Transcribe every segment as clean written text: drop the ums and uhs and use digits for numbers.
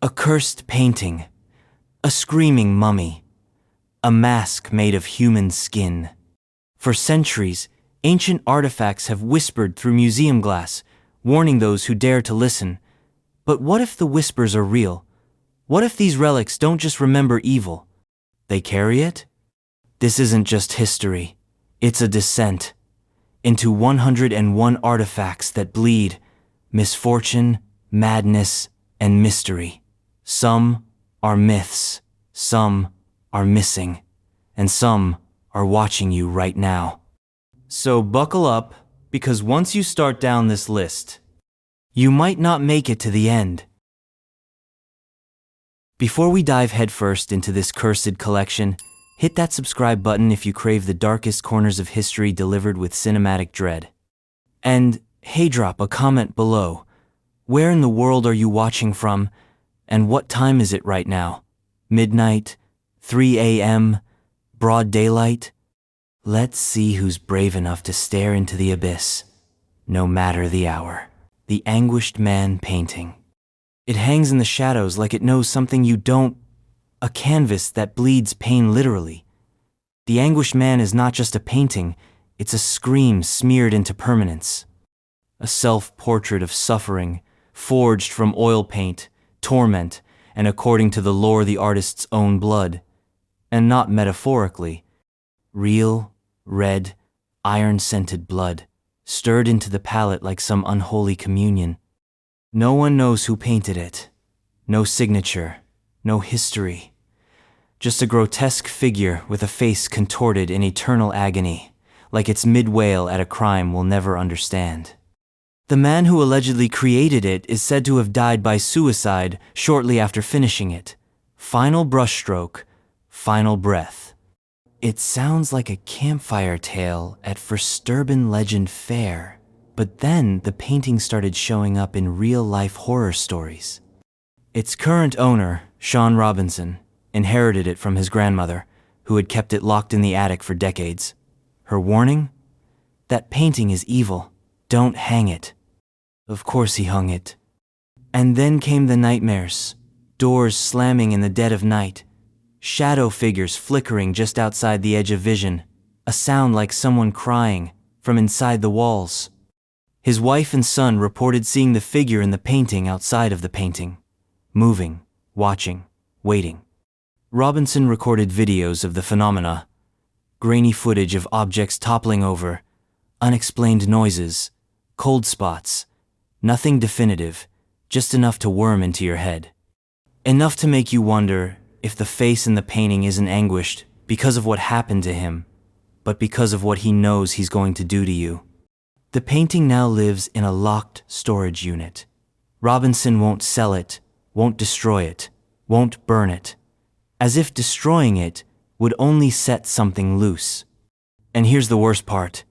A cursed painting, a screaming mummy, a mask made of human skin. For centuries, ancient artifacts have whispered through museum glass, warning those who dare to listen. But what if the whispers are real? What if these relics don't just remember evil? They carry it? This isn't just history. It's a descent into 101 artifacts that bleed misfortune, madness, and mystery. Some are myths, some are missing, and some are watching you right now. So buckle up, because once you start down this list, you might not make it to the end. Before we dive headfirst into this cursed collection, hit that subscribe button if you crave the darkest corners of history delivered with cinematic dread. And hey, drop a comment below. Where in the world are you watching from? And what time is it right now? Midnight? 3 a.m.? Broad daylight? Let's see who's brave enough to stare into the abyss, no matter the hour. The Anguished Man painting. It hangs in the shadows like it knows something you don't. A canvas that bleeds pain literally. The Anguished Man is not just a painting, it's a scream smeared into permanence. A self-portrait of suffering, forged from oil paint, torment, and according to the lore, the artist's own blood. And not metaphorically. Real, red, iron-scented blood, stirred into the palate like some unholy communion. No one knows who painted it. No signature, no history. Just a grotesque figure with a face contorted in eternal agony, like its mid-wail at a crime we'll never understand. The man who allegedly created it is said to have died by suicide shortly after finishing it. Final brushstroke, final breath. It sounds like a campfire tale at Versturban Legend Fair, but then the painting started showing up in real-life horror stories. Its current owner, Sean Robinson, inherited it from his grandmother, who had kept it locked in the attic for decades. Her warning? That painting is evil. Don't hang it. Of course he hung it. And then came the nightmares. Doors slamming in the dead of night. Shadow figures flickering just outside the edge of vision. A sound like someone crying from inside the walls. His wife and son reported seeing the figure in the painting outside of the painting. Moving, watching, waiting. Robinson recorded videos of the phenomena. Grainy footage of objects toppling over. Unexplained noises. Cold spots. Nothing definitive, just enough to worm into your head. Enough to make you wonder if the face in the painting isn't anguished because of what happened to him, but because of what he knows he's going to do to you. The painting now lives in a locked storage unit. Robinson won't sell it, won't destroy it, won't burn it, as if destroying it would only set something loose. And here's the worst part.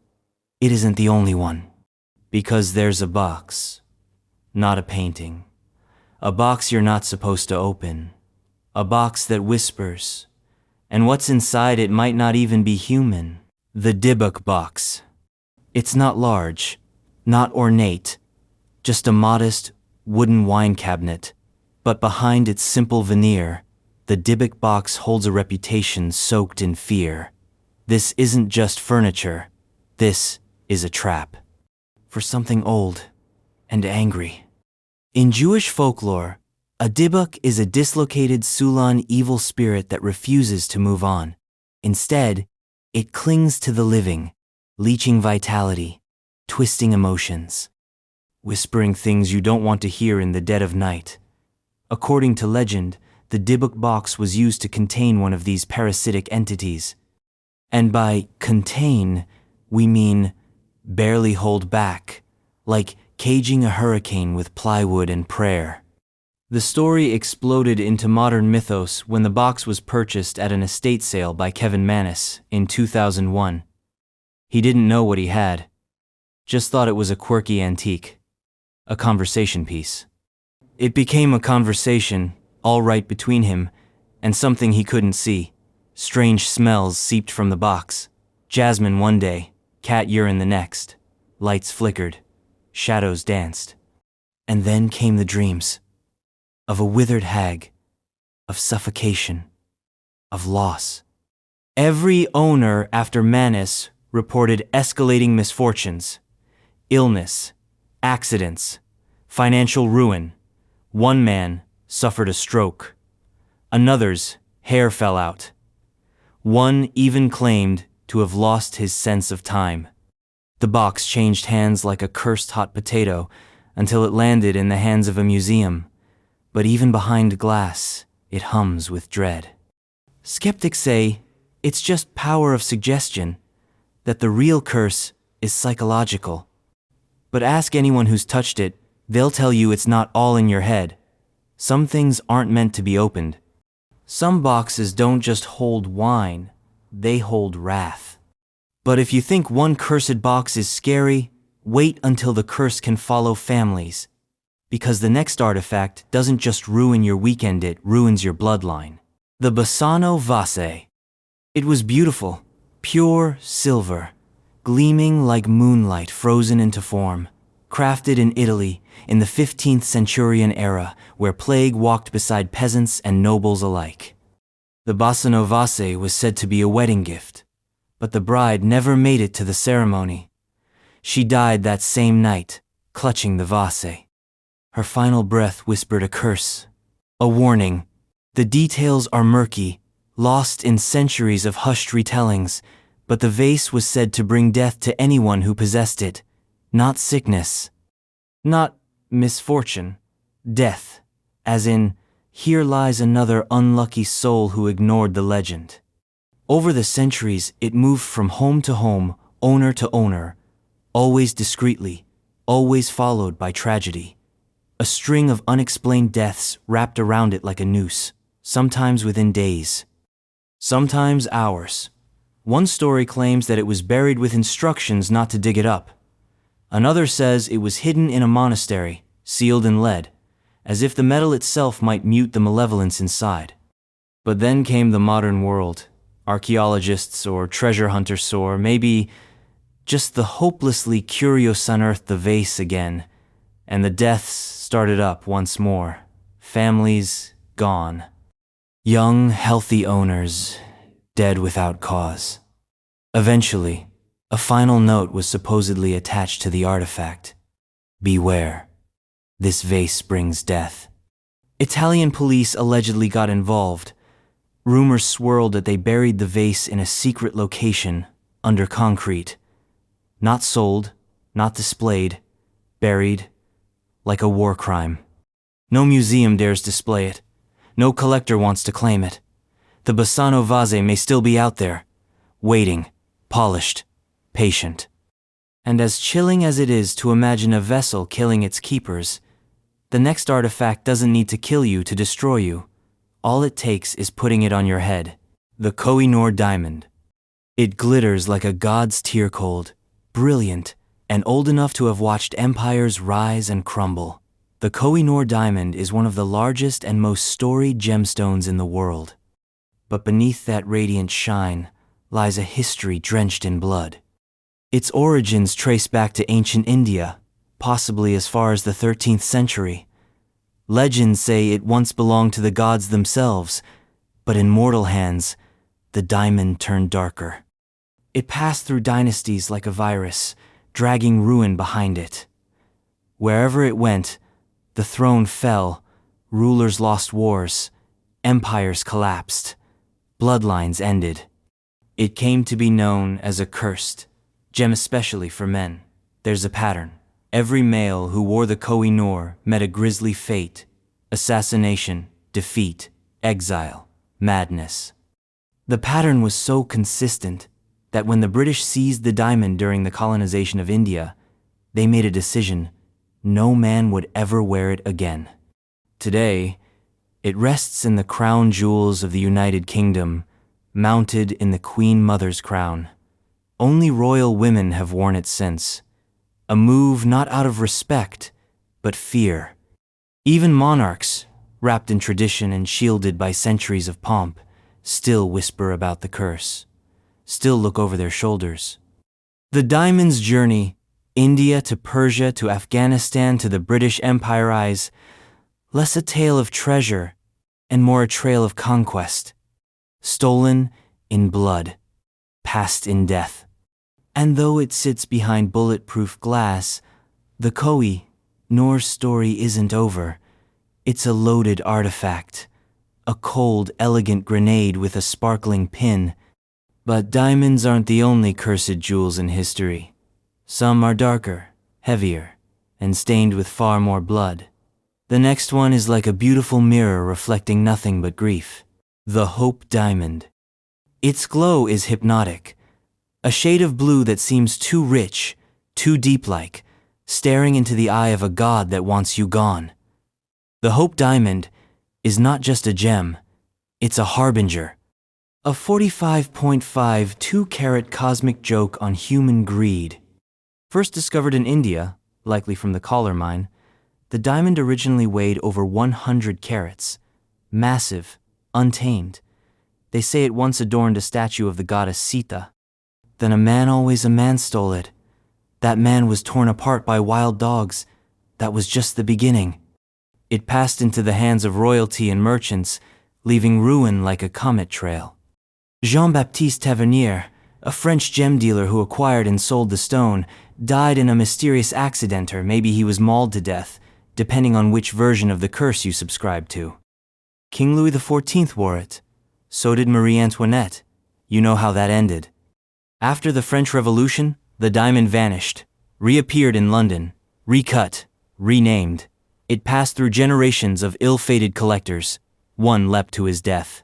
It isn't the only one. Because there's a box, not a painting. A box you're not supposed to open. A box that whispers. And what's inside it might not even be human. The dybbuk box. It's not large, not ornate, just a modest wooden wine cabinet. But behind its simple veneer, the dybbuk box holds a reputation soaked in fear. This isn't just furniture. This is a trap. For something old and angry. In Jewish folklore, a dybbuk is a dislocated Sulan evil spirit that refuses to move on. Instead, it clings to the living, leeching vitality, twisting emotions, whispering things you don't want to hear in the dead of night. According to legend, the dybbuk box was used to contain one of these parasitic entities. And by contain, we mean barely hold back, like caging a hurricane with plywood and prayer. The story exploded into modern mythos when the box was purchased at an estate sale by Kevin Mannis in 2001. He didn't know what he had, just thought it was a quirky antique, a conversation piece. It became a conversation, all right between him and something he couldn't see. Strange smells seeped from the box. Jasmine one day, cat urine the next. Lights flickered, shadows danced. And then came the dreams. of a withered hag, of suffocation, of loss. Every owner after Manis reported escalating misfortunes, illness, accidents, financial ruin. One man suffered a stroke. Another's hair fell out. One even claimed to have lost his sense of time. The box changed hands like a cursed hot potato until it landed in the hands of a museum. But even behind glass, it hums with dread. Skeptics say it's just power of suggestion, that the real curse is psychological. But ask anyone who's touched it, they'll tell you it's not all in your head. Some things aren't meant to be opened. Some boxes don't just hold wine, they hold wrath. But if you think one cursed box is scary, wait until the curse can follow families. Because the next artifact doesn't just ruin your weekend, it ruins your bloodline. The basano vase. It was beautiful, pure silver, gleaming like moonlight frozen into form, crafted in Italy in the 15th centurion era, where plague walked beside peasants and nobles alike. The basano vase was said to be a wedding gift, but the bride never made it to the ceremony. She died that same night, clutching the vase. Her final breath whispered a curse, a warning. The details are murky, lost in centuries of hushed retellings, but the vase was said to bring death to anyone who possessed it, not sickness, not misfortune, death, as in, here lies another unlucky soul who ignored the legend. Over the centuries, it moved from home to home, owner to owner, always discreetly, always followed by tragedy. A string of unexplained deaths wrapped around it like a noose, sometimes within days, sometimes hours. One story claims that it was buried with instructions not to dig it up. Another says it was hidden in a monastery, sealed in lead, as if the metal itself might mute the malevolence inside. But then came the modern world. Archaeologists or treasure hunters saw, maybe just the hopelessly curious unearthed the vase again, and the deaths started up once more. Families gone. Young, healthy owners dead without cause. Eventually, a final note was supposedly attached to the artifact. Beware. This vase brings death. Italian police allegedly got involved. Rumors swirled that they buried the vase in a secret location, under concrete. Not sold, not displayed, buried, like a war crime. No museum dares display it. No collector wants to claim it. The basano vase may still be out there, waiting, polished, patient. And as chilling as it is to imagine a vessel killing its keepers, the next artifact doesn't need to kill you to destroy you. All it takes is putting it on your head. The Koh-i-Noor diamond. It glitters like a god's tear cold, brilliant, and old enough to have watched empires rise and crumble. The Koh-i-Noor diamond is one of the largest and most storied gemstones in the world. But beneath that radiant shine lies a history drenched in blood. Its origins trace back to ancient India, possibly as far as the 13th century. Legends say it once belonged to the gods themselves, but in mortal hands, the diamond turned darker. It passed through dynasties like a virus, dragging ruin behind it. Wherever it went, the throne fell, rulers lost wars, empires collapsed, bloodlines ended. It came to be known as a cursed gem, especially for men. There's a pattern. Every male who wore the Koh-i-Noor met a grisly fate: assassination, defeat, exile, madness. The pattern was so consistent that when the British seized the diamond during the colonization of India, they made a decision: no man would ever wear it again. Today, it rests in the crown jewels of the United Kingdom, mounted in the Queen Mother's crown. Only royal women have worn it since, a move not out of respect, but fear. Even monarchs, wrapped in tradition and shielded by centuries of pomp, still whisper about the curse, still look over their shoulders. The diamond's journey, India to Persia to Afghanistan to the British Empire, eyes Less a tale of treasure, and more a trail of conquest. Stolen in blood, passed in death. And though it sits behind bulletproof glass, the Koh Nor's story isn't over. It's a loaded artifact, a cold, elegant grenade with a sparkling pin. But diamonds aren't the only cursed jewels in history. Some are darker, heavier, and stained with far more blood. The next one is like a beautiful mirror reflecting nothing but grief. The Hope Diamond. Its glow is hypnotic, a shade of blue that seems too rich, too deep-like, staring into the eye of a god that wants you gone. The Hope Diamond is not just a gem, it's a harbinger. A 45.5 2-carat cosmic joke on human greed. First discovered in India, likely from the Kollar mine, the diamond originally weighed over 100 carats. Massive, untamed. They say it once adorned a statue of the goddess Sita. Then a man stole it. That man was torn apart by wild dogs. That was just the beginning. It passed into the hands of royalty and merchants, leaving ruin like a comet trail. Jean-Baptiste Tavernier, a French gem dealer who acquired and sold the stone, died in a mysterious accident, or maybe he was mauled to death, depending on which version of the curse you subscribe to. King Louis XIV wore it. So did Marie Antoinette. You know how that ended. After the French Revolution, the diamond vanished, reappeared in London, recut, renamed. It passed through generations of ill-fated collectors. One leapt to his death.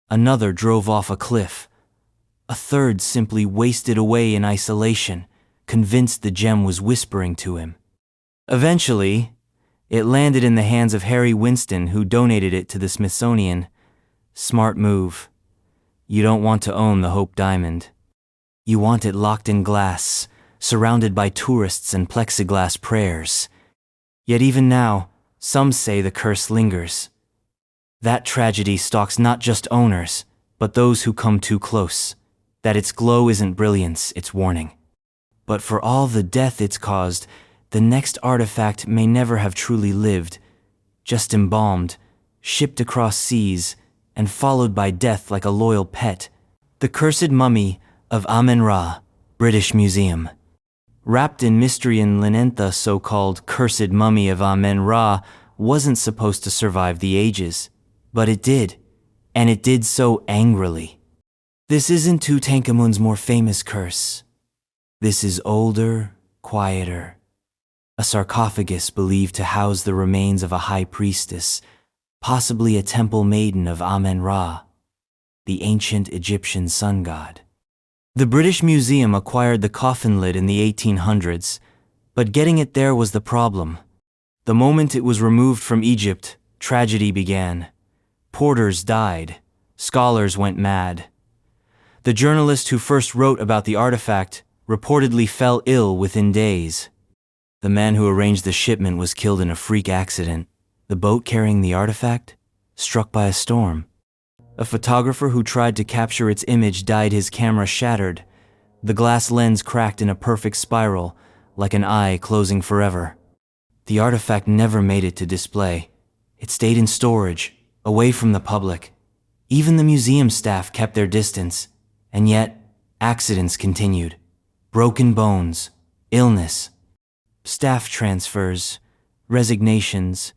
Another drove off a cliff. A third simply wasted away in isolation, convinced the gem was whispering to him. Eventually, it landed in the hands of Harry Winston, who donated it to the Smithsonian. Smart move. You don't want to own the Hope Diamond. You want it locked in glass, surrounded by tourists and plexiglass prayers. Yet even now, some say the curse lingers. That tragedy stalks not just owners, but those who come too close. That its glow isn't brilliance, it's warning. But for all the death it's caused, the next artifact may never have truly lived, just embalmed, shipped across seas, and followed by death like a loyal pet. The cursed mummy of Amen-Ra, British Museum. Wrapped in mystery and linen, the so-called cursed mummy of Amen-Ra wasn't supposed to survive the ages. But it did, and it did so angrily. This isn't Tutankhamun's more famous curse. This is older, quieter. A sarcophagus believed to house the remains of a high priestess, possibly a temple maiden of Amen-Ra, the ancient Egyptian sun god. The British Museum acquired the coffin lid in the 1800s, but getting it there was the problem. The moment it was removed from Egypt, tragedy began. Porters died. Scholars went mad. The journalist who first wrote about the artifact reportedly fell ill within days. The man who arranged the shipment was killed in a freak accident. The boat carrying the artifact? Struck by a storm. A photographer who tried to capture its image died, his camera shattered. The glass lens cracked in a perfect spiral, like an eye closing forever. The artifact never made it to display. It stayed in storage, away from the public. Even the museum staff kept their distance, and yet, accidents continued. Broken bones, illness, staff transfers, resignations,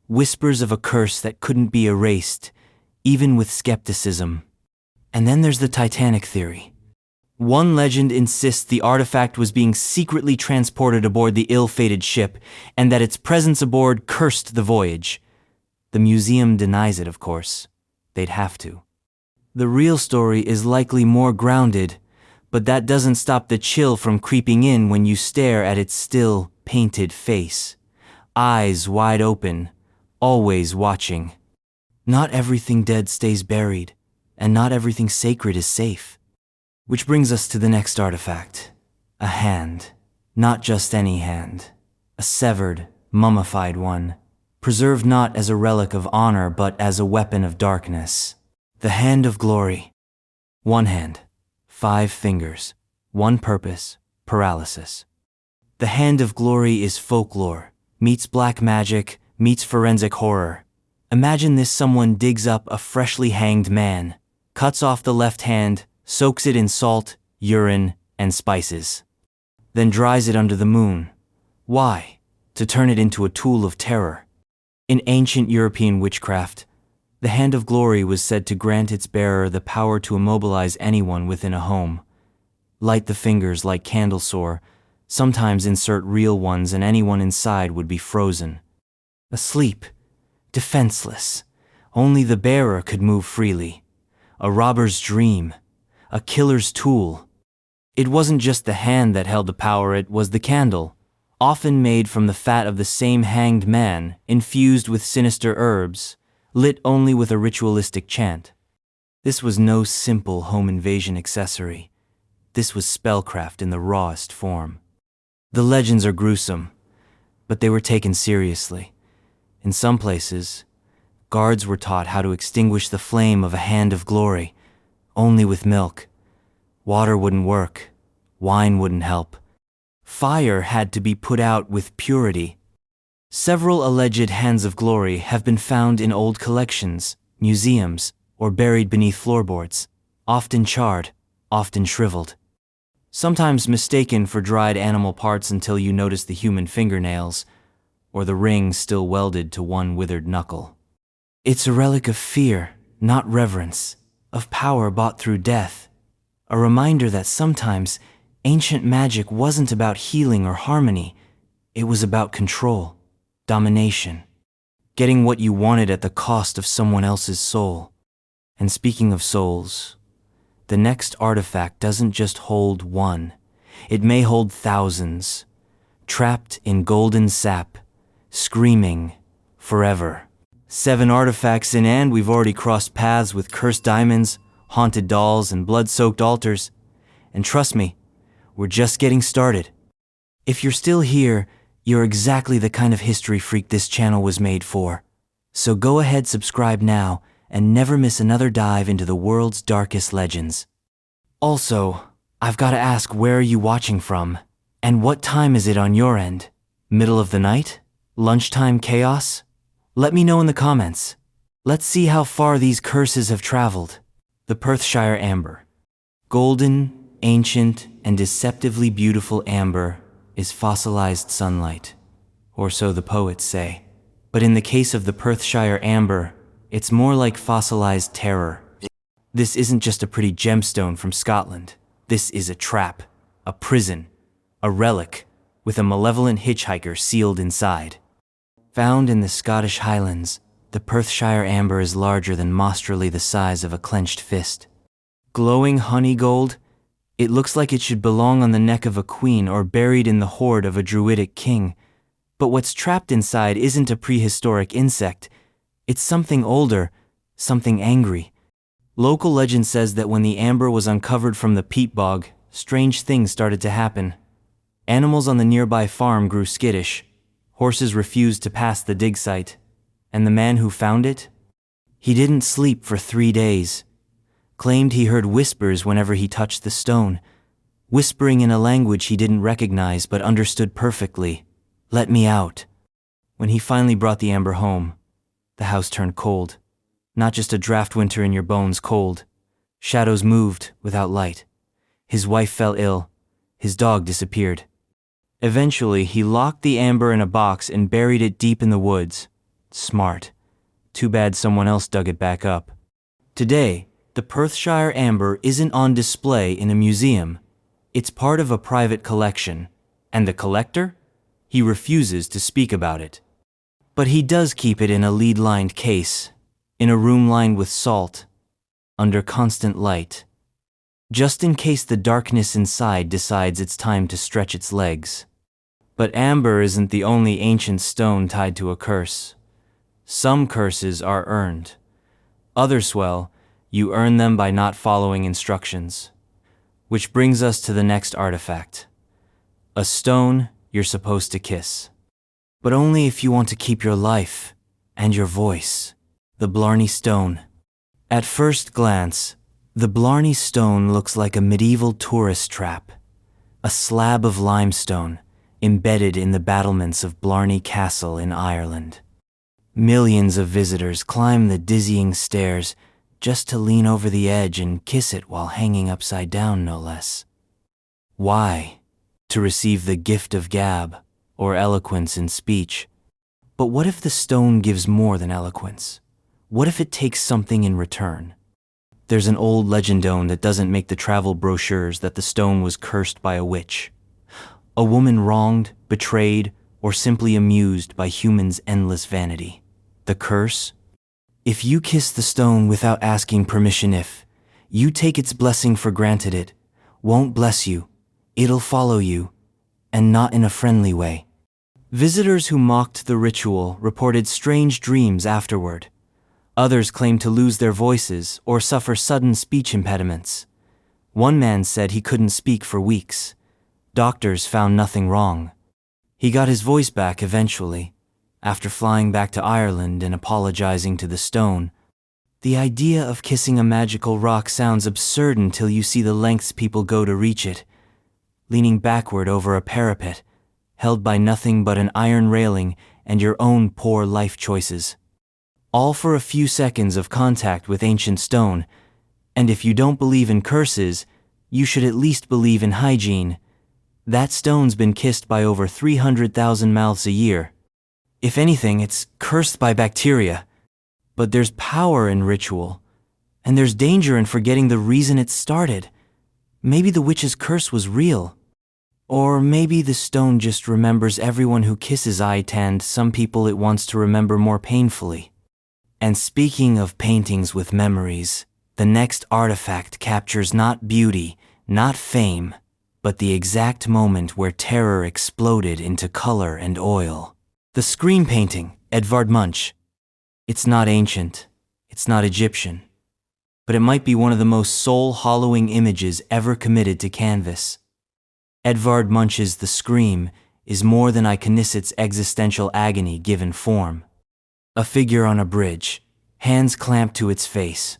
whispers of a curse that couldn't be erased, even with skepticism. And then there's the Titanic theory. One legend insists the artifact was being secretly transported aboard the ill-fated ship, and that its presence aboard cursed the voyage. The museum denies it, of course. They'd have to. The real story is likely more grounded, but that doesn't stop the chill from creeping in when you stare at its still, painted face. Eyes wide open, always watching. Not everything dead stays buried, and not everything sacred is safe. Which brings us to the next artifact. A hand. Not just any hand. A severed, mummified one. Preserved not as a relic of honor, but as a weapon of darkness. The Hand of Glory. One hand, 5 fingers, one purpose, paralysis. The Hand of Glory is folklore, meets black magic, meets forensic horror. Imagine this: someone digs up a freshly hanged man, cuts off the left hand, soaks it in salt, urine, and spices, then dries it under the moon. Why? To turn it into a tool of terror. In ancient European witchcraft, the hand of glory was said to grant its bearer the power to immobilize anyone within a home. Light the fingers like candle sore, sometimes insert real ones, and anyone inside would be frozen. Asleep, defenseless, only the bearer could move freely. A robber's dream, a killer's tool. It wasn't just the hand that held the power, it was the candle, often made from the fat of the same hanged man, infused with sinister herbs, lit only with a ritualistic chant. This was no simple home invasion accessory. This was spellcraft in the rawest form. The legends are gruesome, but they were taken seriously. In some places, guards were taught how to extinguish the flame of a hand of glory, only with milk. Water wouldn't work. Wine wouldn't help. Fire had to be put out with purity. Several alleged hands of glory have been found in old collections, museums, or buried beneath floorboards, often charred, often shriveled. Sometimes mistaken for dried animal parts until you notice the human fingernails, or the ring still welded to one withered knuckle. It's a relic of fear, not reverence, of power bought through death, a reminder that sometimes ancient magic wasn't about healing or harmony, it was about control, domination, getting what you wanted at the cost of someone else's soul. And speaking of souls, the next artifact doesn't just hold one, it may hold thousands, trapped in golden sap, screaming forever. 7 artifacts in, and we've already crossed paths with cursed diamonds, haunted dolls, and blood-soaked altars. And trust me, we're just getting started. If you're still here, you're exactly the kind of history freak this channel was made for. So go ahead, subscribe now, and never miss another dive into the world's darkest legends. Also, I've got to ask, where are you watching from? And what time is it on your end? Middle of the night? Lunchtime chaos? Let me know in the comments. Let's see how far these curses have traveled. The Perthshire Amber. Golden, ancient, and deceptively beautiful amber is fossilized sunlight, or so the poets say. But in the case of the Perthshire Amber, it's more like fossilized terror. This isn't just a pretty gemstone from Scotland. This is a trap, a prison, a relic, with a malevolent hitchhiker sealed inside. Found in the Scottish Highlands, the Perthshire Amber is larger than mostrally the size of a clenched fist. Glowing honey gold, it looks like it should belong on the neck of a queen or buried in the hoard of a druidic king. But what's trapped inside isn't a prehistoric insect. It's something older, something angry. Local legend says that when the amber was uncovered from the peat bog, strange things started to happen. Animals on the nearby farm grew skittish. Horses refused to pass the dig site. And the man who found it? He didn't sleep for 3 days. Claimed he heard whispers whenever he touched the stone, whispering in a language he didn't recognize but understood perfectly. Let me out. When he finally brought the amber home, the house turned cold. Not just a draft winter in your bones cold. Shadows moved without light. His wife fell ill. His dog disappeared. Eventually, he locked the amber in a box and buried it deep in the woods. Smart. Too bad someone else dug it back up. Today, the Perthshire Amber isn't on display in a museum. It's part of a private collection. And the collector? He refuses to speak about it. But he does keep it in a lead-lined case, in a room lined with salt, under constant light, just in case the darkness inside decides it's time to stretch its legs. But amber isn't the only ancient stone tied to a curse. Some curses are earned. Others, well, you earn them by not following instructions. Which brings us to the next artifact. A stone you're supposed to kiss. But only if you want to keep your life and your voice. The Blarney Stone. At first glance, the Blarney Stone looks like a medieval tourist trap. A slab of limestone embedded in the battlements of Blarney Castle in Ireland. Millions of visitors climb the dizzying stairs just to lean over the edge and kiss it while hanging upside down, no less. Why? To receive the gift of gab, or eloquence in speech. But what if the stone gives more than eloquence? What if it takes something in return? There's an old legendone that doesn't make the travel brochures that the stone was cursed by a witch. A woman wronged, betrayed, or simply amused by humans' endless vanity. The curse? If you kiss the stone without asking permission, if you take its blessing for granted, it won't bless you. It'll follow you, and not in a friendly way. Visitors who mocked the ritual reported strange dreams afterward. Others claimed to lose their voices or suffer sudden speech impediments. One man said he couldn't speak for weeks. Doctors found nothing wrong. He got his voice back eventually, after flying back to Ireland and apologizing to the stone. The idea of kissing a magical rock sounds absurd until you see the lengths people go to reach it. Leaning backward over a parapet, held by nothing but an iron railing and your own poor life choices. All for a few seconds of contact with ancient stone, and if you don't believe in curses, you should at least believe in hygiene. That stone's been kissed by over 300,000 mouths a year. If anything, it's cursed by bacteria. But there's power in ritual, and there's danger in forgetting the reason it started. Maybe the witch's curse was real. Or maybe the stone just remembers everyone who kisses it, and some people it wants to remember more painfully. And speaking of paintings with memories, the next artifact captures not beauty, not fame, but the exact moment where terror exploded into color and oil. The scream painting, Edvard Munch. It's not ancient, it's not Egyptian, but it might be one of the most soul-hollowing images ever committed to canvas. Edvard Munch's The Scream is more than Iconicit's existential agony given form. A figure on a bridge, hands clamped to its face,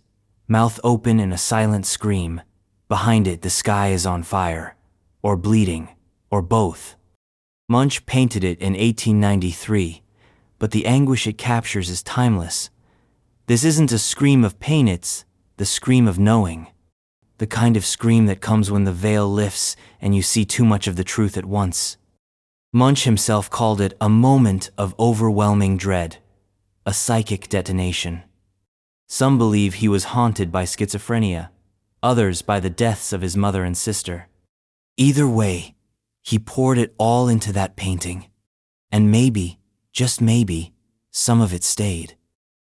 mouth open in a silent scream. Behind it, the sky is on fire, or bleeding, or both. Munch painted it in 1893, but the anguish it captures is timeless. This isn't a scream of pain, it's the scream of knowing. The kind of scream that comes when the veil lifts and you see too much of the truth at once. Munch himself called it a moment of overwhelming dread, a psychic detonation. Some believe he was haunted by schizophrenia, others by the deaths of his mother and sister. Either way, he poured it all into that painting, and maybe, just maybe, some of it stayed.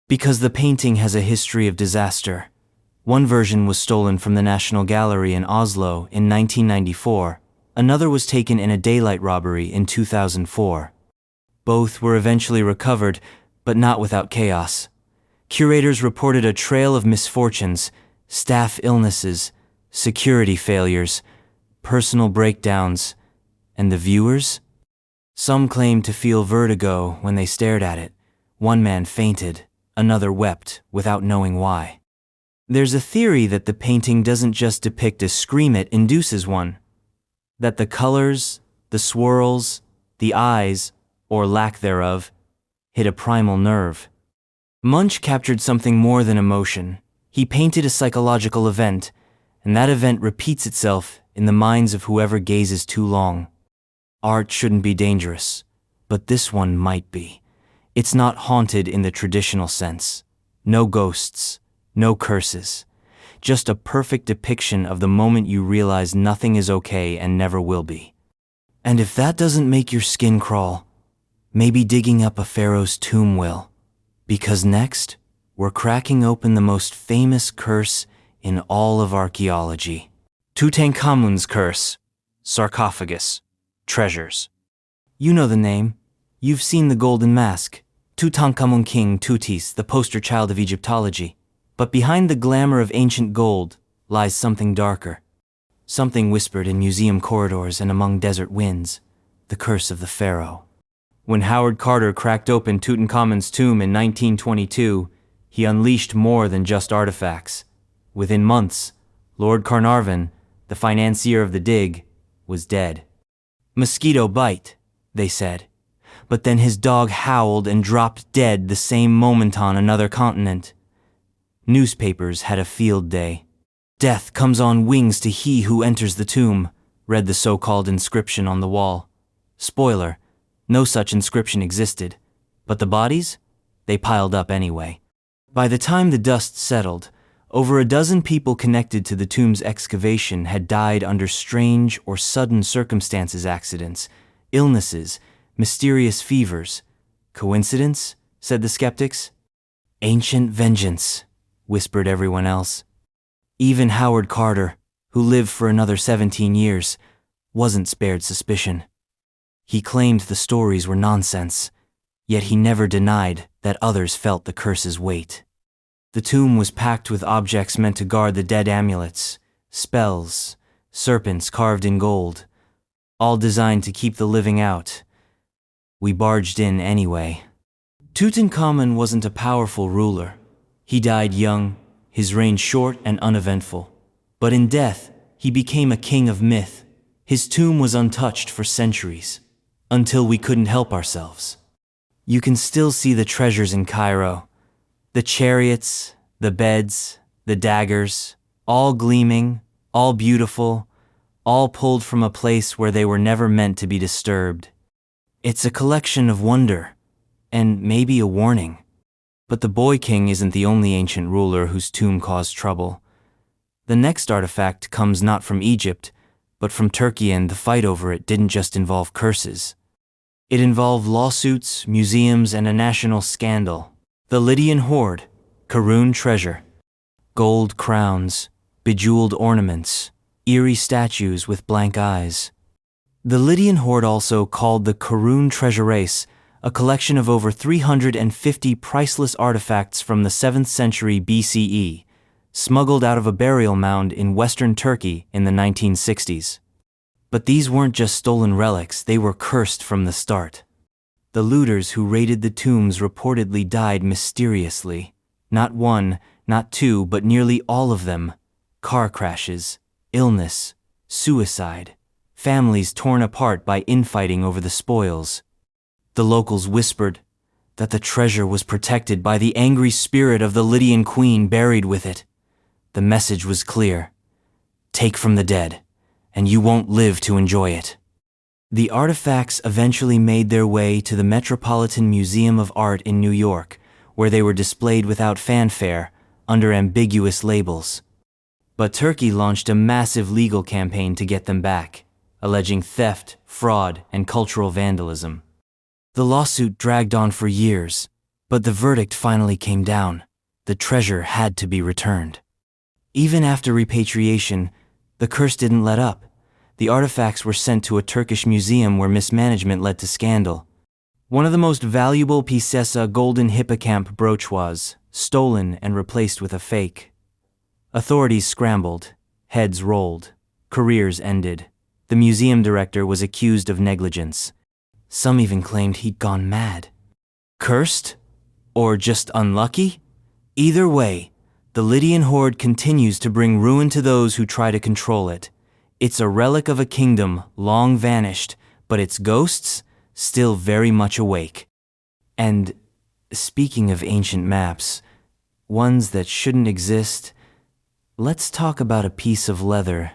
Because the painting has a history of disaster. One version was stolen from the National Gallery in Oslo in 1994, another was taken in a daylight robbery in 2004. Both were eventually recovered, but not without chaos. Curators reported a trail of misfortunes, staff illnesses, security failures, personal breakdowns, and the viewers? Some claimed to feel vertigo when they stared at it. One man fainted, another wept without knowing why. There's a theory that the painting doesn't just depict a scream, it induces one. That the colors, the swirls, the eyes, or lack thereof, hit a primal nerve. Munch captured something more than emotion. He painted a psychological event, and that event repeats itself in the minds of whoever gazes too long. Art shouldn't be dangerous, but this one might be. It's not haunted in the traditional sense. No ghosts, no curses. Just a perfect depiction of the moment you realize nothing is okay and never will be. And if that doesn't make your skin crawl, maybe digging up a pharaoh's tomb will. Because next, we're cracking open the most famous curse in all of archaeology. Tutankhamun's curse. Sarcophagus. Treasures. You know the name. You've seen the golden mask. Tutankhamun King Tutis, the poster child of Egyptology. But behind the glamour of ancient gold lies something darker. Something whispered in museum corridors and among desert winds. The curse of the pharaoh. When Howard Carter cracked open Tutankhamun's tomb in 1922, he unleashed more than just artifacts. Within months, Lord Carnarvon, the financier of the dig, was dead. Mosquito bite, they said. but then his dog howled and dropped dead the same moment on another continent. Newspapers had a field day. "Death comes on wings to he who enters the tomb," read the so-called inscription on the wall. Spoiler, no such inscription existed, but the bodies? They piled up anyway. By the time the dust settled, over a dozen people connected to the tomb's excavation had died under strange or sudden circumstances, accidents, illnesses, mysterious fevers. Coincidence? Said the skeptics. Ancient vengeance, whispered everyone else. Even Howard Carter, who lived for another 17 years, wasn't spared suspicion. He claimed the stories were nonsense, yet he never denied that others felt the curse's weight. The tomb was packed with objects meant to guard the dead: amulets, spells, serpents carved in gold, all designed to keep the living out. We barged in anyway. Tutankhamun wasn't a powerful ruler. He died young, his reign short and uneventful. But in death, he became a king of myth. His tomb was untouched for centuries, until we couldn't help ourselves. You can still see the treasures in Cairo. The chariots, the beds, the daggers, all gleaming, all beautiful, all pulled from a place where they were never meant to be disturbed. It's a collection of wonder, and maybe a warning. But the Boy King isn't the only ancient ruler whose tomb caused trouble. The next artifact comes not from Egypt, but from Turkey, and the fight over it didn't just involve curses. It involved lawsuits, museums, and a national scandal. The Lydian hoard, Karun treasure. Gold crowns, bejeweled ornaments, eerie statues with blank eyes. The Lydian hoard, also called the Karun treasure race, a collection of over 350 priceless artifacts from the 7th century BCE, smuggled out of a burial mound in western Turkey in the 1960s. But these weren't just stolen relics, they were cursed from the start. The looters who raided the tombs reportedly died mysteriously. Not one, not two, but nearly all of them. Car crashes, illness, suicide, families torn apart by infighting over the spoils. The locals whispered that the treasure was protected by the angry spirit of the Lydian queen buried with it. The message was clear: take from the dead, and you won't live to enjoy it. The artifacts eventually made their way to the Metropolitan Museum of Art in New York, where they were displayed without fanfare, under ambiguous labels. But Turkey launched a massive legal campaign to get them back, alleging theft, fraud, and cultural vandalism. The lawsuit dragged on for years, but the verdict finally came down. The treasure had to be returned. Even after repatriation, the curse didn't let up. The artifacts were sent to a Turkish museum where mismanagement led to scandal. One of the most valuable pieces, a golden hippocamp brooch, was stolen and replaced with a fake. Authorities scrambled, heads rolled, careers ended. The museum director was accused of negligence. Some even claimed he'd gone mad. Cursed? Or just unlucky? Either way, the Lydian hoard continues to bring ruin to those who try to control it. It's a relic of a kingdom long vanished, but its ghosts still very much awake. And speaking of ancient maps, ones that shouldn't exist, let's talk about a piece of leather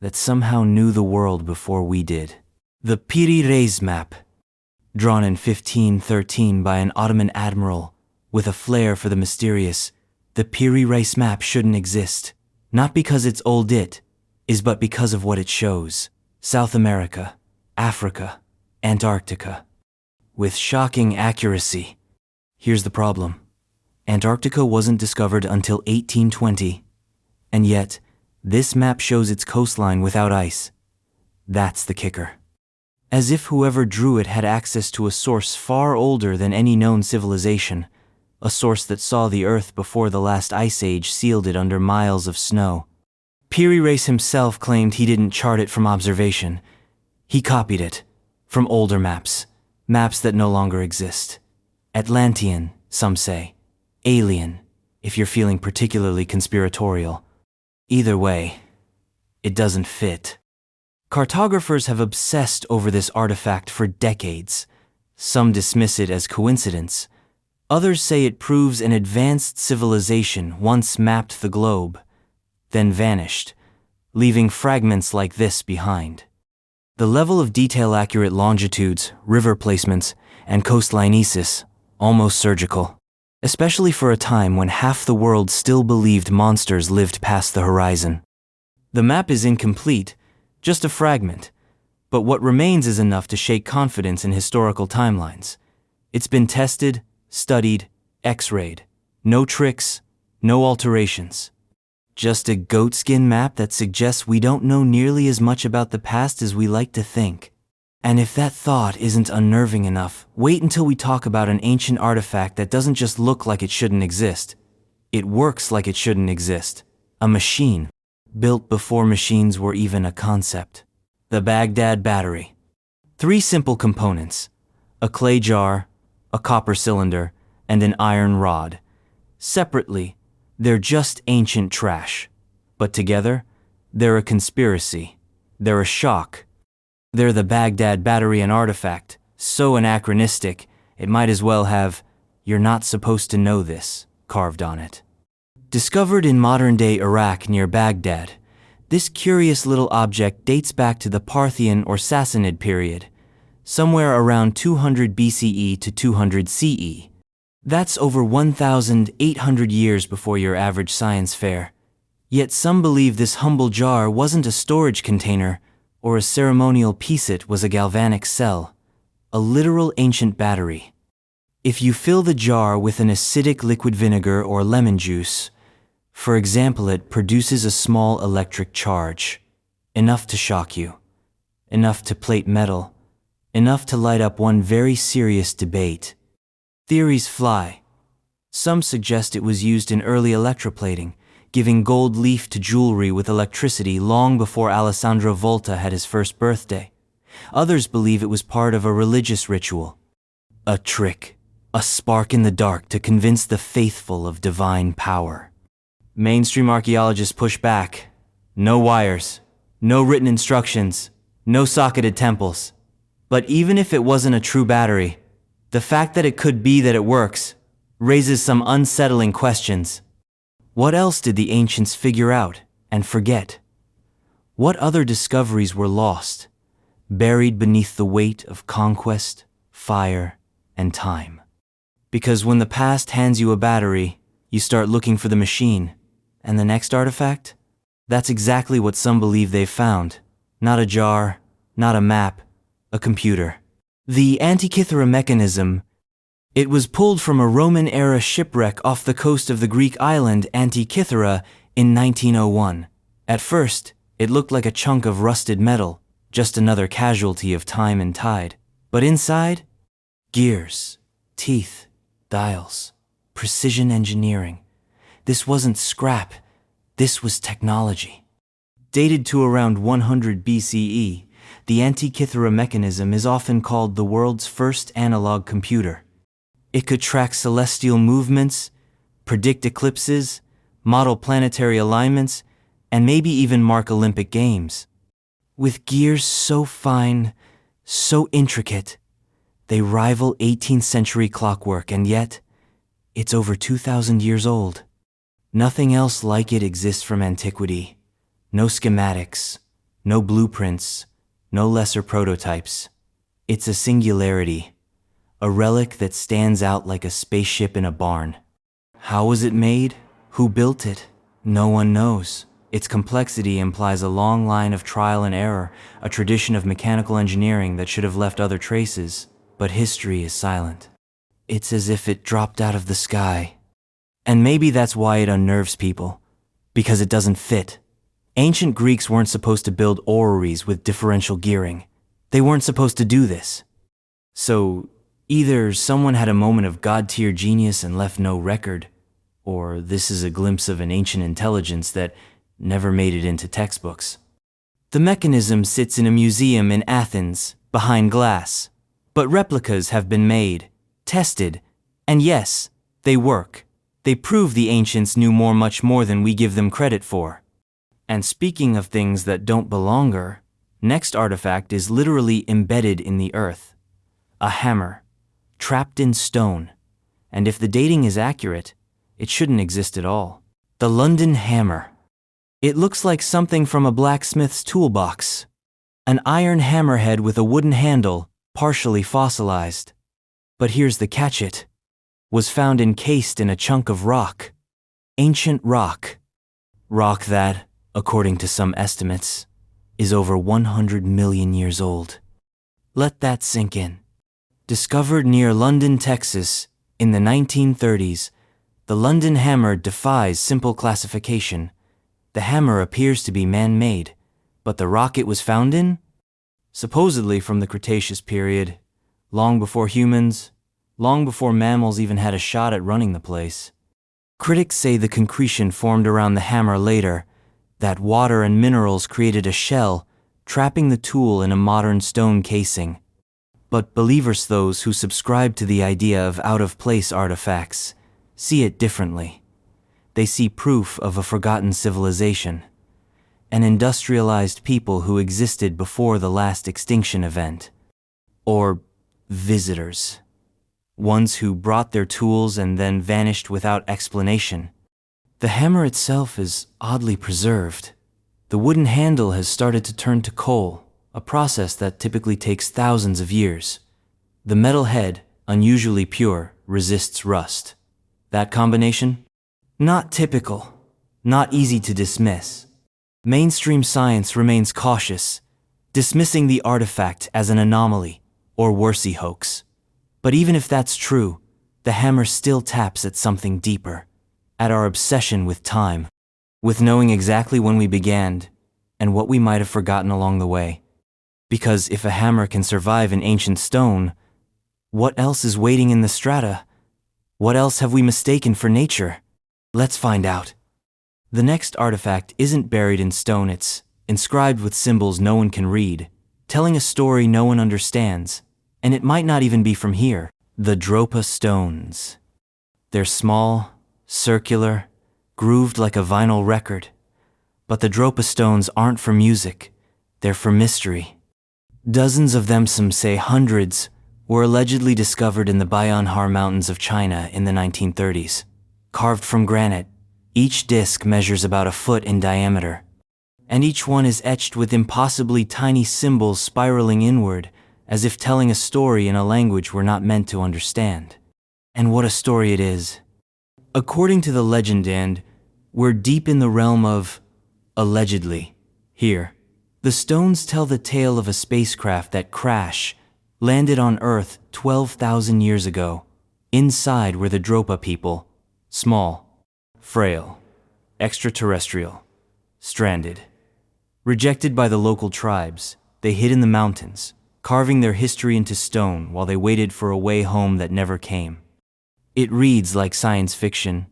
that somehow knew the world before we did. The Piri Reis map. Drawn in 1513 by an Ottoman admiral with a flair for the mysterious, the Piri Reis map shouldn't exist, not because it's old, it is, but because of what it shows. South America, Africa, Antarctica. With shocking accuracy. Here's the problem. Antarctica wasn't discovered until 1820, and yet this map shows its coastline without ice. That's the kicker. As if whoever drew it had access to a source far older than any known civilization, a source that saw the Earth before the last ice age sealed it under miles of snow. Piri Reis himself claimed he didn't chart it from observation. He copied it from older maps, maps that no longer exist. Atlantean, some say. Alien, if you're feeling particularly conspiratorial. Either way, it doesn't fit. Cartographers have obsessed over this artifact for decades. Some dismiss it as coincidence. Others say it proves an advanced civilization once mapped the globe, then vanished, leaving fragments like this behind. The level of detail-accurate longitudes, river placements, and coastlinesis, almost surgical, especially for a time when half the world still believed monsters lived past the horizon. The map is incomplete, just a fragment, but what remains is enough to shake confidence in historical timelines. It's been tested, studied, X-rayed. No tricks, no alterations. Just a goatskin map that suggests we don't know nearly as much about the past as we like to think. And if that thought isn't unnerving enough, wait until we talk about an ancient artifact that doesn't just look like it shouldn't exist. It works like it shouldn't exist. A machine, built before machines were even a concept. The Baghdad Battery. 3 simple components: a clay jar, a copper cylinder, and an iron rod. Separately, they're just ancient trash. But together, they're a conspiracy. They're a shock. They're the Baghdad Battery, an artifact, so anachronistic, it might as well have "You're not supposed to know this" carved on it. Discovered in modern-day Iraq near Baghdad, this curious little object dates back to the Parthian or Sassanid period, somewhere around 200 BCE to 200 CE. That's over 1,800 years before your average science fair. Yet some believe this humble jar wasn't a storage container or a ceremonial piece, it was a galvanic cell, a literal ancient battery. If you fill the jar with an acidic liquid vinegar or lemon juice, for example, it produces a small electric charge, enough to shock you, enough to plate metal, enough to light up one very serious debate. Theories fly. Some suggest it was used in early electroplating, giving gold leaf to jewelry with electricity long before Alessandro Volta had his first birthday. Others believe it was part of a religious ritual. A trick, a spark in the dark to convince the faithful of divine power. Mainstream archaeologists push back. No wires, no written instructions, no socketed temples. But even if it wasn't a true battery, the fact that it could be that it works raises some unsettling questions. What else did the ancients figure out and forget? What other discoveries were lost, buried beneath the weight of conquest, fire, and time? Because when the past hands you a battery, you start looking for the machine. And the next artifact? That's exactly what some believe they've found. Not a jar, not a map, a computer. The Antikythera mechanism. It was pulled from a Roman-era shipwreck off the coast of the Greek island Antikythera in 1901. At first, it looked like a chunk of rusted metal, just another casualty of time and tide. But inside? Gears, teeth, dials, precision engineering. This wasn't scrap, this was technology. Dated to around 100 BCE, the Antikythera mechanism is often called the world's first analog computer. It could track celestial movements, predict eclipses, model planetary alignments, and maybe even mark Olympic Games. With gears so fine, so intricate, they rival 18th century clockwork, and yet, it's over 2,000 years old. Nothing else like it exists from antiquity. No schematics, no blueprints, no lesser prototypes. It's a singularity, a relic that stands out like a spaceship in a barn. How was it made? Who built it? No one knows. Its complexity implies a long line of trial and error, a tradition of mechanical engineering that should have left other traces, but history is silent. It's as if it dropped out of the sky. And maybe that's why it unnerves people, because it doesn't fit. Ancient Greeks weren't supposed to build orreries with differential gearing. They weren't supposed to do this. So, either someone had a moment of god-tier genius and left no record, or this is a glimpse of an ancient intelligence that never made it into textbooks. The mechanism sits in a museum in Athens, behind glass. But replicas have been made, tested, and yes, they work. They prove the ancients knew much more than we give them credit for. And speaking of things that don't belong, next artifact is literally embedded in the earth. A hammer, trapped in stone. And if the dating is accurate, it shouldn't exist at all. The London hammer. It looks like something from a blacksmith's toolbox. An iron hammerhead with a wooden handle, partially fossilized. But here's the catch: it was found encased in a chunk of rock. Ancient rock. Rock that, according to some estimates, is over 100 million years old. Let that sink in. Discovered near London, Texas, in the 1930s, the London hammer defies simple classification. The hammer appears to be man-made, but the rock it was found in? Supposedly from the Cretaceous period, long before humans, long before mammals even had a shot at running the place. Critics say the concretion formed around the hammer later, that water and minerals created a shell, trapping the tool in a modern stone casing. But believers, those who subscribe to the idea of out-of-place artifacts, see it differently. They see proof of a forgotten civilization, an industrialized people who existed before the last extinction event. Or visitors. Ones who brought their tools and then vanished without explanation. The hammer itself is oddly preserved. The wooden handle has started to turn to coal, a process that typically takes thousands of years. The metal head, unusually pure, resists rust. That combination? Not typical, not easy to dismiss. Mainstream science remains cautious, dismissing the artifact as an anomaly, or worse, a hoax. But even if that's true, the hammer still taps at something deeper, at our obsession with time, with knowing exactly when we began, and what we might have forgotten along the way. Because if a hammer can survive in ancient stone, what else is waiting in the strata? What else have we mistaken for nature? Let's find out. The next artifact isn't buried in stone, it's inscribed with symbols no one can read, telling a story no one understands, and it might not even be from here. The Dropa stones. They're small, circular, grooved like a vinyl record. But the Dropa stones aren't for music, they're for mystery. Dozens of them, some say hundreds, were allegedly discovered in the Bayanhar Mountains of China in the 1930s. Carved from granite, each disc measures about a foot in diameter. And each one is etched with impossibly tiny symbols spiraling inward, as if telling a story in a language we're not meant to understand. And what a story it is. According to the legend, and we're deep in the realm of allegedly. Here, the stones tell the tale of a spacecraft that landed on Earth 12,000 years ago. Inside were the Dropa people, small, frail, extraterrestrial, stranded. Rejected by the local tribes, they hid in the mountains, carving their history into stone while they waited for a way home that never came. It reads like science fiction,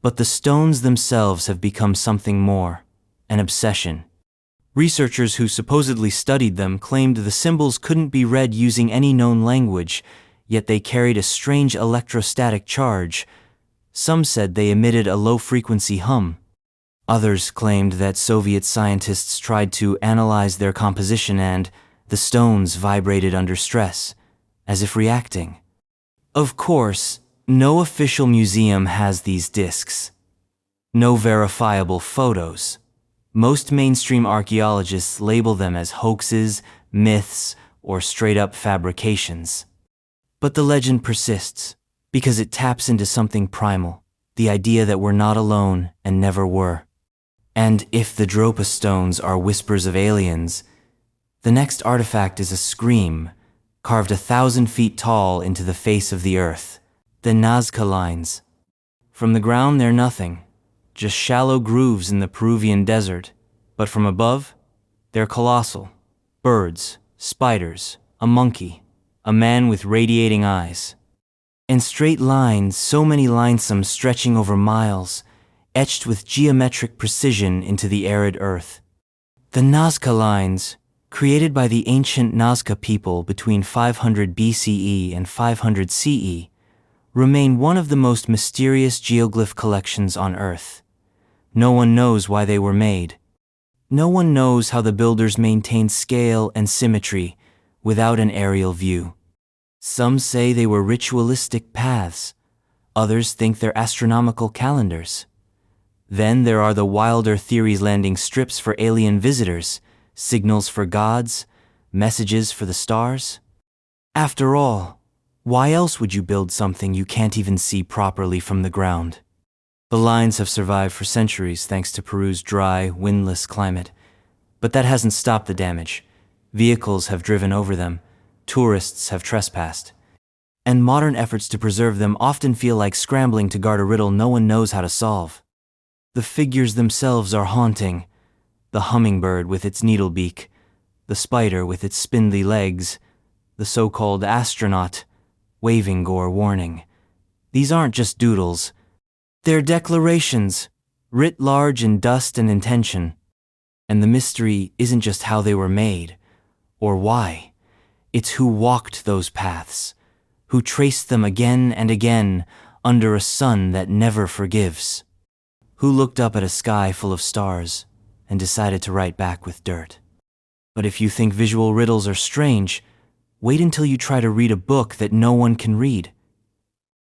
but the stones themselves have become something more, an obsession. Researchers who supposedly studied them claimed the symbols couldn't be read using any known language, yet they carried a strange electrostatic charge. Some said they emitted a low-frequency hum. Others claimed that Soviet scientists tried to analyze their composition and the stones vibrated under stress, as if reacting. Of course, no official museum has these discs. No verifiable photos. Most mainstream archaeologists label them as hoaxes, myths, or straight-up fabrications. But the legend persists, because it taps into something primal, the idea that we're not alone and never were. And if the Dropa stones are whispers of aliens, the next artifact is a scream, carved 1,000 feet tall into the face of the earth. The Nazca lines. From the ground they're nothing, just shallow grooves in the Peruvian desert. But from above, they're colossal. Birds, spiders, a monkey, a man with radiating eyes. And straight lines, so many lines, some stretching over miles, etched with geometric precision into the arid earth. The Nazca lines, created by the ancient Nazca people between 500 BCE and 500 CE, remain one of the most mysterious geoglyph collections on Earth. No one knows why they were made. No one knows how the builders maintained scale and symmetry without an aerial view. Some say they were ritualistic paths. Others think they're astronomical calendars. Then there are the wilder theories landing strips for alien visitors, signals for gods, messages for the stars. After all, why else would you build something you can't even see properly from the ground? The lines have survived for centuries thanks to Peru's dry, windless climate. But that hasn't stopped the damage. Vehicles have driven over them, tourists have trespassed. And modern efforts to preserve them often feel like scrambling to guard a riddle no one knows how to solve. The figures themselves are haunting. The hummingbird with its needle beak, the spider with its spindly legs, the so-called astronaut, waving gore warning. These aren't just doodles. They're declarations, writ large in dust and intention. And the mystery isn't just how they were made, or why. It's who walked those paths, who traced them again and again under a sun that never forgives, who looked up at a sky full of stars and decided to write back with dirt. But if you think visual riddles are strange, wait until you try to read a book that no one can read.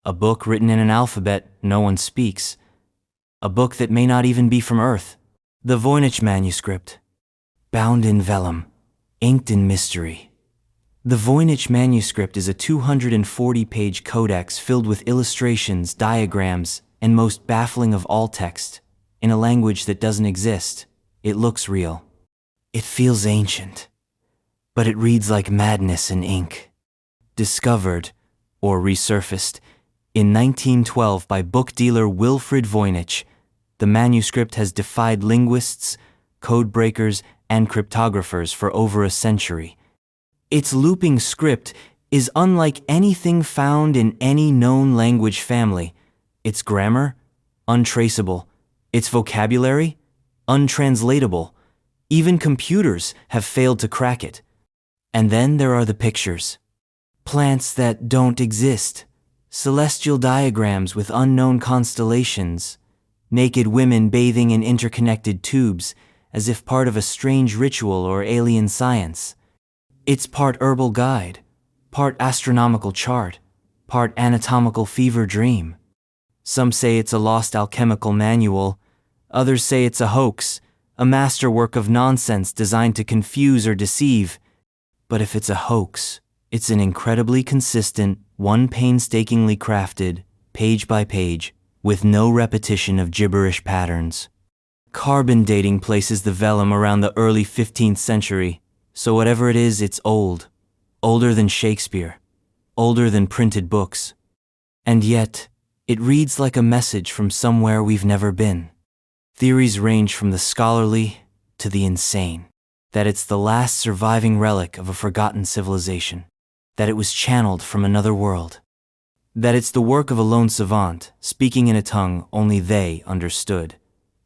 A book written in an alphabet no one speaks. A book that may not even be from Earth. The Voynich manuscript. Bound in vellum, inked in mystery. The Voynich manuscript is a 240-page codex filled with illustrations, diagrams, and most baffling of all text, in a language that doesn't exist. It looks real. It feels ancient. But it reads like madness in ink. Discovered, or resurfaced, in 1912 by book dealer Wilfrid Voynich, the manuscript has defied linguists, code breakers, and cryptographers for over a century. Its looping script is unlike anything found in any known language family. Its grammar, untraceable. Its vocabulary, untranslatable. Even computers have failed to crack it. And then there are the pictures. Plants that don't exist. Celestial diagrams with unknown constellations. Naked women bathing in interconnected tubes, as if part of a strange ritual or alien science. It's part herbal guide, part astronomical chart, part anatomical fever dream. Some say it's a lost alchemical manual, others say it's a hoax, a masterwork of nonsense designed to confuse or deceive. But if it's a hoax, it's an incredibly consistent, one painstakingly crafted, page by page, with no repetition of gibberish patterns. Carbon dating places the vellum around the early 15th century, so whatever it is, it's old. Older than Shakespeare. Older than printed books. And yet, it reads like a message from somewhere we've never been. Theories range from the scholarly to the insane. That it's the last surviving relic of a forgotten civilization. That it was channeled from another world. That it's the work of a lone savant, speaking in a tongue only they understood.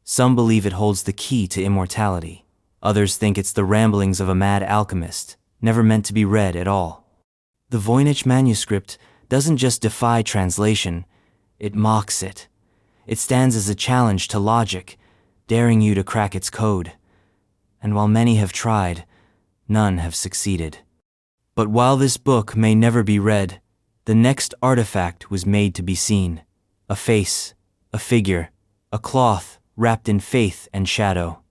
Some believe it holds the key to immortality. Others think it's the ramblings of a mad alchemist, never meant to be read at all. The Voynich manuscript doesn't just defy translation, it mocks it. It stands as a challenge to logic, daring you to crack its code. And while many have tried, none have succeeded. But while this book may never be read, the next artifact was made to be seen. A face, a figure, a cloth wrapped in faith and shadow.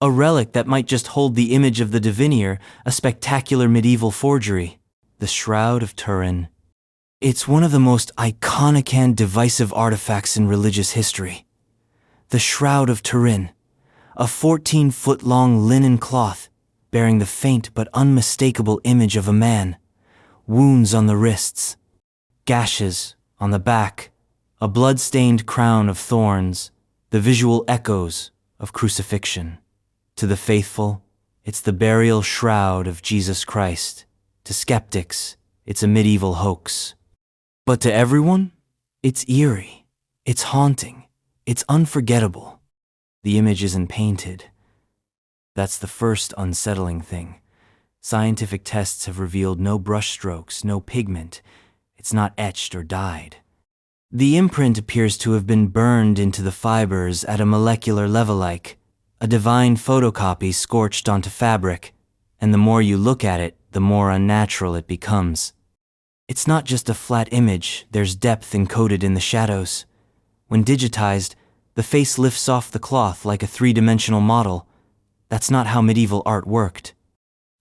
A relic that might just hold the image of the divinier, a spectacular medieval forgery. The Shroud of Turin. It's one of the most iconic and divisive artifacts in religious history. The Shroud of Turin, a 14-foot-long linen cloth bearing the faint but unmistakable image of a man. Wounds on the wrists, gashes on the back, a blood-stained crown of thorns, the visual echoes of crucifixion. To the faithful, it's the burial shroud of Jesus Christ. To skeptics, it's a medieval hoax. But to everyone, it's eerie, it's haunting, it's unforgettable. The image isn't painted. That's the first unsettling thing. Scientific tests have revealed no brushstrokes, no pigment. It's not etched or dyed. The imprint appears to have been burned into the fibers at a molecular level, like a divine photocopy scorched onto fabric, and the more you look at it, the more unnatural it becomes. It's not just a flat image, there's depth encoded in the shadows. When digitized, the face lifts off the cloth like a three-dimensional model. That's not how medieval art worked.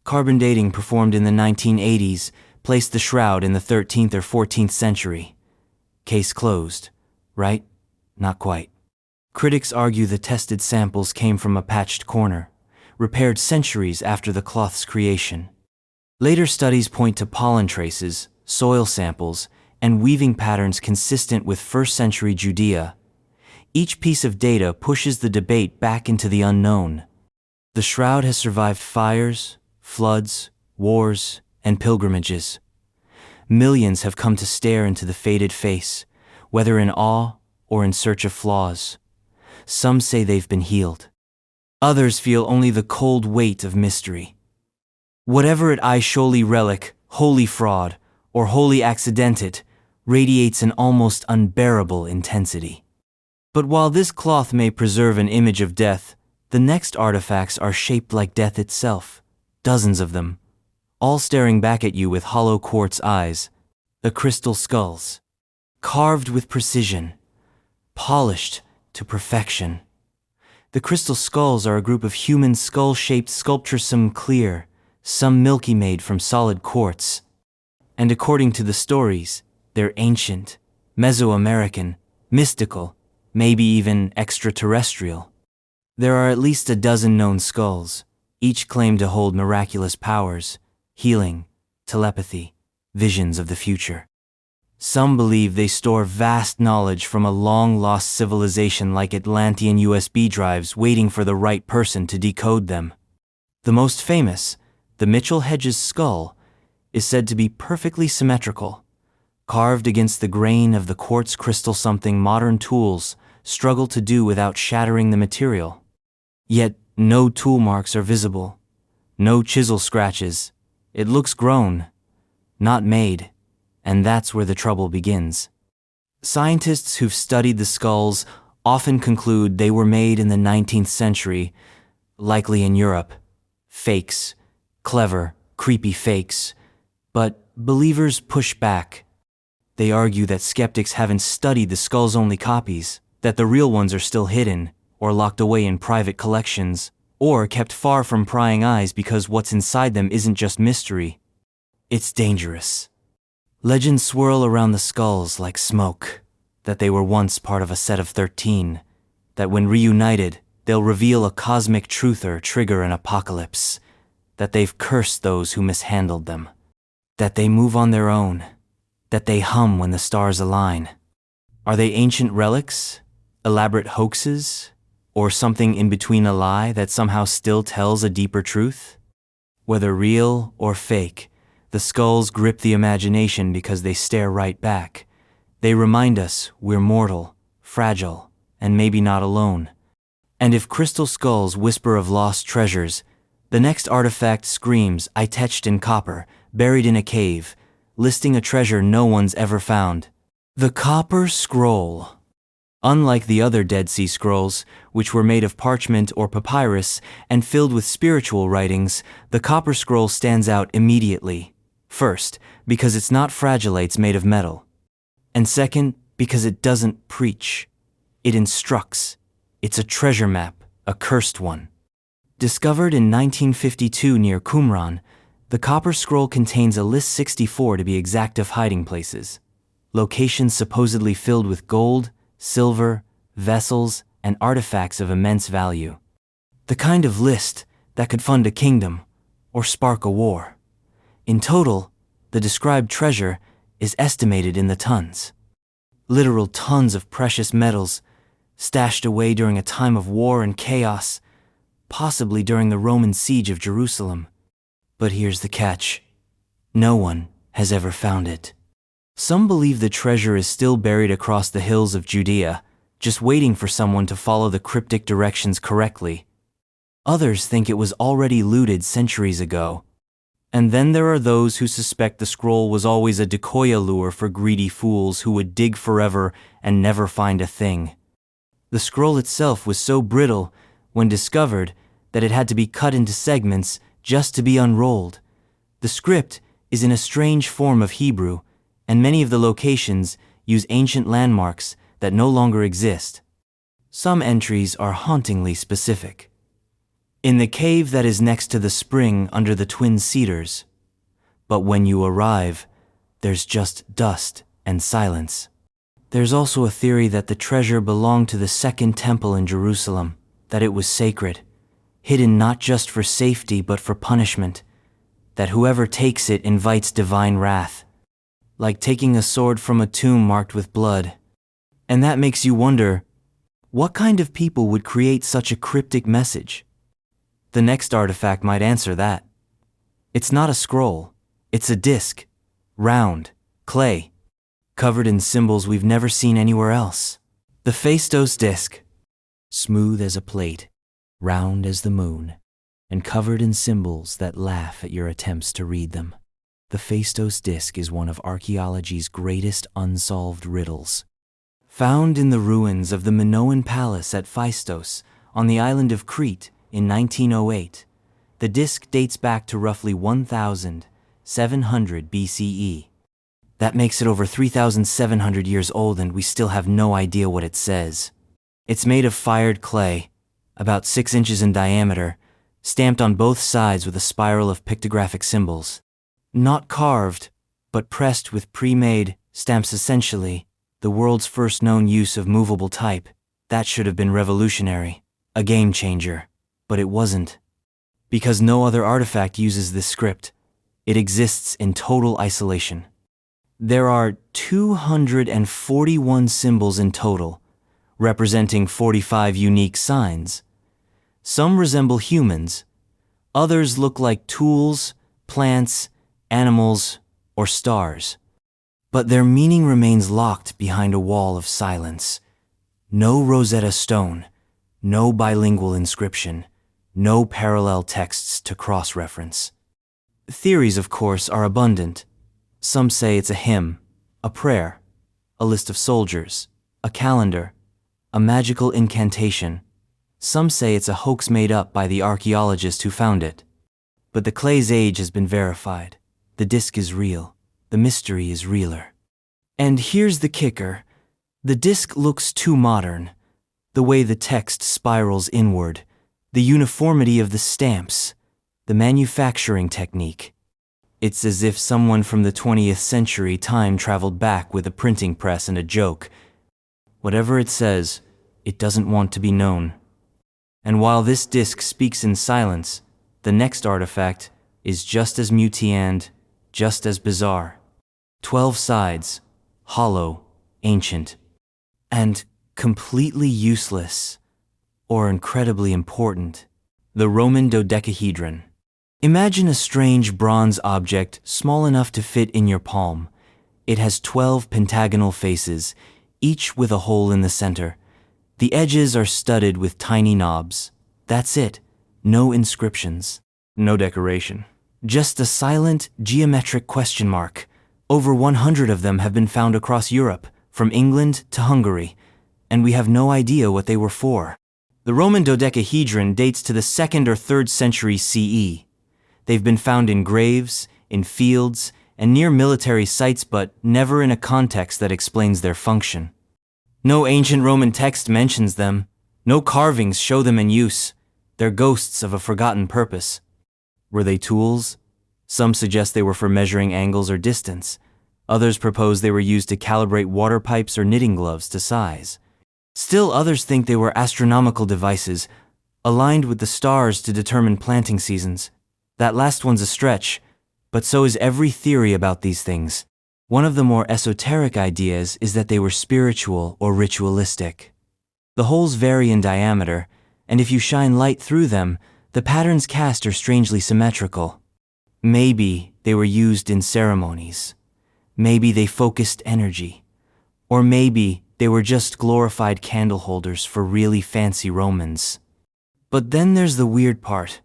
Carbon dating performed in the 1980s placed the shroud in the 13th or 14th century. Case closed, right? Not quite. Critics argue the tested samples came from a patched corner, repaired centuries after the cloth's creation. Later studies point to pollen traces, soil samples, and weaving patterns consistent with first-century Judea. Each piece of data pushes the debate back into the unknown. The shroud has survived fires, floods, wars, and pilgrimages. Millions have come to stare into the faded face, whether in awe or in search of flaws. Some say they've been healed. Others feel only the cold weight of mystery. Whatever it surely relic, wholly fraud, or wholly accidented, radiates an almost unbearable intensity. But while this cloth may preserve an image of death, the next artifacts are shaped like death itself, dozens of them, all staring back at you with hollow quartz eyes. The crystal skulls, carved with precision, polished to perfection. The crystal skulls are a group of human skull-shaped sculptures, some clear, some milky, made from solid quartz. And according to the stories, they're ancient, Mesoamerican, mystical, maybe even extraterrestrial. There are at least a dozen known skulls, each claimed to hold miraculous powers, healing, telepathy, visions of the future. Some believe they store vast knowledge from a long-lost civilization, like Atlantean USB drives waiting for the right person to decode them. The most famous, the Mitchell Hedges skull, is said to be perfectly symmetrical, carved against the grain of the quartz crystal, something modern tools struggle to do without shattering the material. Yet no tool marks are visible, no chisel scratches. It looks grown, not made, and that's where the trouble begins. Scientists who've studied the skulls often conclude they were made in the 19th century, likely in Europe. Fakes, clever, creepy fakes. But believers push back. They argue that skeptics haven't studied the skull's-only copies, that the real ones are still hidden, or locked away in private collections, or kept far from prying eyes because what's inside them isn't just mystery. It's dangerous. Legends swirl around the skulls like smoke, that they were once part of a set of 13, that when reunited, they'll reveal a cosmic truth or trigger an apocalypse, that they've cursed those who mishandled them, that they move on their own, that they hum when the stars align. Are they ancient relics, elaborate hoaxes, or something in between, a lie that somehow still tells a deeper truth? Whether real or fake, the skulls grip the imagination because they stare right back. They remind us we're mortal, fragile, and maybe not alone. And if crystal skulls whisper of lost treasures, the next artifact screams, etched in copper, buried in a cave, listing a treasure no one's ever found. The Copper Scroll. Unlike the other Dead Sea Scrolls, which were made of parchment or papyrus and filled with spiritual writings, the Copper Scroll stands out immediately. First, because it's not fragile, it's made of metal. And second, because it doesn't preach. It instructs. It's a treasure map, a cursed one. Discovered in 1952 near Qumran, the Copper Scroll contains a list 64 to be exact of hiding places. Locations supposedly filled with gold, silver, vessels, and artifacts of immense value. The kind of list that could fund a kingdom or spark a war. In total, the described treasure is estimated in the tons. Literal tons of precious metals stashed away during a time of war and chaos, possibly during the Roman siege of Jerusalem. But here's the catch. No one has ever found it. Some believe the treasure is still buried across the hills of Judea, just waiting for someone to follow the cryptic directions correctly. Others think it was already looted centuries ago. And then there are those who suspect the scroll was always a decoy lure for greedy fools who would dig forever and never find a thing. The scroll itself was so brittle, when discovered, that it had to be cut into segments just to be unrolled. The script is in a strange form of Hebrew, and many of the locations use ancient landmarks that no longer exist. Some entries are hauntingly specific. In the cave that is next to the spring under the twin cedars. But when you arrive, there's just dust and silence. There's also a theory that the treasure belonged to the Second Temple in Jerusalem, that it was sacred, hidden not just for safety but for punishment, that whoever takes it invites divine wrath, like taking a sword from a tomb marked with blood. And that makes you wonder, what kind of people would create such a cryptic message? The next artifact might answer that. It's not a scroll, it's a disc, round, clay, covered in symbols we've never seen anywhere else. The Phaistos disc, smooth as a plate, round as the moon, and covered in symbols that laugh at your attempts to read them. The Phaistos disc is one of archaeology's greatest unsolved riddles. Found in the ruins of the Minoan palace at Phaistos on the island of Crete in 1908, the disc dates back to roughly 1,700 BCE. That makes it over 3,700 years old, and we still have no idea what it says. It's made of fired clay, about 6 inches in diameter, stamped on both sides with a spiral of pictographic symbols. Not carved, but pressed with pre-made stamps, essentially the world's first known use of movable type. That should have been revolutionary, a game changer, but it wasn't. Because no other artifact uses this script, it exists in total isolation. There are 241 symbols in total, representing 45 unique signs. Some resemble humans, others look like tools, plants, animals, or stars. But their meaning remains locked behind a wall of silence. No Rosetta Stone, no bilingual inscription, no parallel texts to cross-reference. Theories, of course, are abundant. Some say it's a hymn, a prayer, a list of soldiers, a calendar, a magical incantation. Some say it's a hoax made up by the archaeologist who found it. But the clay's age has been verified. The disc is real. The mystery is realer. And here's the kicker. The disc looks too modern. The way the text spirals inward, the uniformity of the stamps, the manufacturing technique. It's as if someone from the 20th century time-traveled back with a printing press and a joke. Whatever it says, it doesn't want to be known. And while this disc speaks in silence, the next artifact is just as mutant, just as bizarre. 12 sides, hollow, ancient, and completely useless, or incredibly important. The Roman dodecahedron. Imagine a strange bronze object small enough to fit in your palm. It has 12 pentagonal faces, each with a hole in the center. The edges are studded with tiny knobs. That's it. No inscriptions. No decoration. Just a silent, geometric question mark. Over 100 of them have been found across Europe, from England to Hungary, and we have no idea what they were for. The Roman dodecahedron dates to the 2nd or 3rd century CE. They've been found in graves, in fields, and near military sites, but never in a context that explains their function. No ancient Roman text mentions them. No carvings show them in use. They're ghosts of a forgotten purpose. Were they tools? Some suggest they were for measuring angles or distance. Others propose they were used to calibrate water pipes or knitting gloves to size. Still others think they were astronomical devices, aligned with the stars to determine planting seasons. That last one's a stretch, but so is every theory about these things. One of the more esoteric ideas is that they were spiritual or ritualistic. The holes vary in diameter, and if you shine light through them, the patterns cast are strangely symmetrical. Maybe they were used in ceremonies. Maybe they focused energy. Or maybe they were just glorified candle holders for really fancy Romans. But then there's the weird part.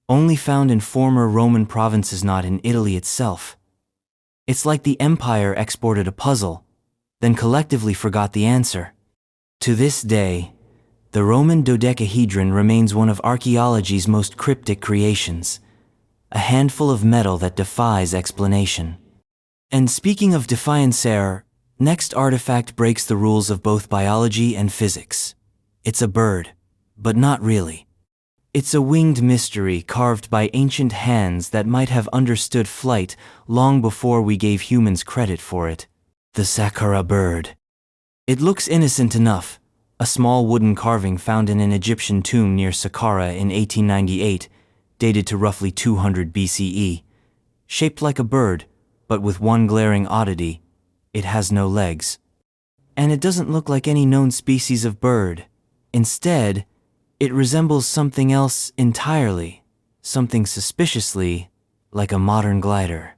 Only found in former Roman provinces, not in Italy itself. It's like the empire exported a puzzle, then collectively forgot the answer. To this day, the Roman dodecahedron remains one of archaeology's most cryptic creations, a handful of metal that defies explanation. And speaking of defiance air, next artifact breaks the rules of both biology and physics. It's a bird, but not really. It's a winged mystery carved by ancient hands that might have understood flight long before we gave humans credit for it. The Sakura bird. It looks innocent enough, a small wooden carving found in an Egyptian tomb near Saqqara in 1898, dated to roughly 200 BCE. Shaped like a bird, but with one glaring oddity: it has no legs. And it doesn't look like any known species of bird. Instead, it resembles something else entirely, something suspiciously like a modern glider.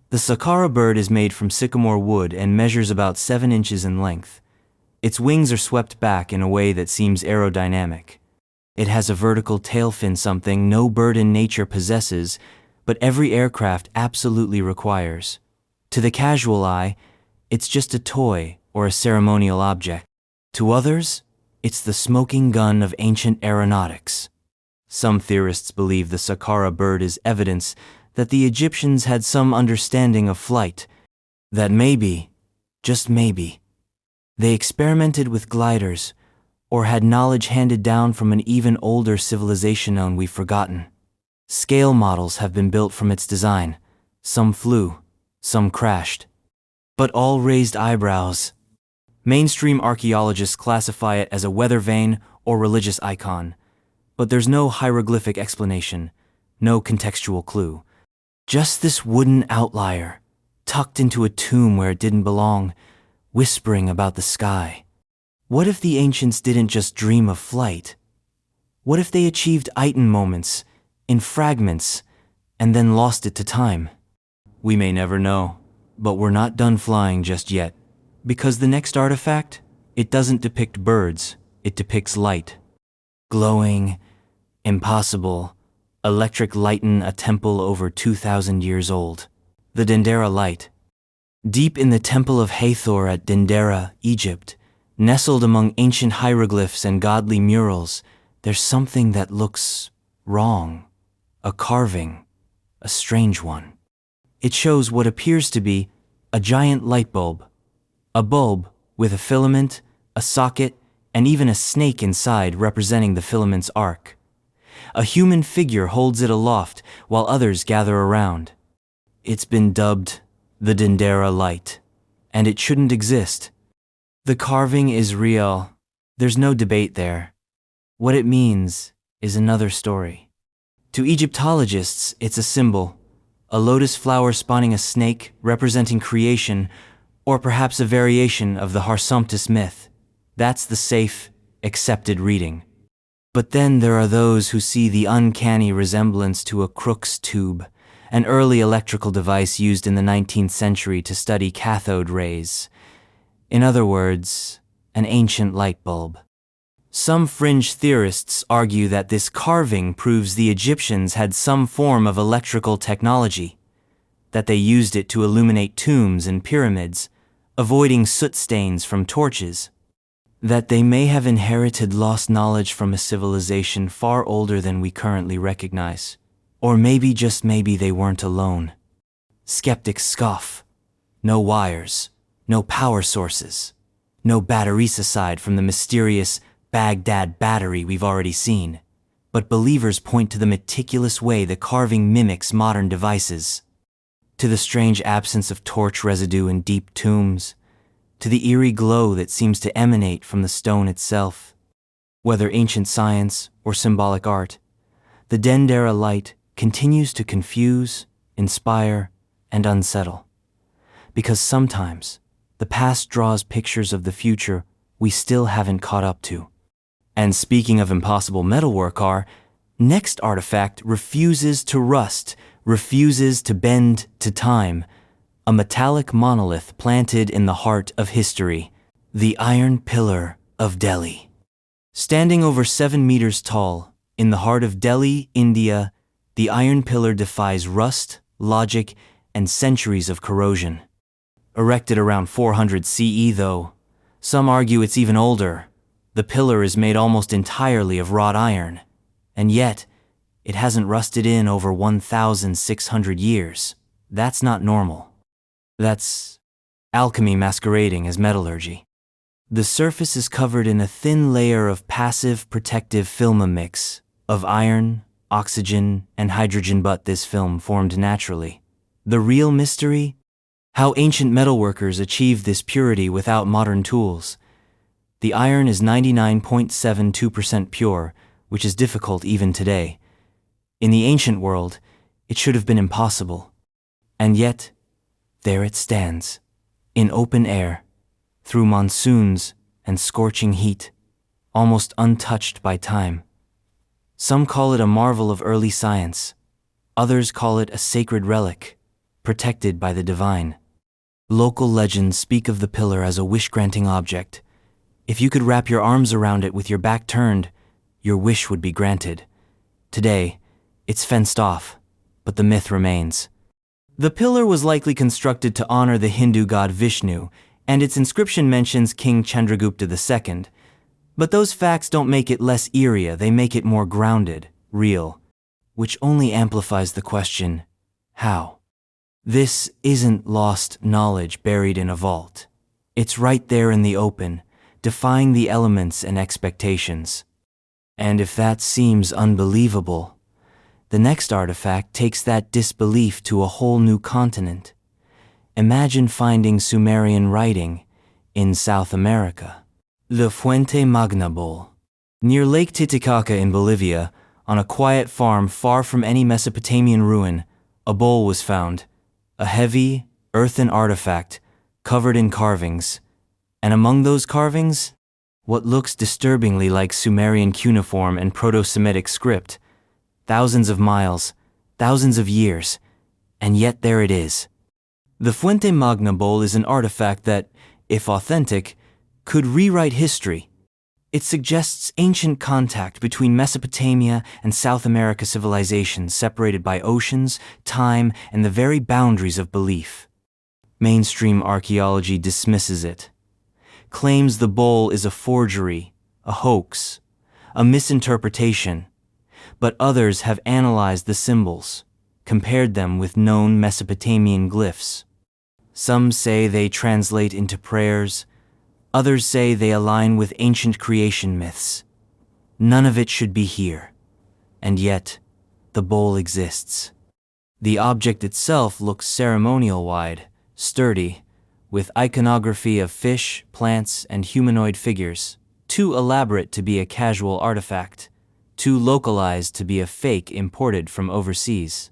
The Saqqara bird is made from sycamore wood and measures about 7 inches in length. Its wings are swept back in a way that seems aerodynamic. It has a vertical tail fin, something no bird in nature possesses, but every aircraft absolutely requires. To the casual eye, it's just a toy or a ceremonial object. To others, it's the smoking gun of ancient aeronautics. Some theorists believe the Saqqara bird is evidence that the Egyptians had some understanding of flight, that maybe, just maybe, they experimented with gliders, or had knowledge handed down from an even older civilization known we've forgotten. Scale models have been built from its design. Some flew, some crashed, but all raised eyebrows. Mainstream archaeologists classify it as a weather vane or religious icon, but there's no hieroglyphic explanation, no contextual clue. Just this wooden outlier, tucked into a tomb where it didn't belong, whispering about the sky. What if the ancients didn't just dream of flight? What if they achieved item moments, in fragments, and then lost it to time? We may never know, but we're not done flying just yet. Because the next artifact, it doesn't depict birds, it depicts light. Glowing, impossible, electric lighten a temple over 2,000 years old. The Dendera light. Deep in the temple of Hathor at Dendera, Egypt, nestled among ancient hieroglyphs and godly murals, there's something that looks wrong. A carving, a strange one. It shows what appears to be a giant light bulb. A bulb with a filament, a socket, and even a snake inside representing the filament's arc. A human figure holds it aloft while others gather around. It's been dubbed the Dendera light, and it shouldn't exist. The carving is real. There's no debate there. What it means is another story. To Egyptologists, it's a symbol, a lotus flower spawning a snake representing creation, or perhaps a variation of the Harsomptis myth. That's the safe, accepted reading. But then there are those who see the uncanny resemblance to a Crookes tube, an early electrical device used in the 19th century to study cathode rays. In other words, an ancient light bulb. Some fringe theorists argue that this carving proves the Egyptians had some form of electrical technology, that they used it to illuminate tombs and pyramids, avoiding soot stains from torches, that they may have inherited lost knowledge from a civilization far older than we currently recognize. Or maybe, just maybe, they weren't alone. Skeptics scoff. No wires, no power sources, no batteries aside from the mysterious Baghdad battery we've already seen. But believers point to the meticulous way the carving mimics modern devices, to the strange absence of torch residue in deep tombs, to the eerie glow that seems to emanate from the stone itself. Whether ancient science or symbolic art, the Dendera light continues to confuse, inspire, and unsettle. Because sometimes the past draws pictures of the future we still haven't caught up to. And speaking of impossible metalwork, our next artifact refuses to rust, refuses to bend to time. A metallic monolith planted in the heart of history, the Iron Pillar of Delhi. Standing over 7 meters tall, in the heart of Delhi, India, the Iron Pillar defies rust, logic, and centuries of corrosion. Erected around 400 CE though, some argue it's even older. The pillar is made almost entirely of wrought iron, and yet it hasn't rusted in over 1,600 years. That's not normal. That's alchemy masquerading as metallurgy. The surface is covered in a thin layer of passive protective film mix of iron, oxygen, and hydrogen, but this film formed naturally. The real mystery? How ancient metalworkers achieved this purity without modern tools. The iron is 99.72% pure, which is difficult even today. In the ancient world, it should have been impossible. And yet, there it stands, in open air, through monsoons and scorching heat, almost untouched by time. Some call it a marvel of early science. Others call it a sacred relic, protected by the divine. Local legends speak of the pillar as a wish-granting object. If you could wrap your arms around it with your back turned, your wish would be granted. Today, it's fenced off, but the myth remains. The pillar was likely constructed to honor the Hindu god Vishnu, and its inscription mentions King Chandragupta II. But those facts don't make it less eerie, they make it more grounded, real, which only amplifies the question, how? This isn't lost knowledge buried in a vault. It's right there in the open, defying the elements and expectations. And if that seems unbelievable, the next artifact takes that disbelief to a whole new continent. Imagine finding Sumerian writing in South America. The Fuente Magna Bowl. Near Lake Titicaca in Bolivia, on a quiet farm far from any Mesopotamian ruin, a bowl was found, a heavy, earthen artifact covered in carvings. And among those carvings, what looks disturbingly like Sumerian cuneiform and Proto-Semitic script. Thousands of miles, thousands of years, and yet there it is. The Fuente Magna Bowl is an artifact that, if authentic, could rewrite history. It suggests ancient contact between Mesopotamia and South America civilizations separated by oceans, time, and the very boundaries of belief. Mainstream archaeology dismisses it, claims the bowl is a forgery, a hoax, a misinterpretation, but others have analyzed the symbols, compared them with known Mesopotamian glyphs. Some say they translate into prayers, others say they align with ancient creation myths. None of it should be here, and yet the bowl exists. The object itself looks ceremonial-wide, sturdy, with iconography of fish, plants, and humanoid figures, too elaborate to be a casual artifact, too localized to be a fake imported from overseas.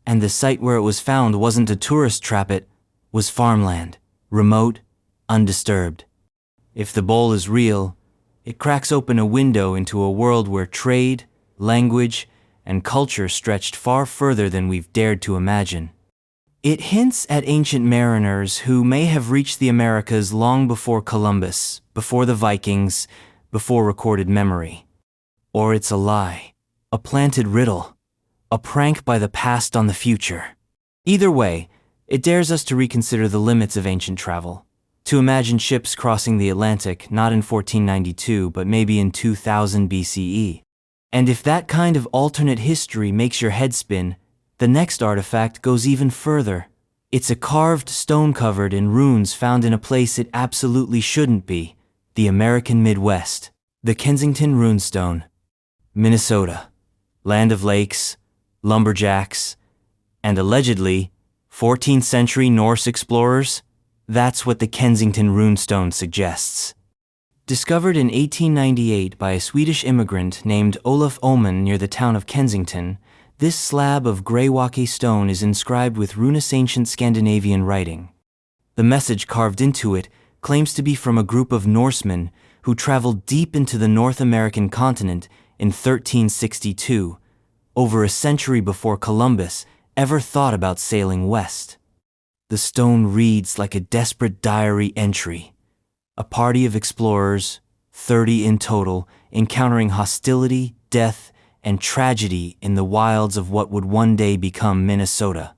And the site where it was found wasn't a tourist trap, it was farmland, remote, undisturbed. If the bowl is real, it cracks open a window into a world where trade, language, and culture stretched far further than we've dared to imagine. It hints at ancient mariners who may have reached the Americas long before Columbus, before the Vikings, before recorded memory. Or it's a lie, a planted riddle, a prank by the past on the future. Either way, it dares us to reconsider the limits of ancient travel, to imagine ships crossing the Atlantic not in 1492 but maybe in 2000 BCE. And if that kind of alternate history makes your head spin, the next artifact goes even further. It's a carved stone covered in runes found in a place it absolutely shouldn't be, the American Midwest. The Kensington Runestone. Minnesota, land of lakes, lumberjacks, and allegedly 14th century Norse explorers? That's what the Kensington Runestone suggests. Discovered in 1898 by a Swedish immigrant named Olof Ullman near the town of Kensington, this slab of greywacke stone is inscribed with runous ancient Scandinavian writing. The message carved into it claims to be from a group of Norsemen who traveled deep into the North American continent in 1362, over a century before Columbus ever thought about sailing west. The stone reads like a desperate diary entry. A party of explorers, 30 in total, encountering hostility, death, and tragedy in the wilds of what would one day become Minnesota.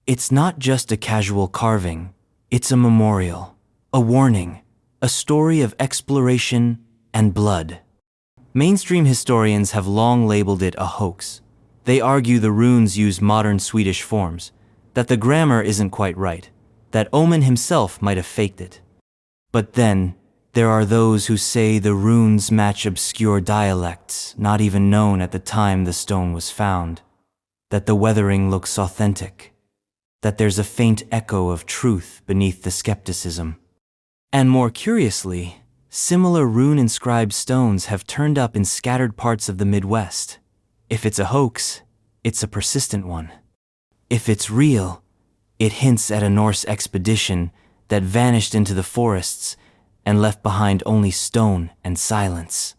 It's not just a casual carving, it's a memorial, a warning, a story of exploration and blood. Mainstream historians have long labeled it a hoax. They argue the runes use modern Swedish forms, that the grammar isn't quite right, that Omen himself might have faked it. But then, there are those who say the runes match obscure dialects not even known at the time the stone was found, that the weathering looks authentic, that there's a faint echo of truth beneath the skepticism. And more curiously, similar rune-inscribed stones have turned up in scattered parts of the Midwest. If it's a hoax, it's a persistent one. If it's real, it hints at a Norse expedition that vanished into the forests and left behind only stone and silence.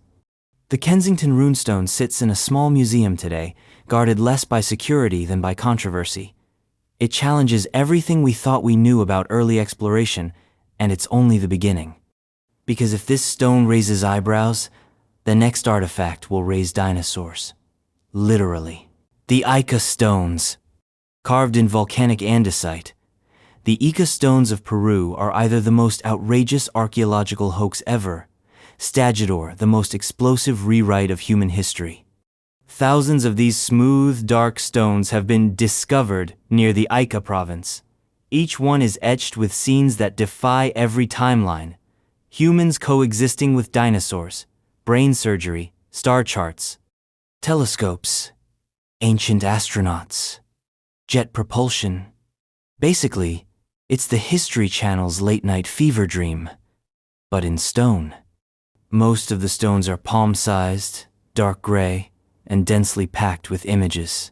The Kensington runestone sits in a small museum today, guarded less by security than by controversy. It challenges everything we thought we knew about early exploration, and it's only the beginning. Because if this stone raises eyebrows, the next artifact will raise dinosaurs. Literally. The Ica stones. Carved in volcanic andesite, the Ica stones of Peru are either the most outrageous archaeological hoax ever, Stagidor the most explosive rewrite of human history. Thousands of these smooth, dark stones have been discovered near the Ica province. Each one is etched with scenes that defy every timeline. Humans coexisting with dinosaurs, brain surgery, star charts, telescopes, ancient astronauts, jet propulsion. Basically, it's the History Channel's late-night fever dream, but in stone. Most of the stones are palm-sized, dark gray, and densely packed with images.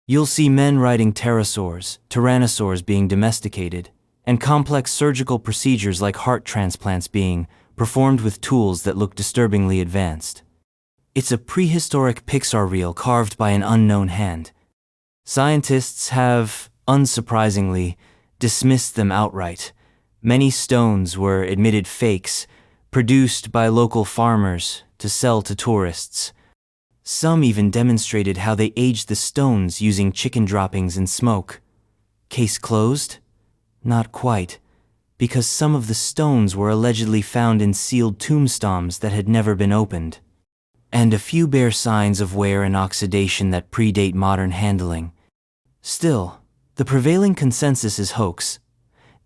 You'll see men riding pterosaurs, tyrannosaurs being domesticated, and complex surgical procedures like heart transplants being performed with tools that look disturbingly advanced. It's a prehistoric Pixar reel carved by an unknown hand. Scientists have, unsurprisingly, dismissed them outright. Many stones were admitted fakes, produced by local farmers to sell to tourists. Some even demonstrated how they aged the stones using chicken droppings and smoke. Case closed? Not quite, because some of the stones were allegedly found in sealed tombstones that had never been opened. And a few bear signs of wear and oxidation that predate modern handling. Still, the prevailing consensus is hoax.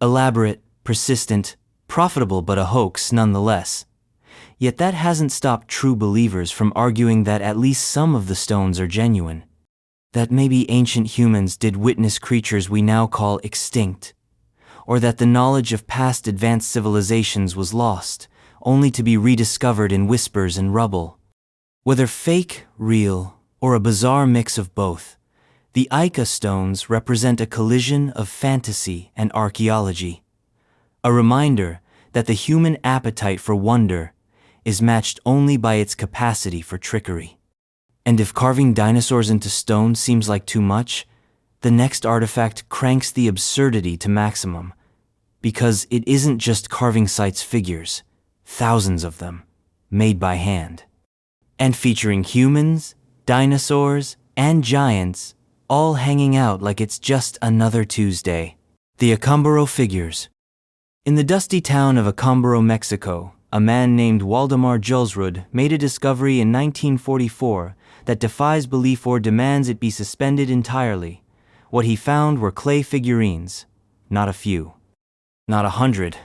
Elaborate, persistent, profitable, but a hoax nonetheless. Yet that hasn't stopped true believers from arguing that at least some of the stones are genuine. That maybe ancient humans did witness creatures we now call extinct. Or that the knowledge of past advanced civilizations was lost, only to be rediscovered in whispers and rubble. Whether fake, real, or a bizarre mix of both, the Ica stones represent a collision of fantasy and archaeology. A reminder that the human appetite for wonder is matched only by its capacity for trickery. And if carving dinosaurs into stone seems like too much, the next artifact cranks the absurdity to maximum. Because it isn't just carving sites figures, thousands of them, made by hand. And featuring humans, dinosaurs, and giants, all hanging out like it's just another Tuesday. The Acámbaro figures. In the dusty town of Acámbaro, Mexico, a man named Waldemar Julsrud made a discovery in 1944 that defies belief or demands it be suspended entirely. What he found were clay figurines, not a few. Not 100,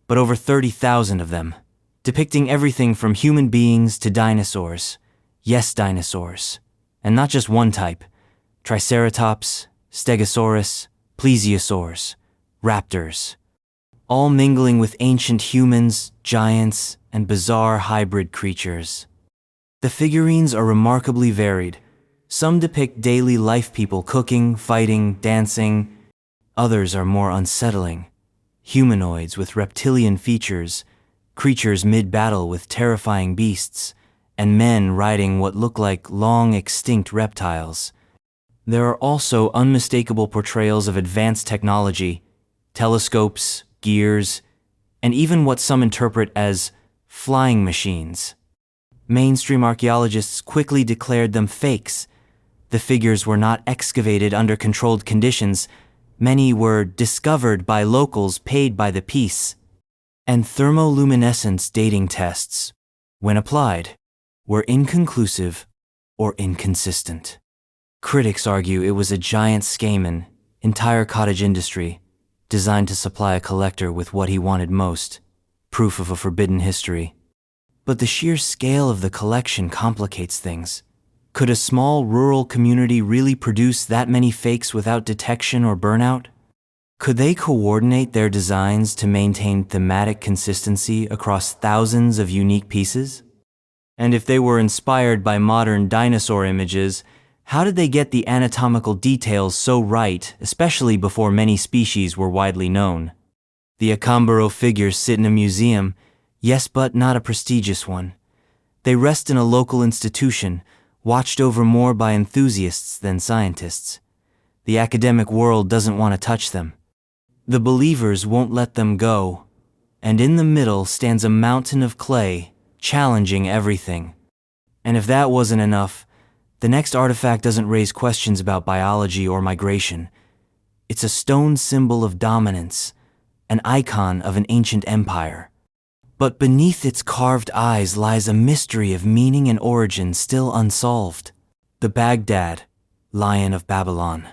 but over 30,000 of them, depicting everything from human beings to dinosaurs. Yes, dinosaurs. And not just one type. Triceratops, Stegosaurus, Plesiosaurs, raptors. All mingling with ancient humans, giants, and bizarre hybrid creatures. The figurines are remarkably varied. Some depict daily life people cooking, fighting, dancing. Others are more unsettling. Humanoids with reptilian features, creatures mid-battle with terrifying beasts, and men riding what look like long-extinct reptiles. There are also unmistakable portrayals of advanced technology, telescopes, gears, and even what some interpret as flying machines. Mainstream archaeologists quickly declared them fakes. The figures were not excavated under controlled conditions. Many were discovered by locals paid by the piece. And thermoluminescence dating tests, when applied, were inconclusive or inconsistent. Critics argue it was a giant scaman, entire cottage industry, designed to supply a collector with what he wanted most, proof of a forbidden history. But the sheer scale of the collection complicates things. Could a small rural community really produce that many fakes without detection or burnout? Could they coordinate their designs to maintain thematic consistency across thousands of unique pieces? And if they were inspired by modern dinosaur images, how did they get the anatomical details so right, especially before many species were widely known? The Akambaro figures sit in a museum, yes, but not a prestigious one. They rest in a local institution, watched over more by enthusiasts than scientists. The academic world doesn't want to touch them. The believers won't let them go. And in the middle stands a mountain of clay, challenging everything. And if that wasn't enough, the next artifact doesn't raise questions about biology or migration. It's a stone symbol of dominance, an icon of an ancient empire. But beneath its carved eyes lies a mystery of meaning and origin still unsolved. The Baghdad, Lion of Babylon.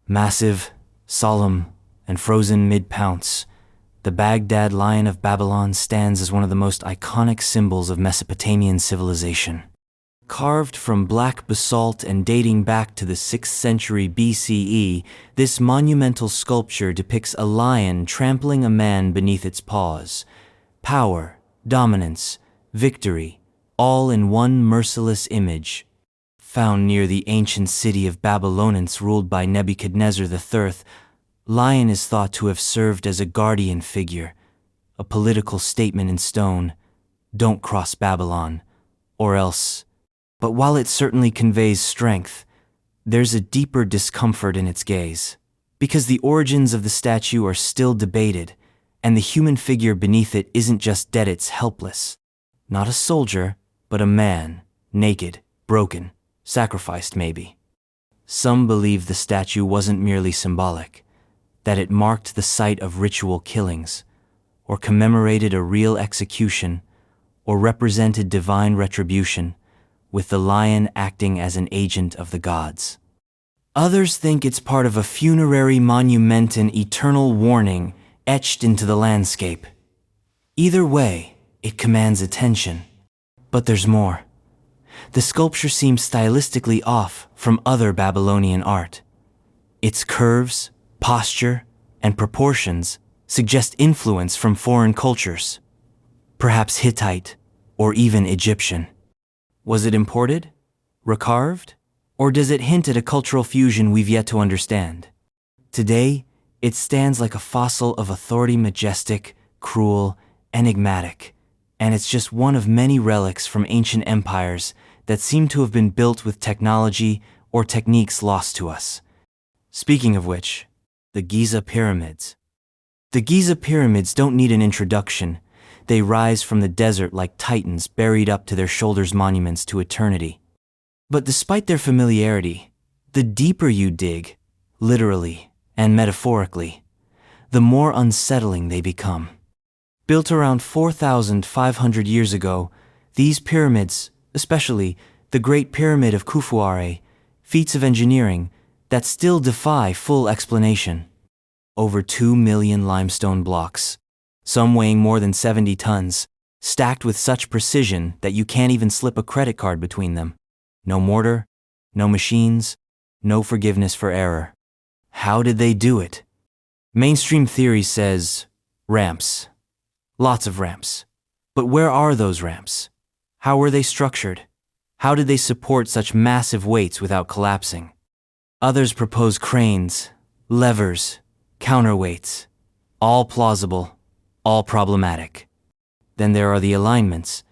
Massive, solemn, and frozen mid-pounce, the Baghdad Lion of Babylon stands as one of the most iconic symbols of Mesopotamian civilization. Carved from black basalt and dating back to the 6th century BCE, this monumental sculpture depicts a lion trampling a man beneath its paws. Power, dominance, victory, all in one merciless image. Found near the ancient city of Babylonians ruled by Nebuchadnezzar III, lion is thought to have served as a guardian figure, a political statement in stone, don't cross Babylon, or else. But while it certainly conveys strength, there's a deeper discomfort in its gaze, because the origins of the statue are still debated, and the human figure beneath it isn't just dead, it's helpless. Not a soldier, but a man, naked, broken, sacrificed maybe. Some believe the statue wasn't merely symbolic, that it marked the site of ritual killings, or commemorated a real execution, or represented divine retribution, with the lion acting as an agent of the gods. Others think it's part of a funerary monument, an eternal warning etched into the landscape. Either way, it commands attention. But there's more. The sculpture seems stylistically off from other Babylonian art. Its curves, posture, and proportions suggest influence from foreign cultures, perhaps Hittite or even Egyptian. Was it imported, recarved, or does it hint at a cultural fusion we've yet to understand? Today, it stands like a fossil of authority, majestic, cruel, enigmatic, and it's just one of many relics from ancient empires that seem to have been built with technology or techniques lost to us. Speaking of which, the Giza Pyramids. The Giza Pyramids don't need an introduction. They rise from the desert like titans buried up to their shoulders, monuments to eternity. But despite their familiarity, the deeper you dig, literally and metaphorically, the more unsettling they become. Built around 4,500 years ago, these pyramids, especially the Great Pyramid of Khufu, feats of engineering that still defy full explanation. Over 2 million limestone blocks, some weighing more than 70 tons, stacked with such precision that you can't even slip a credit card between them. No mortar, no machines, no forgiveness for error. How did they do it? Mainstream theory says ramps. Lots of ramps. But where are those ramps? How were they structured? How did they support such massive weights without collapsing? Others propose cranes, levers, counterweights. All plausible, all problematic. Then there are the alignments.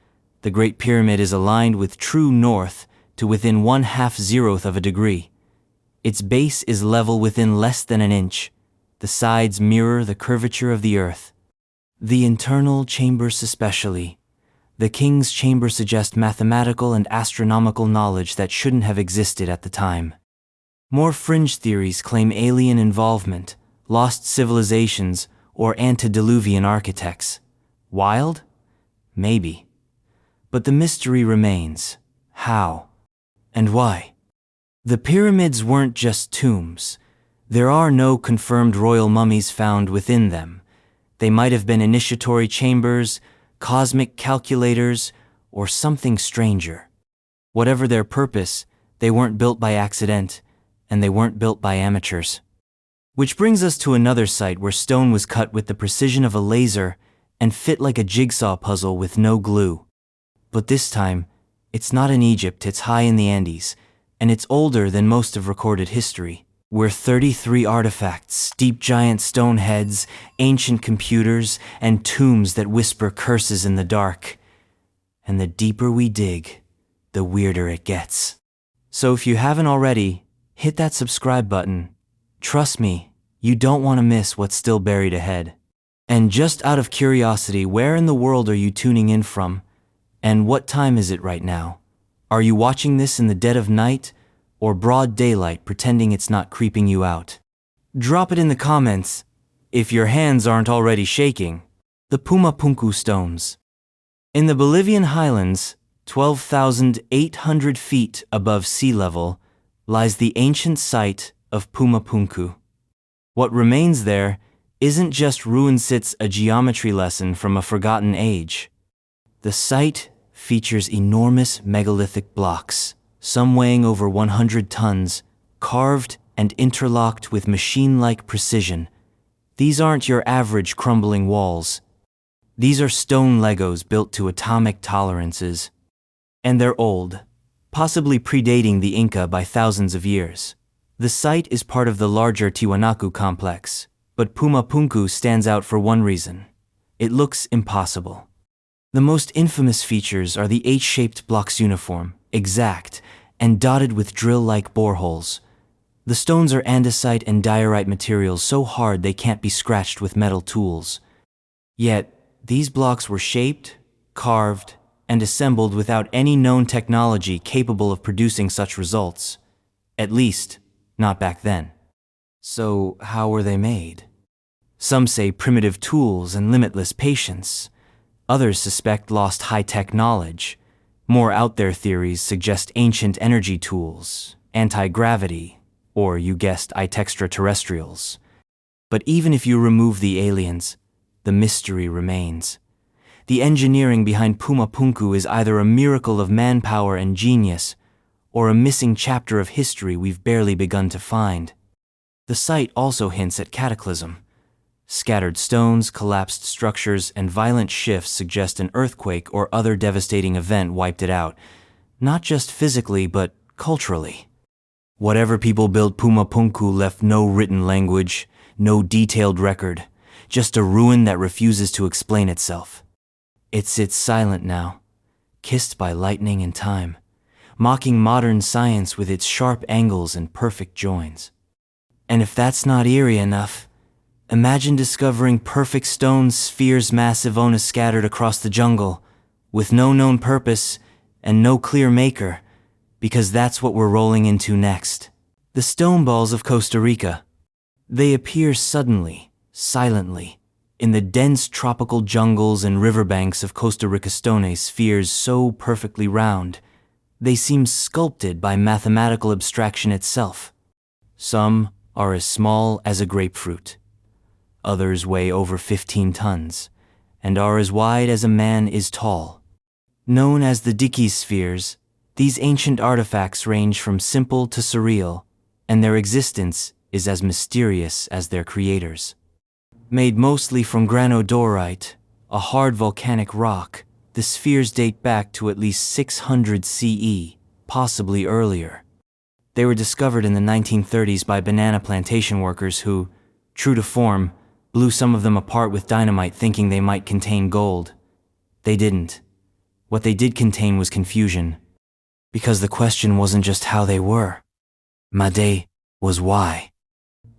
The Great Pyramid is aligned with true north to within 1/2 of a degree. Its base is level within less than an inch. The sides mirror the curvature of the earth. The internal chambers especially. The king's chamber suggest mathematical and astronomical knowledge that shouldn't have existed at the time. More fringe theories claim alien involvement, lost civilizations, or antediluvian architects. Wild? Maybe. But the mystery remains. How? And why? The pyramids weren't just tombs. There are no confirmed royal mummies found within them. They might have been initiatory chambers, cosmic calculators, or something stranger. Whatever their purpose, they weren't built by accident, and they weren't built by amateurs. Which brings us to another site where stone was cut with the precision of a laser and fit like a jigsaw puzzle with no glue. But this time, it's not in Egypt, it's high in the Andes, and it's older than most of recorded history. Where 33 artifacts, deep giant stone heads, ancient computers, and tombs that whisper curses in the dark. And the deeper we dig, the weirder it gets. So if you haven't already, hit that subscribe button. Trust me, you don't want to miss what's still buried ahead. And just out of curiosity, where in the world are you tuning in from? And what time is it right now? Are you watching this in the dead of night or broad daylight, pretending it's not creeping you out? Drop it in the comments if your hands aren't already shaking. The Pumapunku Stones. In the Bolivian highlands, 12,800 feet above sea level, lies the ancient site of Pumapunku. What remains there isn't just ruins, it's a geometry lesson from a forgotten age. The site features enormous megalithic blocks, some weighing over 100 tons, carved and interlocked with machine-like precision. These aren't your average crumbling walls. These are stone Legos built to atomic tolerances. And they're old, possibly predating the Inca by thousands of years. The site is part of the larger Tiwanaku complex, but Pumapunku stands out for one reason. It looks impossible. The most infamous features are the H-shaped blocks, uniform, exact, and dotted with drill-like boreholes. The stones are andesite and diorite materials so hard they can't be scratched with metal tools. Yet, these blocks were shaped, carved, and assembled without any known technology capable of producing such results. At least, not back then. So, how were they made? Some say primitive tools and limitless patience. Others suspect lost high-tech knowledge. More out-there theories suggest ancient energy tools, anti-gravity, or, you guessed, extraterrestrials. But even if you remove the aliens, the mystery remains. The engineering behind Pumapunku is either a miracle of manpower and genius, or a missing chapter of history we've barely begun to find. The site also hints at cataclysm. Scattered stones, collapsed structures, and violent shifts suggest an earthquake or other devastating event wiped it out, not just physically but culturally. Whatever people built, Pumapunku left no written language, no detailed record, just a ruin that refuses to explain itself. It sits silent now, kissed by lightning and time, mocking modern science with its sharp angles and perfect joins. And if that's not eerie enough, imagine discovering perfect stone spheres massive scattered across the jungle, with no known purpose and no clear maker, because that's what we're rolling into next. The stone balls of Costa Rica. They appear suddenly, silently, in the dense tropical jungles and riverbanks of Costa Rica. Stone spheres so perfectly round, they seem sculpted by mathematical abstraction itself. Some are as small as a grapefruit. Others weigh over 15 tons, and are as wide as a man is tall. Known as the Diki spheres, these ancient artifacts range from simple to surreal, and their existence is as mysterious as their creators. Made mostly from granodiorite, a hard volcanic rock, the spheres date back to at least 600 CE, possibly earlier. They were discovered in the 1930s by banana plantation workers who, true to form, blew some of them apart with dynamite thinking they might contain gold. They didn't. What they did contain was confusion. Because the question wasn't just how they were. Made was why.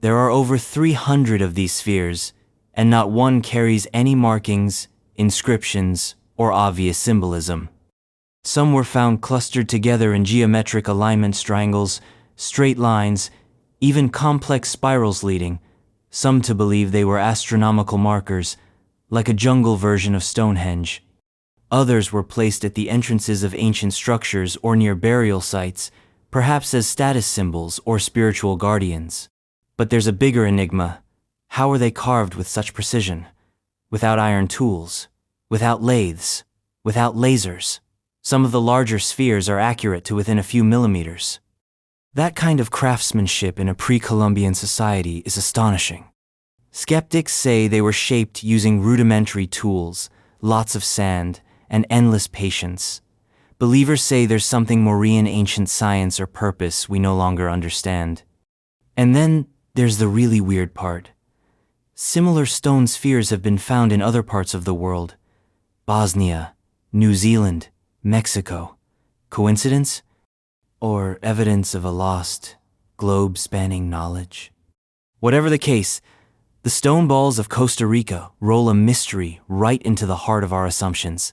There are over 300 of these spheres, and not one carries any markings, inscriptions, or obvious symbolism. Some were found clustered together in geometric alignments, triangles, straight lines, even complex spirals leading, some to believe they were astronomical markers, like a jungle version of Stonehenge. Others were placed at the entrances of ancient structures or near burial sites, perhaps as status symbols or spiritual guardians. But there's a bigger enigma. How are they carved with such precision? Without iron tools, without lathes, without lasers. Some of the larger spheres are accurate to within a few millimeters. That kind of craftsmanship in a pre-Columbian society is astonishing. Skeptics say they were shaped using rudimentary tools, lots of sand, and endless patience. Believers say there's something more in ancient science or purpose we no longer understand. And then there's the really weird part. Similar stone spheres have been found in other parts of the world. Bosnia, New Zealand, Mexico. Coincidence? Or evidence of a lost, globe-spanning knowledge? Whatever the case, the stone balls of Costa Rica roll a mystery right into the heart of our assumptions.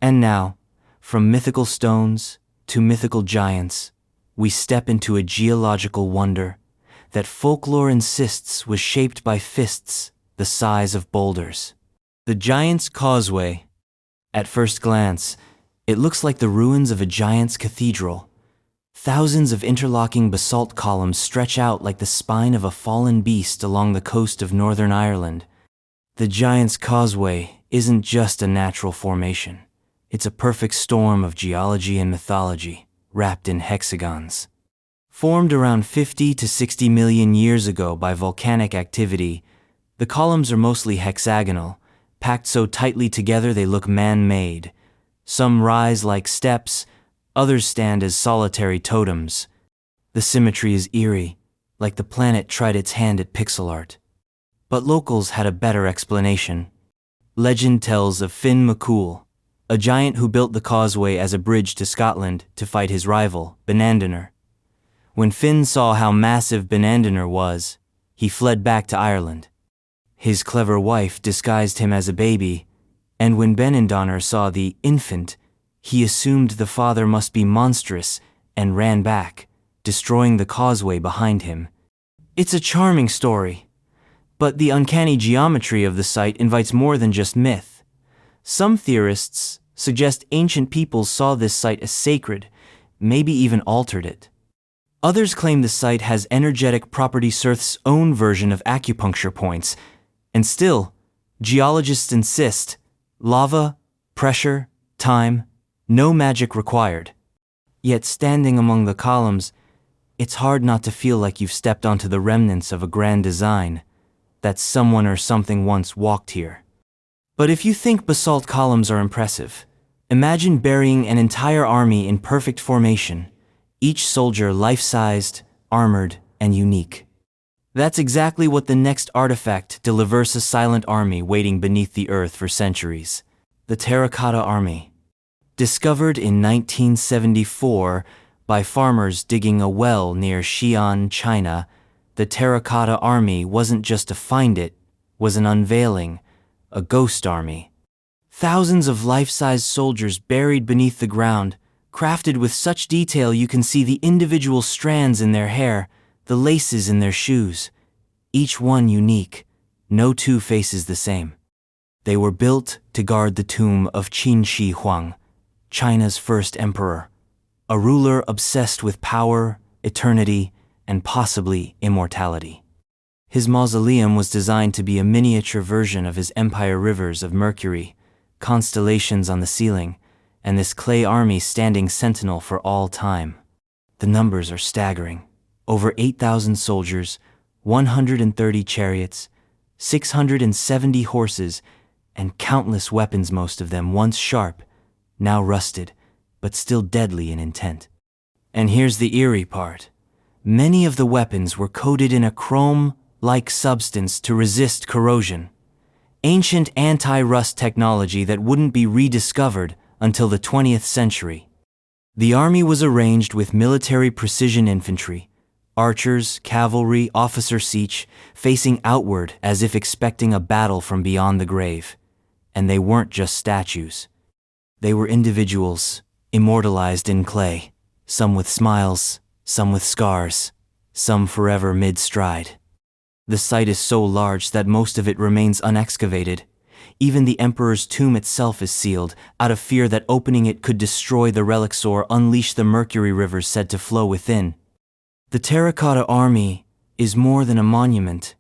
And now, from mythical stones to mythical giants, we step into a geological wonder that folklore insists was shaped by fists the size of boulders. The Giant's Causeway. At first glance, it looks like the ruins of a giant's cathedral. Thousands of interlocking basalt columns stretch out like the spine of a fallen beast along the coast of Northern Ireland. The Giant's Causeway isn't just a natural formation. It's a perfect storm of geology and mythology, wrapped in hexagons. Formed around 50 to 60 million years ago by volcanic activity, the columns are mostly hexagonal, packed so tightly together they look man-made. Some rise like steps, others stand as solitary totems. The symmetry is eerie, like the planet tried its hand at pixel art. But locals had a better explanation. Legend tells of Finn McCool, a giant who built the causeway as a bridge to Scotland to fight his rival, Benandinur. When Finn saw how massive Benandinur was, he fled back to Ireland. His clever wife disguised him as a baby, and when Benandinur saw the infant, he assumed the father must be monstrous and ran back, destroying the causeway behind him. It's a charming story, but the uncanny geometry of the site invites more than just myth. Some theorists suggest ancient peoples saw this site as sacred, maybe even altered it. Others claim the site has energetic properties, Earth's own version of acupuncture points, and still, geologists insist, lava, pressure, time, no magic required. Yet standing among the columns, it's hard not to feel like you've stepped onto the remnants of a grand design, that someone or something once walked here. But if you think basalt columns are impressive, imagine burying an entire army in perfect formation, each soldier life-sized, armored, and unique. That's exactly what the next artifact delivers: a silent army waiting beneath the earth for centuries. The Terracotta Army. Discovered in 1974 by farmers digging a well near Xi'an, China, the Terracotta Army wasn't just a find, it was an unveiling, a ghost army. Thousands of life-size soldiers buried beneath the ground, crafted with such detail you can see the individual strands in their hair, the laces in their shoes. Each one unique, no two faces the same. They were built to guard the tomb of Qin Shi Huang, China's first emperor, a ruler obsessed with power, eternity, and possibly immortality. His mausoleum was designed to be a miniature version of his empire: rivers of Mercury, constellations on the ceiling, and this clay army standing sentinel for all time. The numbers are staggering. Over 8,000 soldiers, 130 chariots, 670 horses, and countless weapons, most of them once sharp, now rusted, but still deadly in intent. And here's the eerie part. Many of the weapons were coated in a chrome-like substance to resist corrosion. Ancient anti-rust technology that wouldn't be rediscovered until the 20th century. The army was arranged with military precision infantry, archers, cavalry, officers each, facing outward as if expecting a battle from beyond the grave. And they weren't just statues. They were individuals, immortalized in clay, some with smiles, some with scars, some forever mid-stride. The site is so large that most of it remains unexcavated. Even the emperor's tomb itself is sealed, out of fear that opening it could destroy the relics or unleash the mercury rivers said to flow within. The Terracotta Army is more than a monument.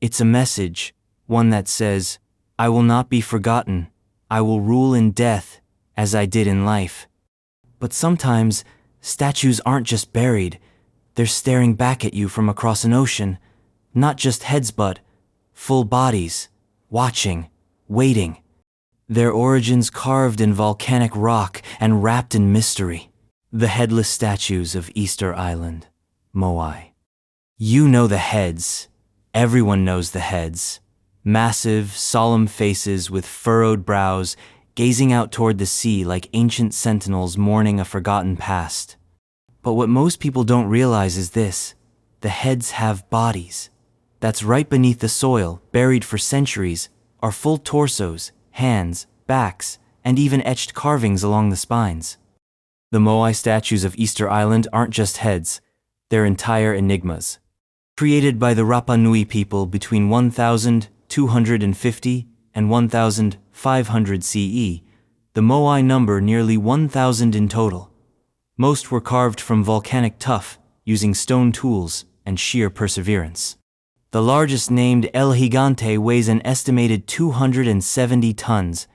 It's a message, one that says, I will not be forgotten. I will rule in death, as I did in life. But sometimes, statues aren't just buried. They're staring back at you from across an ocean. Not just heads but full bodies, watching, waiting. Their origins carved in volcanic rock and wrapped in mystery. The headless statues of Easter Island, Moai. You know the heads. Everyone knows the heads. Massive, solemn faces with furrowed brows, gazing out toward the sea like ancient sentinels mourning a forgotten past. But what most people don't realize is this: the heads have bodies. That's right beneath the soil, buried for centuries, are full torsos, hands, backs, and even etched carvings along the spines. The Moai statues of Easter Island aren't just heads, they're entire enigmas. Created by the Rapa Nui people between 1250 and 1500 CE, the Moai number nearly 1,000 in total. Most were carved from volcanic tuff, using stone tools and sheer perseverance. The largest, named El Gigante, weighs an estimated 270 tons,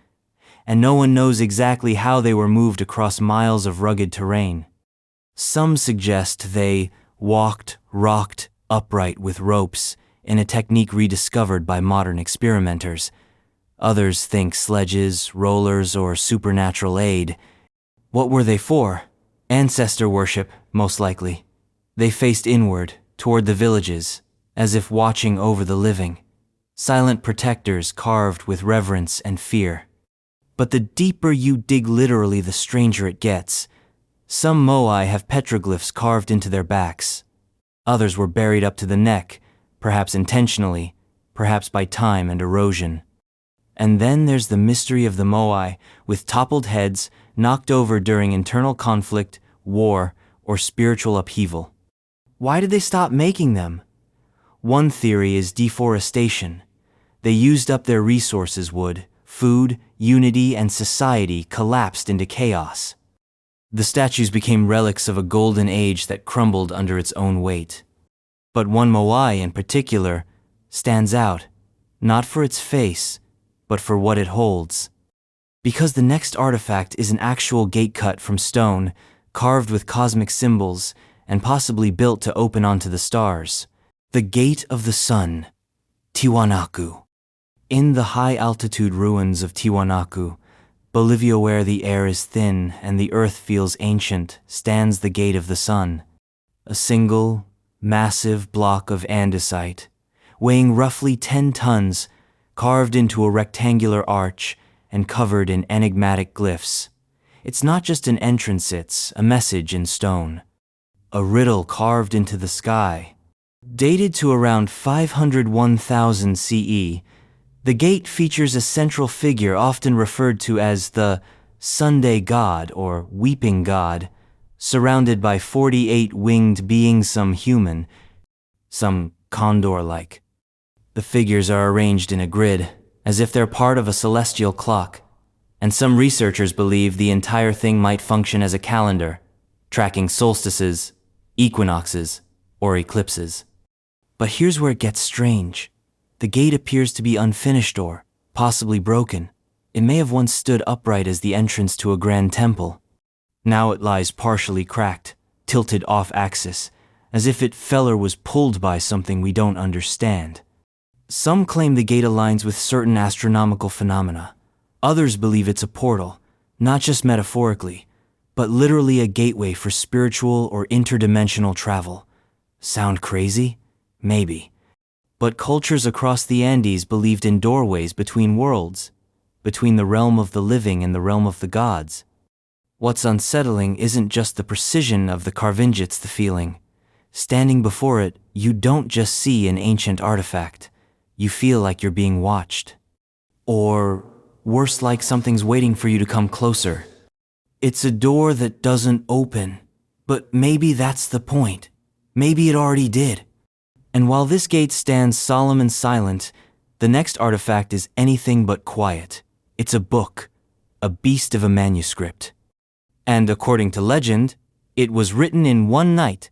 and no one knows exactly how they were moved across miles of rugged terrain. Some suggest they walked, rocked, upright with ropes, in a technique rediscovered by modern experimenters. Others think sledges, rollers, or supernatural aid. What were they for? Ancestor worship, most likely. They faced inward, toward the villages, as if watching over the living. Silent protectors carved with reverence and fear. But the deeper you dig literally, the stranger it gets. Some Moai have petroglyphs carved into their backs. Others were buried up to the neck, perhaps intentionally, perhaps by time and erosion. And then there's the mystery of the Moai, with toppled heads, knocked over during internal conflict, war, or spiritual upheaval. Why did they stop making them? One theory is deforestation. They used up their resources: wood, food, unity, and society collapsed into chaos. The statues became relics of a golden age that crumbled under its own weight. But one Moai in particular stands out, not for its face, but for what it holds. Because the next artifact is an actual gate cut from stone, carved with cosmic symbols, and possibly built to open onto the stars. The Gate of the Sun, Tiwanaku. In the high-altitude ruins of Tiwanaku, Bolivia, where the air is thin and the earth feels ancient, stands the Gate of the Sun. A single, massive block of andesite, weighing roughly 10 tons, carved into a rectangular arch and covered in enigmatic glyphs. It's not just an entrance, it's a message in stone. A riddle carved into the sky. Dated to around 501,000 CE, the gate features a central figure often referred to as the Sunday God or Weeping God, surrounded by 48 winged beings, some human, some condor-like. The figures are arranged in a grid, as if they're part of a celestial clock, and some researchers believe the entire thing might function as a calendar, tracking solstices, equinoxes, or eclipses. But here's where it gets strange. The gate appears to be unfinished or possibly broken. It may have once stood upright as the entrance to a grand temple. Now it lies partially cracked, tilted off-axis, as if it fell or was pulled by something we don't understand. Some claim the gate aligns with certain astronomical phenomena. Others believe it's a portal, not just metaphorically, but literally a gateway for spiritual or interdimensional travel. Sound crazy? Maybe. But cultures across the Andes believed in doorways between worlds, between the realm of the living and the realm of the gods. What's unsettling isn't just the precision of the carving, it's the feeling. Standing before it, you don't just see an ancient artifact. You feel like you're being watched. Or, worse, like something's waiting for you to come closer. It's a door that doesn't open, but maybe that's the point. Maybe it already did. And while this gate stands solemn and silent, the next artifact is anything but quiet. It's a book, a beast of a manuscript. And according to legend, it was written in one night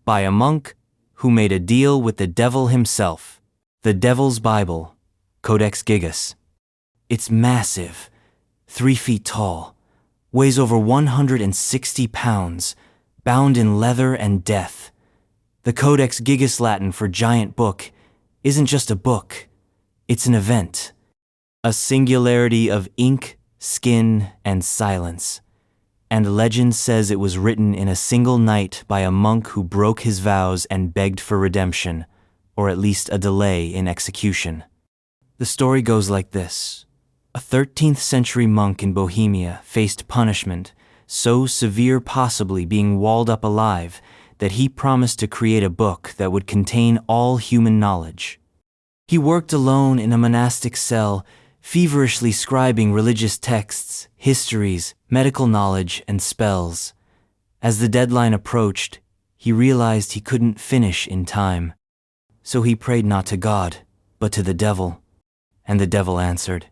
by a monk who made a deal with the devil himself. The Devil's Bible, Codex Gigas. It's massive, 3 feet tall, weighs over 160 pounds, bound in leather and death. The Codex Gigas, Latin for giant book, isn't just a book, it's an event. A singularity of ink, skin, and silence. And legend says it was written in a single night by a monk who broke his vows and begged for redemption, or at least a delay in execution. The story goes like this. A 13th century monk in Bohemia faced punishment, so severe possibly being walled up alive, that he promised to create a book that would contain all human knowledge. He worked alone in a monastic cell, feverishly scribing religious texts, histories, medical knowledge, and spells. As the deadline approached, he realized he couldn't finish in time. So he prayed not to God, but to the devil. And the devil answered.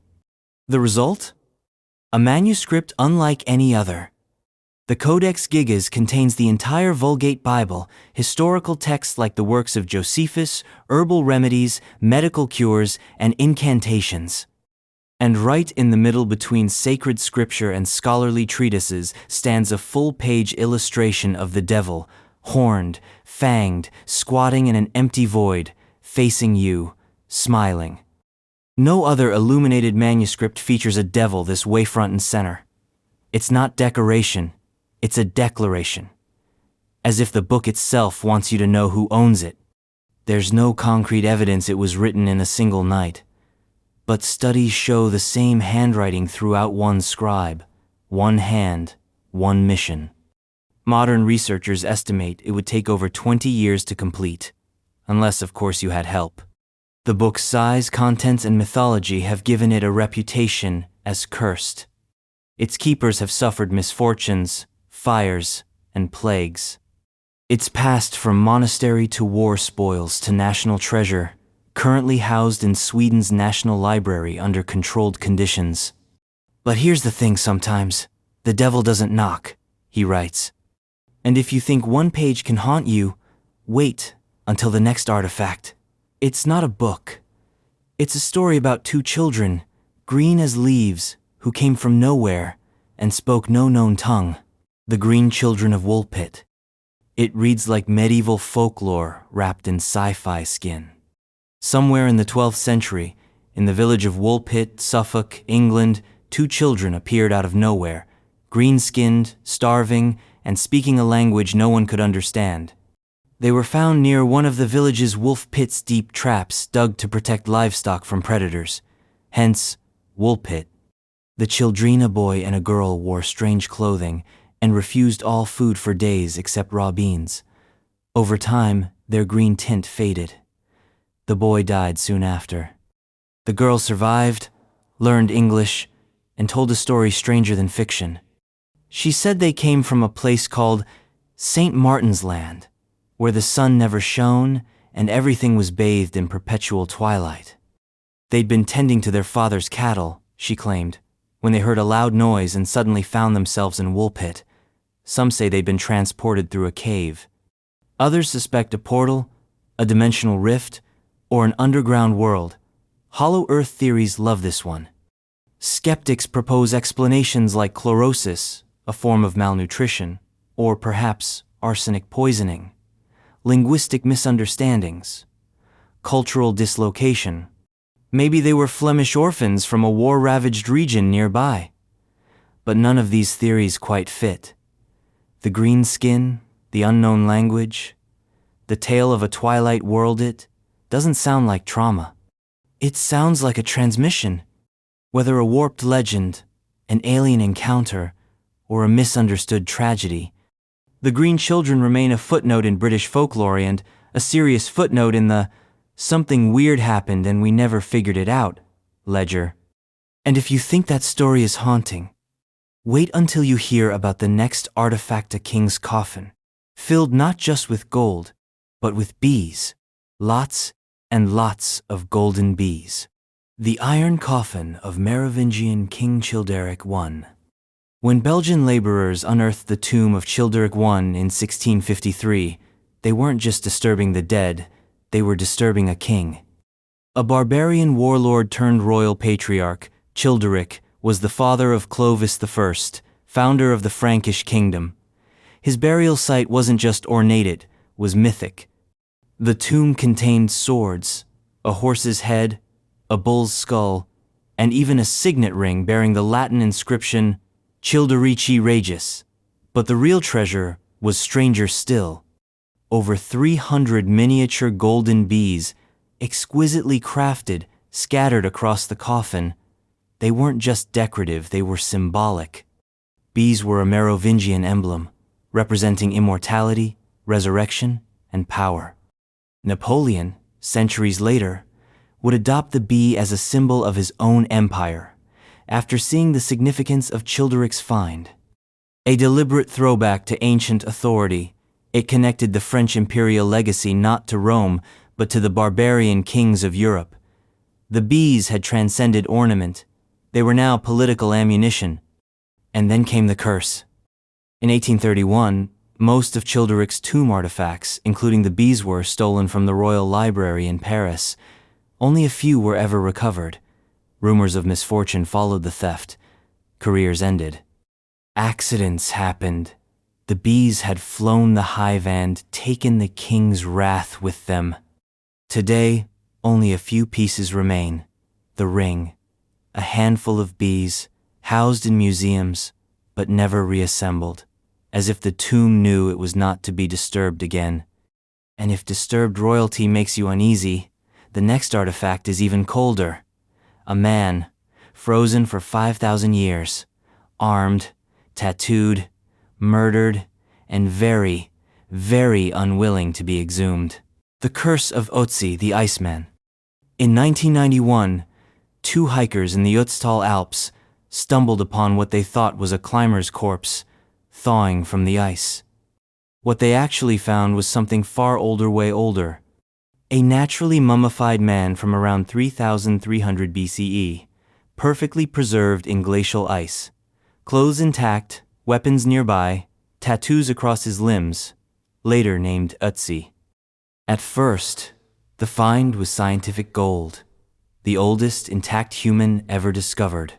The result? A manuscript unlike any other. The Codex Gigas contains the entire Vulgate Bible, historical texts like the works of Josephus, herbal remedies, medical cures, and incantations. And right in the middle between sacred scripture and scholarly treatises stands a full-page illustration of the devil, horned, fanged, squatting in an empty void, facing you, smiling. No other illuminated manuscript features a devil this way front and center. It's not decoration, it's a declaration. As if the book itself wants you to know who owns it. There's no concrete evidence it was written in a single night. But studies show the same handwriting throughout one scribe, one hand, one mission. Modern researchers estimate it would take over 20 years to complete, unless of course you had help. The book's size, contents, and mythology have given it a reputation as cursed. Its keepers have suffered misfortunes, fires, and plagues. It's passed from monastery to war spoils to national treasure, currently housed in Sweden's National Library under controlled conditions. But here's the thing sometimes, the devil doesn't knock, he writes. And if you think one page can haunt you, wait until the next artifact. It's not a book. It's a story about 2 children, green as leaves, who came from nowhere and spoke no known tongue, the green children of Woolpit. It reads like medieval folklore wrapped in sci-fi skin. Somewhere in the 12th century, in the village of Woolpit, Suffolk, England, 2 children appeared out of nowhere, green-skinned, starving, and speaking a language no one could understand. They were found near one of the village's wolf pit's deep traps dug to protect livestock from predators, hence Woolpit. The children, a boy and a girl, wore strange clothing and refused all food for days except raw beans. Over time, their green tint faded. The boy died soon after. The girl survived, learned English, and told a story stranger than fiction. She said they came from a place called St. Martin's Land, where the sun never shone and everything was bathed in perpetual twilight. They'd been tending to their father's cattle, she claimed, when they heard a loud noise and suddenly found themselves in Woolpit. Some say they'd been transported through a cave. Others suspect a portal, a dimensional rift, or an underground world. Hollow Earth theories love this one. Skeptics propose explanations like chlorosis, a form of malnutrition, or perhaps arsenic poisoning, linguistic misunderstandings, cultural dislocation. Maybe they were Flemish orphans from a war-ravaged region nearby. But none of these theories quite fit. The green skin, the unknown language, the tale of a twilight world, it doesn't sound like trauma. It sounds like a transmission, whether a warped legend, an alien encounter, or a misunderstood tragedy. The green children remain a footnote in British folklore and a serious footnote in the "something weird happened and we never figured it out" ledger. And if you think that story is haunting, wait until you hear about the next artifact, a king's coffin, filled not just with gold, but with bees, lots and lots of golden bees. The Iron Coffin of Merovingian King Childeric I. When Belgian laborers unearthed the tomb of Childeric I in 1653, They weren't just disturbing the dead, they were disturbing a king. A barbarian warlord turned royal patriarch, Childeric, was the father of Clovis I, founder of the Frankish kingdom. His burial site wasn't just ornate, it was mythic. The tomb contained swords, a horse's head, a bull's skull, and even a signet ring bearing the Latin inscription Childerici Regis. But the real treasure was stranger still. Over 300 miniature golden bees, exquisitely crafted, scattered across the coffin. They weren't just decorative, they were symbolic. Bees were a Merovingian emblem, representing immortality, resurrection, and power. Napoleon, centuries later, would adopt the bee as a symbol of his own empire, after seeing the significance of Childeric's find. A deliberate throwback to ancient authority, it connected the French imperial legacy not to Rome, but to the barbarian kings of Europe. The bees had transcended ornament. They were now political ammunition. And then came the curse. In 1831, most of Childeric's tomb artifacts, including the bees, were stolen from the Royal Library in Paris. Only a few were ever recovered. Rumors of misfortune followed the theft. Careers ended. Accidents happened. The bees had flown the hive and taken the king's wrath with them. Today, only a few pieces remain. The ring, a handful of bees, housed in museums, but never reassembled, as if the tomb knew it was not to be disturbed again. And if disturbed royalty makes you uneasy, the next artifact is even colder. A man, frozen for 5,000 years, armed, tattooed, murdered, and very, very unwilling to be exhumed. The Curse of Ötzi the Iceman. In 1991, two hikers in the Ötztal Alps stumbled upon what they thought was a climber's corpse, thawing from the ice. What they actually found was something far older, way older. A naturally mummified man from around 3,300 BCE, perfectly preserved in glacial ice. Clothes intact, weapons nearby, tattoos across his limbs, later named Ötzi. At first, the find was scientific gold, the oldest intact human ever discovered.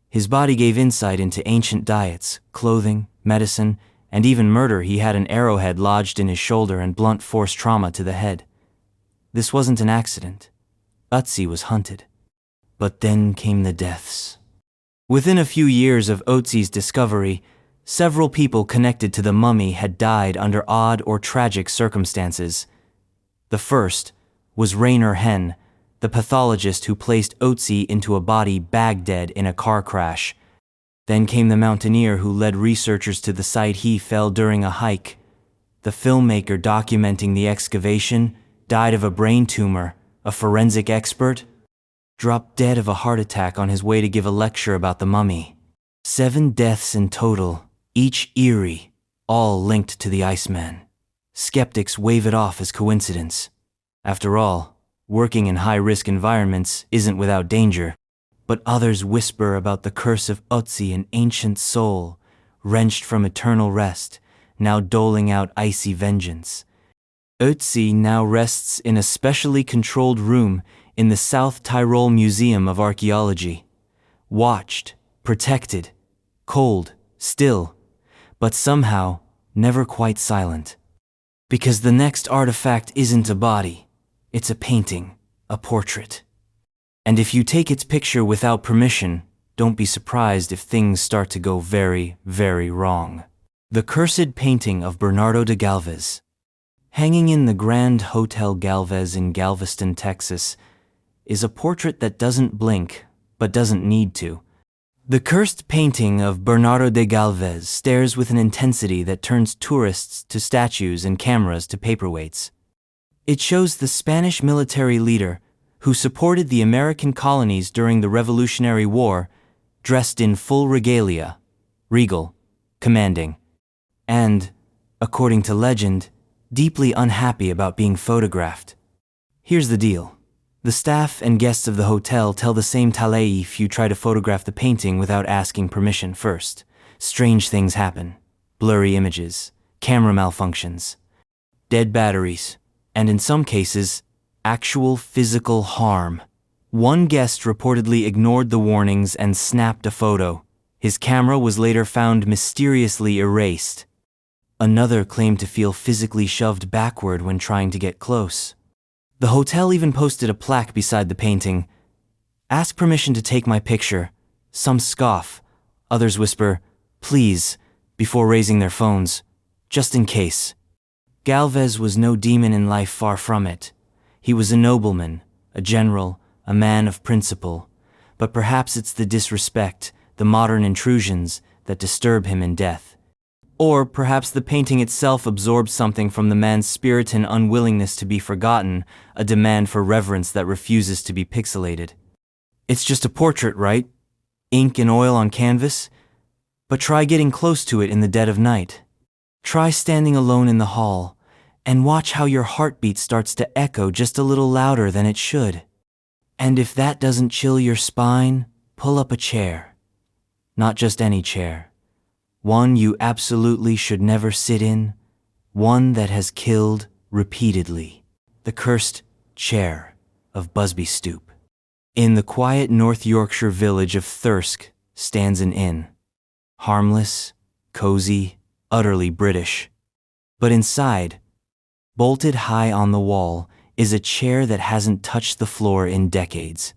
His body gave insight into ancient diets, clothing, medicine, and even murder. He had an arrowhead lodged in his shoulder and blunt force trauma to the head. This wasn't an accident. Ötzi was hunted. But then came the deaths. Within a few years of Ötzi's discovery, several people connected to the mummy had died under odd or tragic circumstances. The first was Rainer Henn, the pathologist who placed Ötzi into a body bag dead in a car crash. Then came the mountaineer who led researchers to the site. He fell during a hike. The filmmaker documenting the excavation died of a brain tumor. A forensic expert dropped dead of a heart attack on his way to give a lecture about the mummy. 7 deaths in total, each eerie, all linked to the Iceman. Skeptics wave it off as coincidence. After all, working in high-risk environments isn't without danger, but others whisper about the curse of Ötzi, an ancient soul, wrenched from eternal rest, now doling out icy vengeance. Ötzi now rests in a specially controlled room in the South Tyrol Museum of Archaeology. Watched, protected, cold, still, but somehow never quite silent. Because the next artifact isn't a body, it's a painting, a portrait. And if you take its picture without permission, don't be surprised if things start to go very, very wrong. The Cursed Painting of Bernardo de Galvez. Hanging in the Grand Hotel Galvez in Galveston, Texas, is a portrait that doesn't blink, but doesn't need to. The cursed painting of Bernardo de Galvez stares with an intensity that turns tourists to statues and cameras to paperweights. It shows the Spanish military leader who supported the American colonies during the Revolutionary War, dressed in full regalia, regal, commanding, and, according to legend, deeply unhappy about being photographed. Here's the deal. The staff and guests of the hotel tell the same tale if you try to photograph the painting without asking permission first. Strange things happen. Blurry images, camera malfunctions. dead batteries, and in some cases, actual physical harm. One guest reportedly ignored the warnings and snapped a photo. His camera was later found mysteriously erased. Another claimed to feel physically shoved backward when trying to get close. The hotel even posted a plaque beside the painting. "Ask permission to take my picture." Some scoff. Others whisper, "Please," before raising their phones, just in case. Galvez was no demon in life, far from it. He was a nobleman, a general, a man of principle. But perhaps it's the disrespect, the modern intrusions, that disturb him in death. Or perhaps the painting itself absorbed something from the man's spirit and unwillingness to be forgotten, a demand for reverence that refuses to be pixelated. It's just a portrait, right? Ink and oil on canvas? But try getting close to it in the dead of night. Try standing alone in the hall, and watch how your heartbeat starts to echo just a little louder than it should. And if that doesn't chill your spine, pull up a chair. Not just any chair. One you absolutely should never sit in. One that has killed repeatedly. The cursed chair of Busby Stoop. In the quiet North Yorkshire village of Thirsk stands an inn. Harmless, cozy, utterly British. But inside, bolted high on the wall, is a chair that hasn't touched the floor in decades.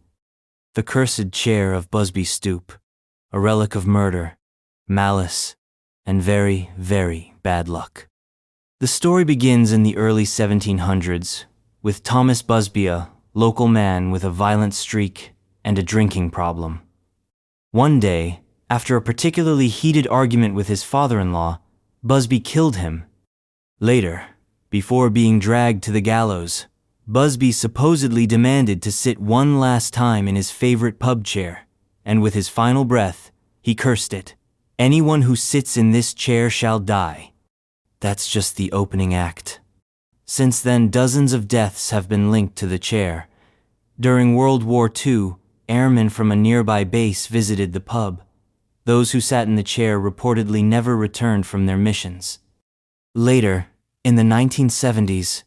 The cursed chair of Busby Stoop, a relic of murder, malice, and very, very bad luck. The story begins in the early 1700s with Thomas Busby, a local man with a violent streak and a drinking problem. One day, after a particularly heated argument with his father-in-law, Busby killed him. Later, before being dragged to the gallows, Busby supposedly demanded to sit one last time in his favorite pub chair, and with his final breath, he cursed it. "Anyone who sits in this chair shall die." That's just the opening act. Since then, dozens of deaths have been linked to the chair. During World War II, airmen from a nearby base visited the pub. Those who sat in the chair reportedly never returned from their missions. Later, in the 1970s,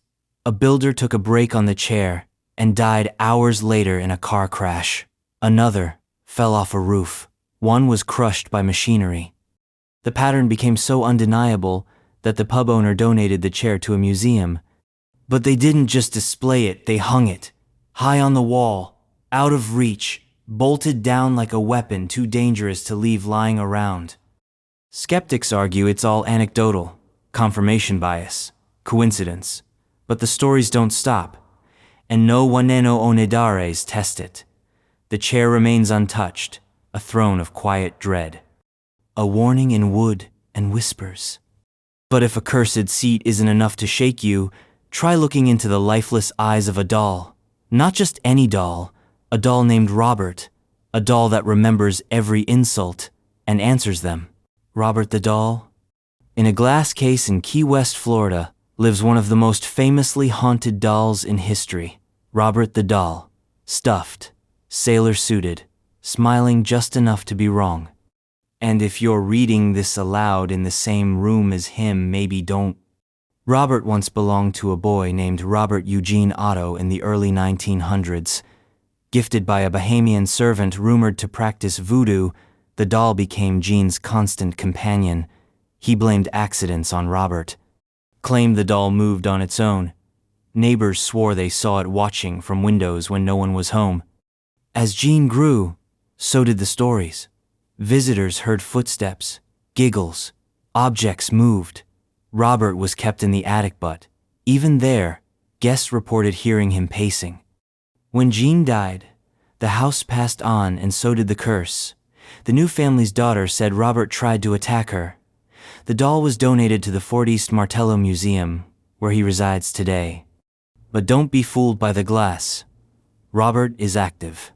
a builder took a break on the chair and died hours later in a car crash. Another fell off a roof. One was crushed by machinery. The pattern became so undeniable that the pub owner donated the chair to a museum. But they didn't just display it, they hung it, high on the wall, out of reach, bolted down like a weapon too dangerous to leave lying around. Skeptics argue it's all anecdotal, confirmation bias, coincidence. But the stories don't stop, and no waneno onedares test it. The chair remains untouched, a throne of quiet dread. A warning in wood and whispers. But if a cursed seat isn't enough to shake you, try looking into the lifeless eyes of a doll. Not just any doll, a doll named Robert, a doll that remembers every insult and answers them. Robert the doll? In a glass case in Key West, Florida, lives one of the most famously haunted dolls in history. Robert the doll, stuffed, sailor-suited, smiling just enough to be wrong. And if you're reading this aloud in the same room as him, maybe don't. Robert once belonged to a boy named Robert Eugene Otto in the early 1900s. Gifted by a Bahamian servant rumored to practice voodoo, the doll became Gene's constant companion. He blamed accidents on Robert. Claimed the doll moved on its own. Neighbors swore they saw it watching from windows when no one was home. As Gene grew, so did the stories. Visitors heard footsteps, giggles, objects moved. Robert was kept in the attic, but even there, guests reported hearing him pacing. When Gene died, the house passed on and so did the curse. The new family's daughter said Robert tried to attack her. The doll was donated to the Fort East Martello Museum, where he resides today. But don't be fooled by the glass. Robert is active.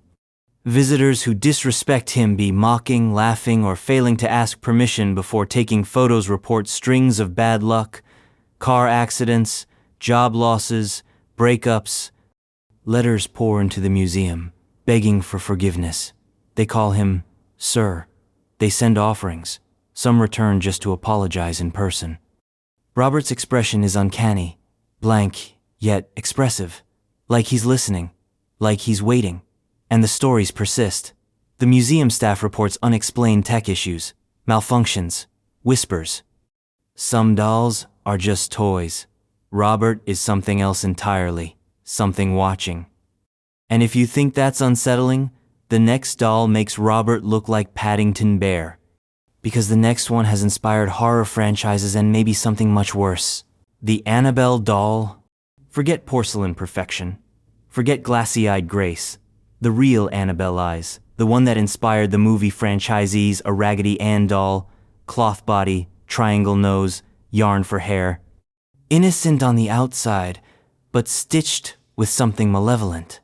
Visitors who disrespect him, be mocking, laughing, or failing to ask permission before taking photos, report strings of bad luck, car accidents, job losses, breakups. Letters pour into the museum, begging for forgiveness. They call him Sir. They send offerings. Some return just to apologize in person. Robert's expression is uncanny. blank, yet expressive. Like he's listening. Like he's waiting. And the stories persist. The museum staff reports unexplained tech issues, malfunctions, whispers. Some dolls are just toys. Robert is something else entirely, something watching. And if you think that's unsettling, the next doll makes Robert look like Paddington Bear. Because the next one has inspired horror franchises and maybe something much worse. The Annabelle doll. Forget porcelain perfection. Forget glassy-eyed grace. The real Annabelle eyes. The one that inspired the movie franchisees A Raggedy Ann doll, cloth body, triangle nose, yarn for hair. Innocent on the outside, but stitched with something malevolent.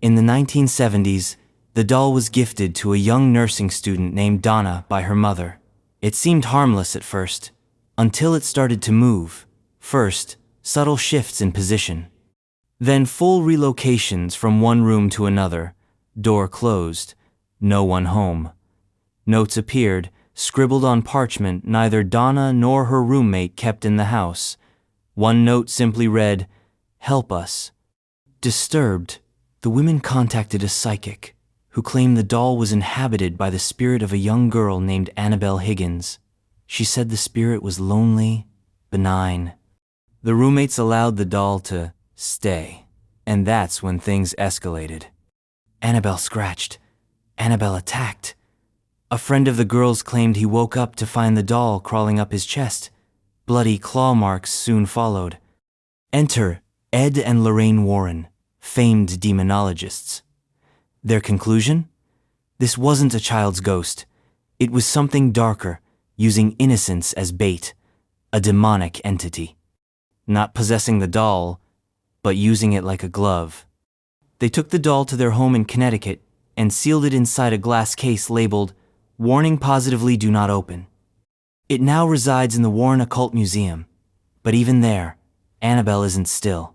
In the 1970s, the doll was gifted to a young nursing student named Donna by her mother. It seemed harmless at first, until it started to move. First, subtle shifts in position. Then full relocations from one room to another, door closed, no one home. Notes appeared, scribbled on parchment neither Donna nor her roommate kept in the house. One note simply read, "Help us." Disturbed, the women contacted a psychic, who claimed the doll was inhabited by the spirit of a young girl named Annabelle Higgins. She said the spirit was lonely, benign. The roommates allowed the doll to stay, and that's when things escalated. Annabelle scratched. Annabelle attacked. A friend of the girls claimed he woke up to find the doll crawling up his chest. Bloody claw marks soon followed. Enter Ed and Lorraine Warren, famed demonologists. Their conclusion? This wasn't a child's ghost. It was something darker, using innocence as bait, a demonic entity. Not possessing the doll, but using it like a glove. They took the doll to their home in Connecticut and sealed it inside a glass case labeled, "Warning positively do not open." It now resides in the Warren Occult Museum, but even there, Annabelle isn't still.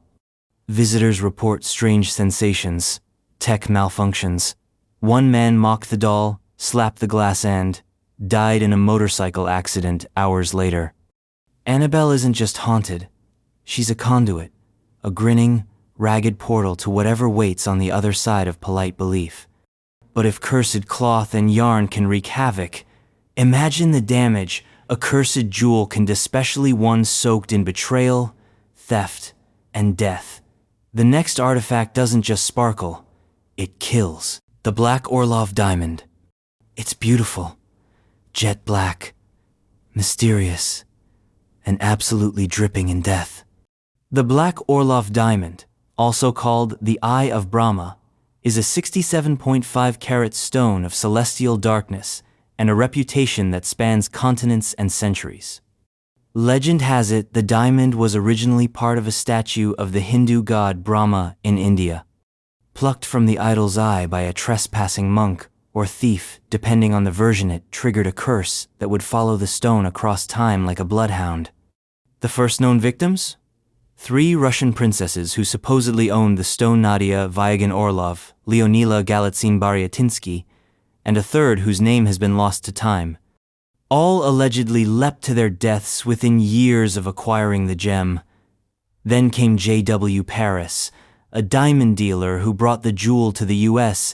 Visitors report strange sensations, tech malfunctions. One man mocked the doll, slapped the glass and died in a motorcycle accident hours later. Annabelle isn't just haunted, she's a conduit, a grinning, ragged portal to whatever waits on the other side of polite belief. But if cursed cloth and yarn can wreak havoc, imagine the damage a cursed jewel can, especially one soaked in betrayal, theft, and death. The next artifact doesn't just sparkle, it kills. The Black Orlov Diamond. It's beautiful, jet black, mysterious, and absolutely dripping in death. The Black Orlov Diamond, also called the Eye of Brahma, is a 67.5 carat stone of celestial darkness and a reputation that spans continents and centuries. Legend has it the diamond was originally part of a statue of the Hindu god Brahma in India, plucked from the idol's eye by a trespassing monk or thief, depending on the version. It triggered a curse that would follow the stone across time like a bloodhound. The first known victims? 3 Russian princesses who supposedly owned the stone: Nadia Vyagan Orlov, Leonila Galitzin-Baryatinsky, and a third whose name has been lost to time. All allegedly leapt to their deaths within years of acquiring the gem. Then came J.W. Paris, a diamond dealer who brought the jewel to the U.S.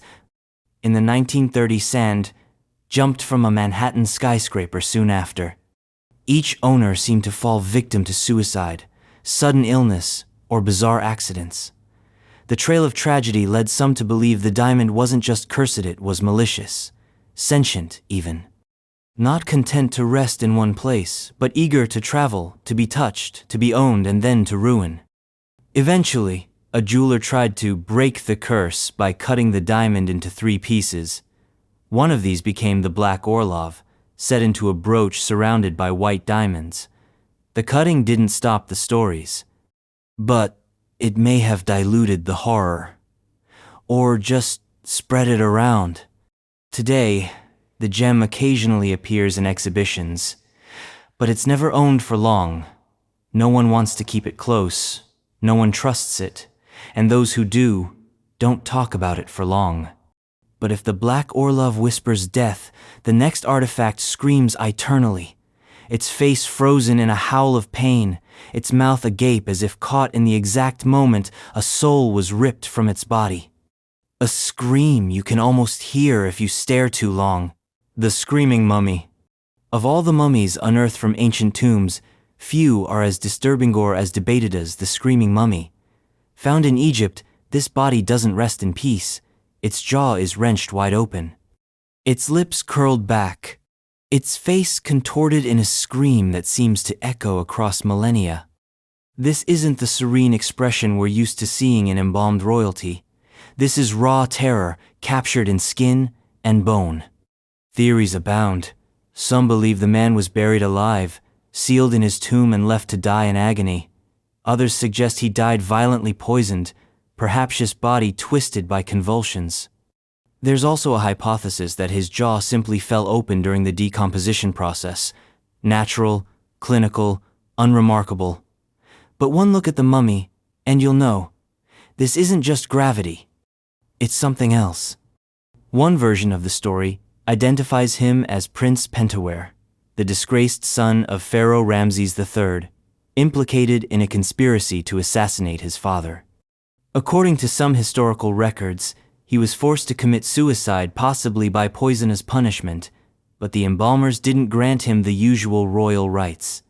in the 1930s and jumped from a Manhattan skyscraper soon after. Each owner seemed to fall victim to suicide, sudden illness, or bizarre accidents. The trail of tragedy led some to believe the diamond wasn't just cursed, it was malicious, sentient even. Not content to rest in one place, but eager to travel, to be touched, to be owned, and then to ruin. Eventually, a jeweler tried to break the curse by cutting the diamond into 3 pieces. One of these became the Black Orlov, set into a brooch surrounded by white diamonds. The cutting didn't stop the stories, but it may have diluted the horror, or just spread it around. Today, the gem occasionally appears in exhibitions, but it's never owned for long. No one wants to keep it close, no one trusts it, and those who do, don't talk about it for long. But if the Black Orlov whispers death, the next artifact screams eternally. its face frozen in a howl of pain, its mouth agape as if caught in the exact moment a soul was ripped from its body. A scream you can almost hear if you stare too long. The screaming mummy. Of all the mummies unearthed from ancient tombs, few are as disturbing or as debated as the screaming mummy. Found in Egypt, this body doesn't rest in peace. Its jaw is wrenched wide open. Its lips curled back. Its face contorted in a scream that seems to echo across millennia. This isn't the serene expression we're used to seeing in embalmed royalty. This is raw terror captured in skin and bone. Theories abound. Some believe the man was buried alive, sealed in his tomb and left to die in agony. Others suggest he died violently poisoned, perhaps his body twisted by convulsions. There's also a hypothesis that his jaw simply fell open during the decomposition process. Natural, clinical, unremarkable. But one look at the mummy, and you'll know. This isn't just gravity. It's something else. One version of the story identifies him as Prince Pentawere, the disgraced son of Pharaoh Ramses III, implicated in a conspiracy to assassinate his father. According to some historical records, he was forced to commit suicide, possibly by poison as punishment, but the embalmers didn't grant him the usual royal rites.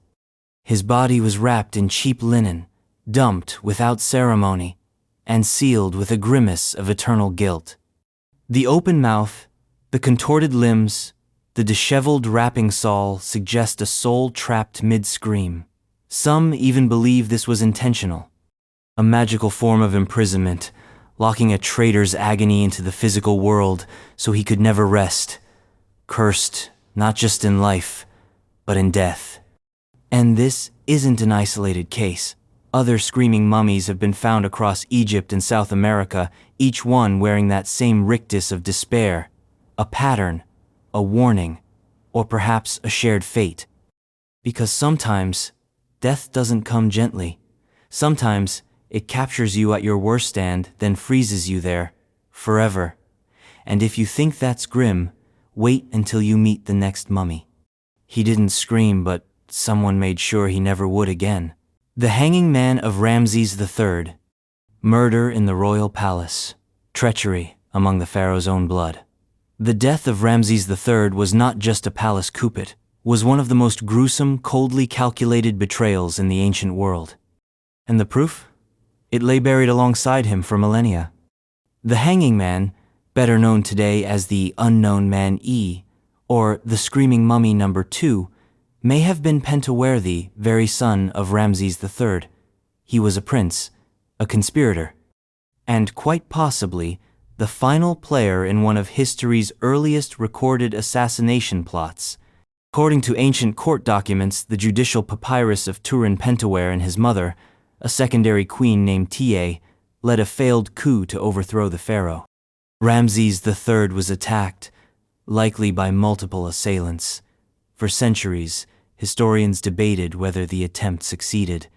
His body was wrapped in cheap linen, dumped without ceremony, and sealed with a grimace of eternal guilt. The open mouth, the contorted limbs, the disheveled wrapping saul suggest a soul trapped mid-scream. Some even believe this was intentional. A magical form of imprisonment, locking a traitor's agony into the physical world so he could never rest, cursed not just in life, but in death. And this isn't an isolated case. Other screaming mummies have been found across Egypt and South America, each one wearing that same rictus of despair, a pattern, a warning, or perhaps a shared fate. Because sometimes, death doesn't come gently. Sometimes, it captures you at your worst and then freezes you there, forever. And if you think that's grim, wait until you meet the next mummy. He didn't scream, but someone made sure he never would again. The Hanging Man of Ramses III. Murder in the royal palace. Treachery among the pharaoh's own blood. The death of Ramses III was not just a palace coup, it was one of the most gruesome, coldly calculated betrayals in the ancient world. And the proof? It lay buried alongside him for millennia. The Hanging Man, better known today as the Unknown Man E, or the Screaming Mummy No. 2, may have been Pentawere, the very son of Ramses III. He was a prince, a conspirator, and quite possibly the final player in one of history's earliest recorded assassination plots. According to ancient court documents, the judicial papyrus of Turin Pentawere and his mother, a secondary queen named Tia, led a failed coup to overthrow the pharaoh. Ramses III was attacked, likely by multiple assailants. For centuries, historians debated whether the attempt succeeded.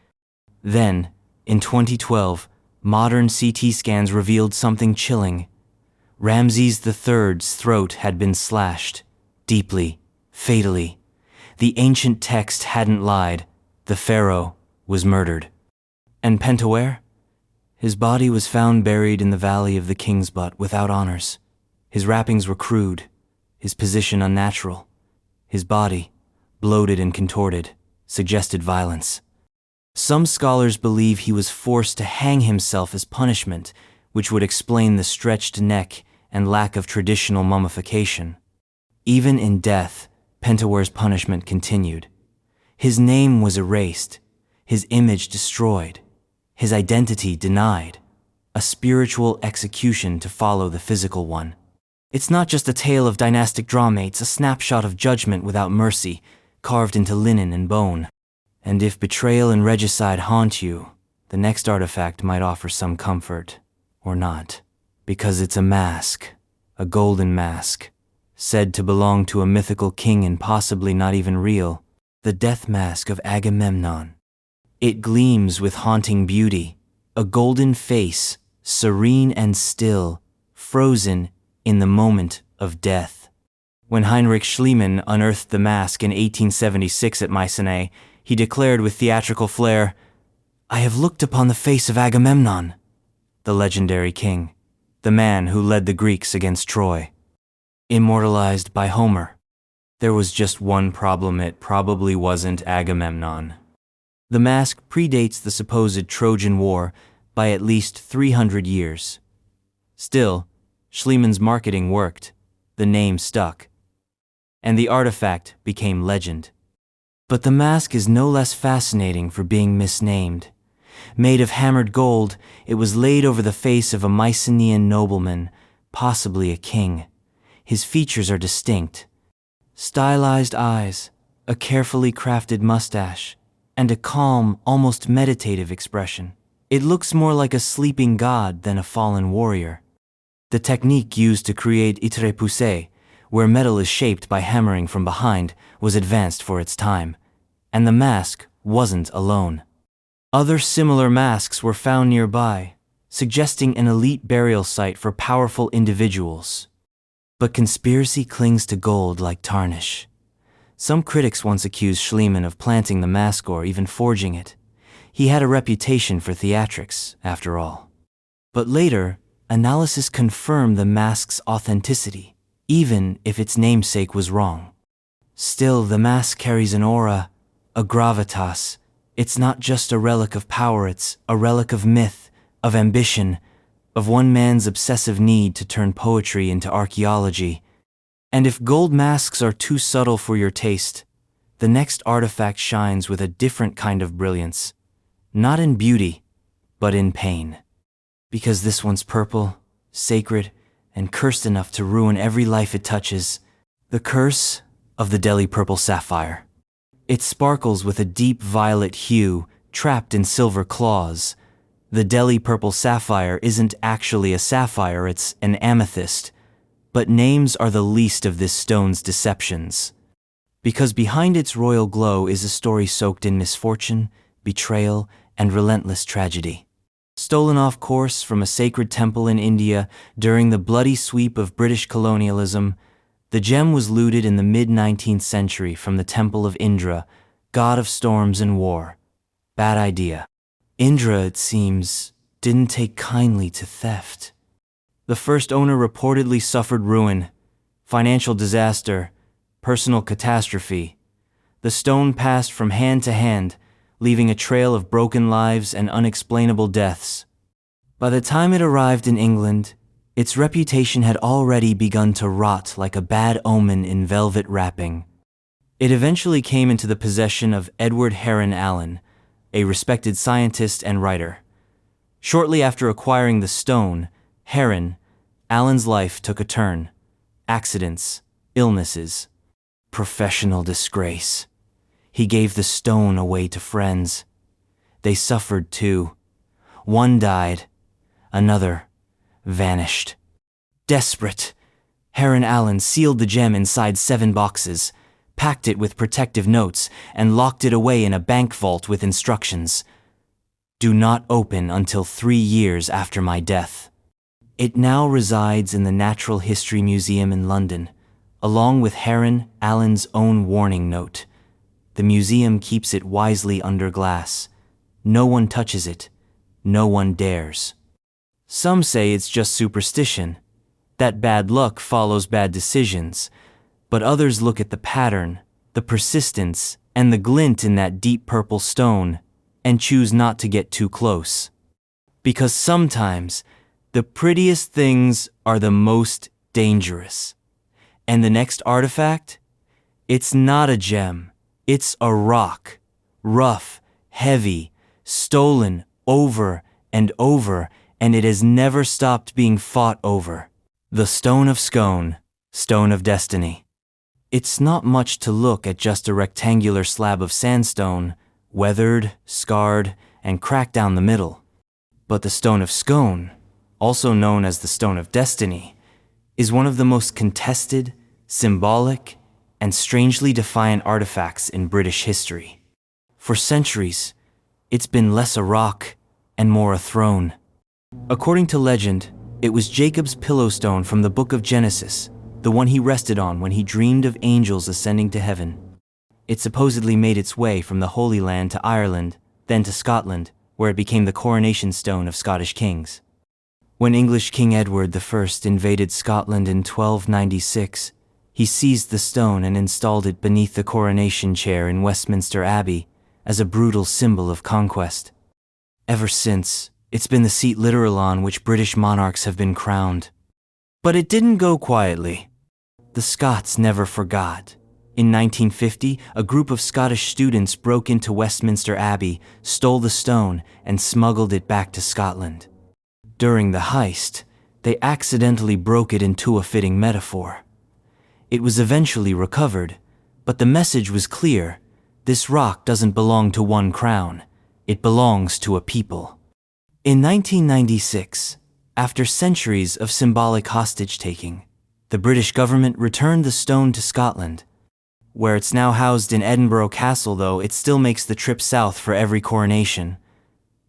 Then, in 2012, modern CT scans revealed something chilling. Ramses III's throat had been slashed, deeply, fatally. The ancient text hadn't lied. The pharaoh was murdered. And Pentawere? His body was found buried in the Valley of the King's Butt without honors. His wrappings were crude, his position unnatural. His body, bloated and contorted, suggested violence. Some scholars believe he was forced to hang himself as punishment, which would explain the stretched neck and lack of traditional mummification. Even in death, Pentaware's punishment continued. His name was erased, his image destroyed, his identity denied, a spiritual execution to follow the physical one. It's not just a tale of dynastic drama, it's a snapshot of judgment without mercy, carved into linen and bone. And if betrayal and regicide haunt you, the next artifact might offer some comfort, or not, because it's a mask, a golden mask, said to belong to a mythical king and possibly not even real, the death mask of Agamemnon. It gleams with haunting beauty, a golden face, serene and still, frozen in the moment of death. When Heinrich Schliemann unearthed the mask in 1876 at Mycenae, he declared with theatrical flair, "I have looked upon the face of Agamemnon, the legendary king, the man who led the Greeks against Troy." Immortalized by Homer. There was just one problem: it probably wasn't Agamemnon. The mask predates the supposed Trojan War by at least 300 years. Still, Schliemann's marketing worked, the name stuck, and the artifact became legend. But the mask is no less fascinating for being misnamed. Made of hammered gold, it was laid over the face of a Mycenaean nobleman, possibly a king. His features are distinct: stylized eyes, a carefully crafted mustache, and a calm, almost meditative expression. It looks more like a sleeping god than a fallen warrior. The technique used to create itre poussé, where metal is shaped by hammering from behind, was advanced for its time, and the mask wasn't alone. Other similar masks were found nearby, suggesting an elite burial site for powerful individuals. But conspiracy clings to gold like tarnish. Some critics once accused Schliemann of planting the mask or even forging it. He had a reputation for theatrics, after all. But later, analysis confirmed the mask's authenticity, even if its namesake was wrong. Still, the mask carries an aura, a gravitas. It's not just a relic of power, it's a relic of myth, of ambition, of one man's obsessive need to turn poetry into archaeology. And if gold masks are too subtle for your taste, the next artifact shines with a different kind of brilliance. Not in beauty, but in pain. Because this one's purple, sacred, and cursed enough to ruin every life it touches. The curse of the Delhi purple sapphire. It sparkles with a deep violet hue, trapped in silver claws. The Delhi purple sapphire isn't actually a sapphire, it's an amethyst. But names are the least of this stone's deceptions. Because behind its royal glow is a story soaked in misfortune, betrayal, and relentless tragedy. Stolen off course from a sacred temple in India during the bloody sweep of British colonialism, the gem was looted in the mid-19th century from the temple of Indra, god of storms and war. Bad idea. Indra, it seems, didn't take kindly to theft. The first owner reportedly suffered ruin, financial disaster, personal catastrophe. The stone passed from hand to hand, leaving a trail of broken lives and unexplainable deaths. By the time it arrived in England, its reputation had already begun to rot like a bad omen in velvet wrapping. It eventually came into the possession of Edward Heron Allen, a respected scientist and writer. Shortly after acquiring the stone, Allen's life took a turn. Accidents, illnesses, professional disgrace. He gave the stone away to friends. They suffered too. One died, another vanished. Desperate, Heron Allen sealed the gem inside 7 boxes, packed it with protective notes, and locked it away in a bank vault with instructions. Do not open until 3 years after my death. It now resides in the Natural History Museum in London, along with Heron Allen's own warning note. The museum keeps it wisely under glass. No one touches it. No one dares. Some say it's just superstition, that bad luck follows bad decisions, but others look at the pattern, the persistence, and the glint in that deep purple stone, and choose not to get too close. Because sometimes, the prettiest things are the most dangerous. And the next artifact? It's not a gem. It's a rock. Rough, heavy, stolen over and over, and it has never stopped being fought over. The Stone of Scone, Stone of Destiny. It's not much to look at just a rectangular slab of sandstone, weathered, scarred, and cracked down the middle. But the Stone of Scone, also known as the Stone of Destiny, is one of the most contested, symbolic, and strangely defiant artifacts in British history. For centuries, it's been less a rock and more a throne. According to legend, it was Jacob's pillow stone from the Book of Genesis, the one he rested on when he dreamed of angels ascending to heaven. It supposedly made its way from the Holy Land to Ireland, then to Scotland, where it became the coronation stone of Scottish kings. When English King Edward I invaded Scotland in 1296, he seized the stone and installed it beneath the coronation chair in Westminster Abbey as a brutal symbol of conquest. Ever since, it's been the seat literal on which British monarchs have been crowned. But it didn't go quietly. The Scots never forgot. In 1950, a group of Scottish students broke into Westminster Abbey, stole the stone, and smuggled it back to Scotland. During the heist, they accidentally broke it into a fitting metaphor. It was eventually recovered, but the message was clear. This rock doesn't belong to one crown. It belongs to a people. In 1996, after centuries of symbolic hostage-taking, the British government returned the stone to Scotland. Where it's now housed in Edinburgh Castle, though, it still makes the trip south for every coronation.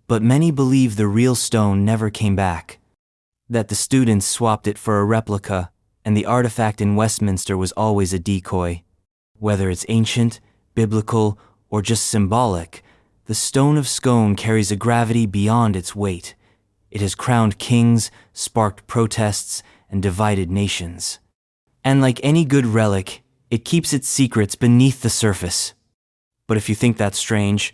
But many believe the real stone never came back, that the students swapped it for a replica, and the artifact in Westminster was always a decoy. Whether it's ancient, biblical, or just symbolic, the Stone of Scone carries a gravity beyond its weight. It has crowned kings, sparked protests, and divided nations. And like any good relic, it keeps its secrets beneath the surface. But if you think that's strange,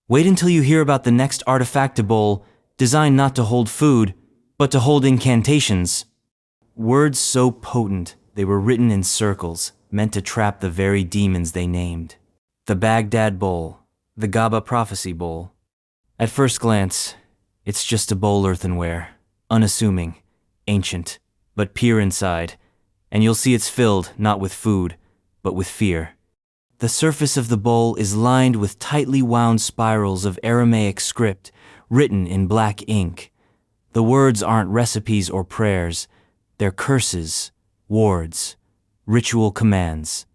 wait until you hear about the next artifact bowl, designed not to hold food, but to hold incantations. Words so potent they were written in circles, meant to trap the very demons they named. The Baghdad Bowl, the Gaba Prophecy Bowl. At first glance, it's just a bowl earthenware, unassuming, ancient, but peer inside, and you'll see it's filled not with food, but with fear. The surface of the bowl is lined with tightly wound spirals of Aramaic script written in black ink. The words aren't recipes or prayers, they're curses, wards, ritual commands,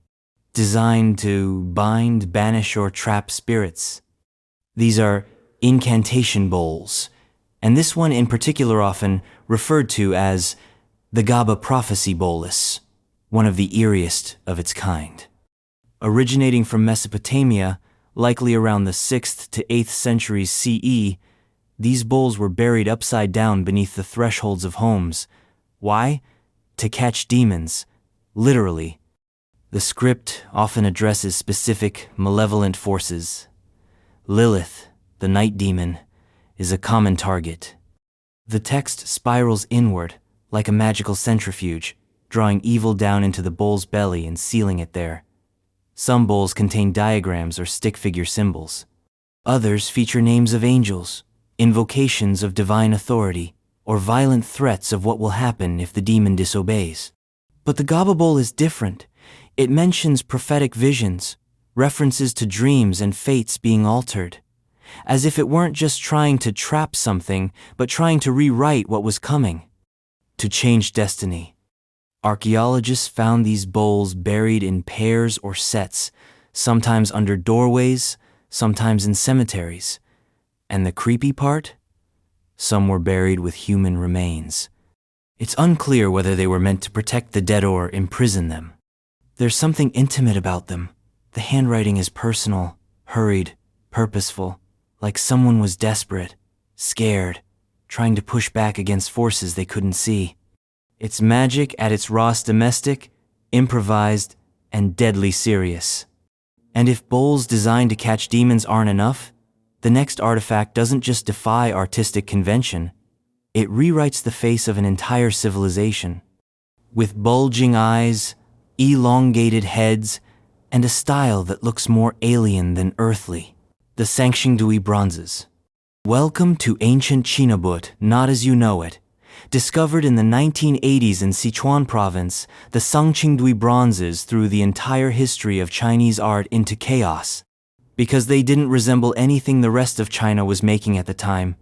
designed to bind, banish, or trap spirits. These are incantation bowls, and this one in particular often referred to as the Gaba Prophecy Bolus, one of the eeriest of its kind. Originating from Mesopotamia, likely around the 6th to 8th centuries CE, these bowls were buried upside down beneath the thresholds of homes. Why? To catch demons, literally. The script often addresses specific, malevolent forces. Lilith, the night demon, is a common target. The text spirals inward, like a magical centrifuge, drawing evil down into the bowl's belly and sealing it there. Some bowls contain diagrams or stick figure symbols. Others feature names of angels, invocations of divine authority, or violent threats of what will happen if the demon disobeys. But the Gaba bowl is different. It mentions prophetic visions, references to dreams and fates being altered, as if it weren't just trying to trap something, but trying to rewrite what was coming, to change destiny. Archaeologists found these bowls buried in pairs or sets, sometimes under doorways, sometimes in cemeteries. And the creepy part? Some were buried with human remains. It's unclear whether they were meant to protect the dead or imprison them. There's something intimate about them. The handwriting is personal, hurried, purposeful, like someone was desperate, scared, trying to push back against forces they couldn't see. It's magic at its rawest, domestic, improvised, and deadly serious. And if bowls designed to catch demons aren't enough, the next artifact doesn't just defy artistic convention, it rewrites the face of an entire civilization. With bulging eyes, elongated heads, and a style that looks more alien than earthly. The Sangqingdui bronzes. Welcome to ancient Chinabut, not as you know it. Discovered in the 1980s in Sichuan province, the Sangqingdui bronzes threw the entire history of Chinese art into chaos. Because they didn't resemble anything the rest of China was making at the time.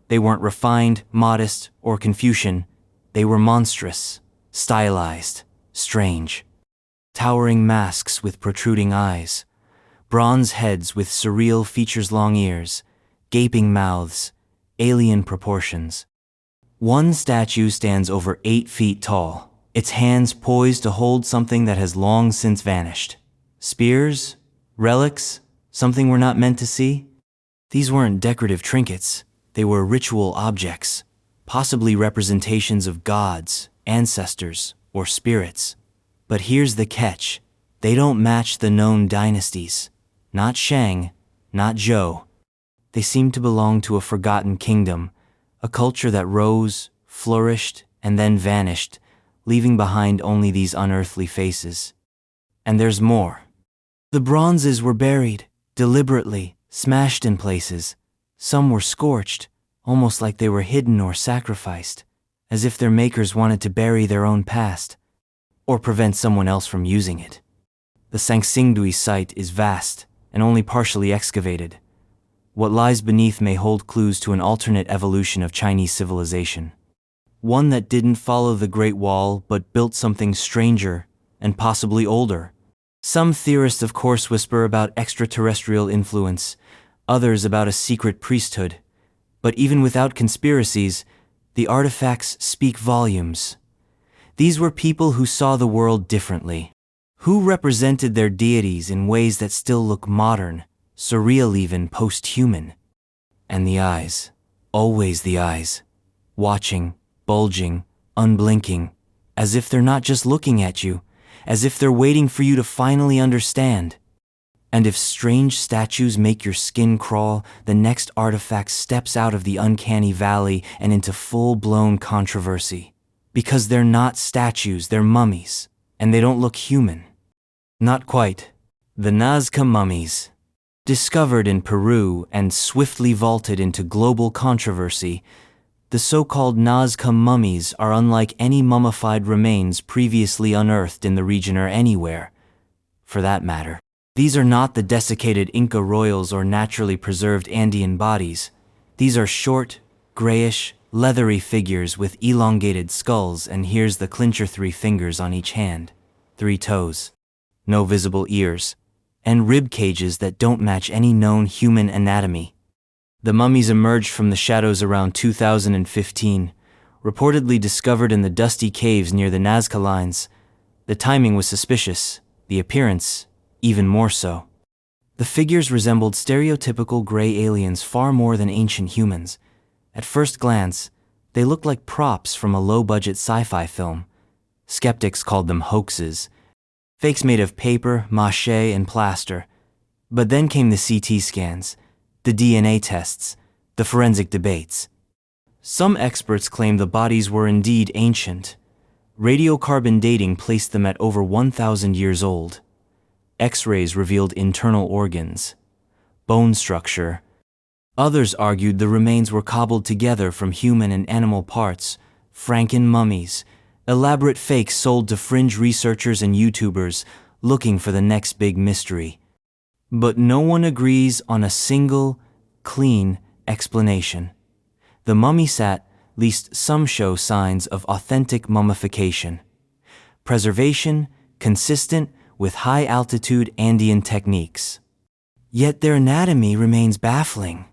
They weren't refined, modest, or Confucian. They were monstrous, stylized, strange. Towering masks with protruding eyes, bronze heads with surreal features-long ears, gaping mouths, alien proportions. One statue stands over 8 feet tall, its hands poised to hold something that has long since vanished. Spears? Relics? Something we're not meant to see? These weren't decorative trinkets. They were ritual objects, possibly representations of gods, ancestors, or spirits. But here's the catch. They don't match the known dynasties. Not Shang, not Zhou. They seem to belong to a forgotten kingdom, a culture that rose, flourished, and then vanished, leaving behind only these unearthly faces. And there's more. The bronzes were buried, deliberately, smashed in places. Some were scorched, almost like they were hidden or sacrificed, as if their makers wanted to bury their own past, or prevent someone else from using it. The Sangsingdui site is vast and only partially excavated. What lies beneath may hold clues to an alternate evolution of Chinese civilization. One that didn't follow the Great Wall but built something stranger and possibly older. Some theorists, of course, whisper about extraterrestrial influence, others about a secret priesthood. But even without conspiracies, the artifacts speak volumes. These were people who saw the world differently, who represented their deities in ways that still look modern, surreal even, post-human. And the eyes, always the eyes, watching, bulging, unblinking, as if they're not just looking at you, as if they're waiting for you to finally understand. And if strange statues make your skin crawl, the next artifact steps out of the uncanny valley and into full-blown controversy. Because they're not statues, they're mummies, and they don't look human. Not quite. The Nazca mummies. Discovered in Peru and swiftly vaulted into global controversy, the so-called Nazca mummies are unlike any mummified remains previously unearthed in the region or anywhere, for that matter. These are not the desiccated Inca royals or naturally preserved Andean bodies. These are short, grayish, leathery figures with elongated skulls, and here's the clincher: 3 fingers on each hand, 3 toes, no visible ears, and rib cages that don't match any known human anatomy. The mummies emerged from the shadows around 2015, reportedly discovered in the dusty caves near the Nazca lines. The timing was suspicious, the appearance even more so. The figures resembled stereotypical gray aliens far more than ancient humans. At first glance, they looked like props from a low-budget sci-fi film. Skeptics called them hoaxes, fakes made of paper, mache, and plaster. But then came the CT scans, the DNA tests, the forensic debates. Some experts claim the bodies were indeed ancient. Radiocarbon dating placed them at over 1,000 years old. X-rays revealed internal organs, bone structure. Others argued the remains were cobbled together from human and animal parts, Franken mummies, elaborate fakes sold to fringe researchers and YouTubers looking for the next big mystery. But no one agrees on a single, clean explanation. The mummy-sat, at least some show signs of authentic mummification. Preservation, consistent with high-altitude Andean techniques. Yet their anatomy remains baffling.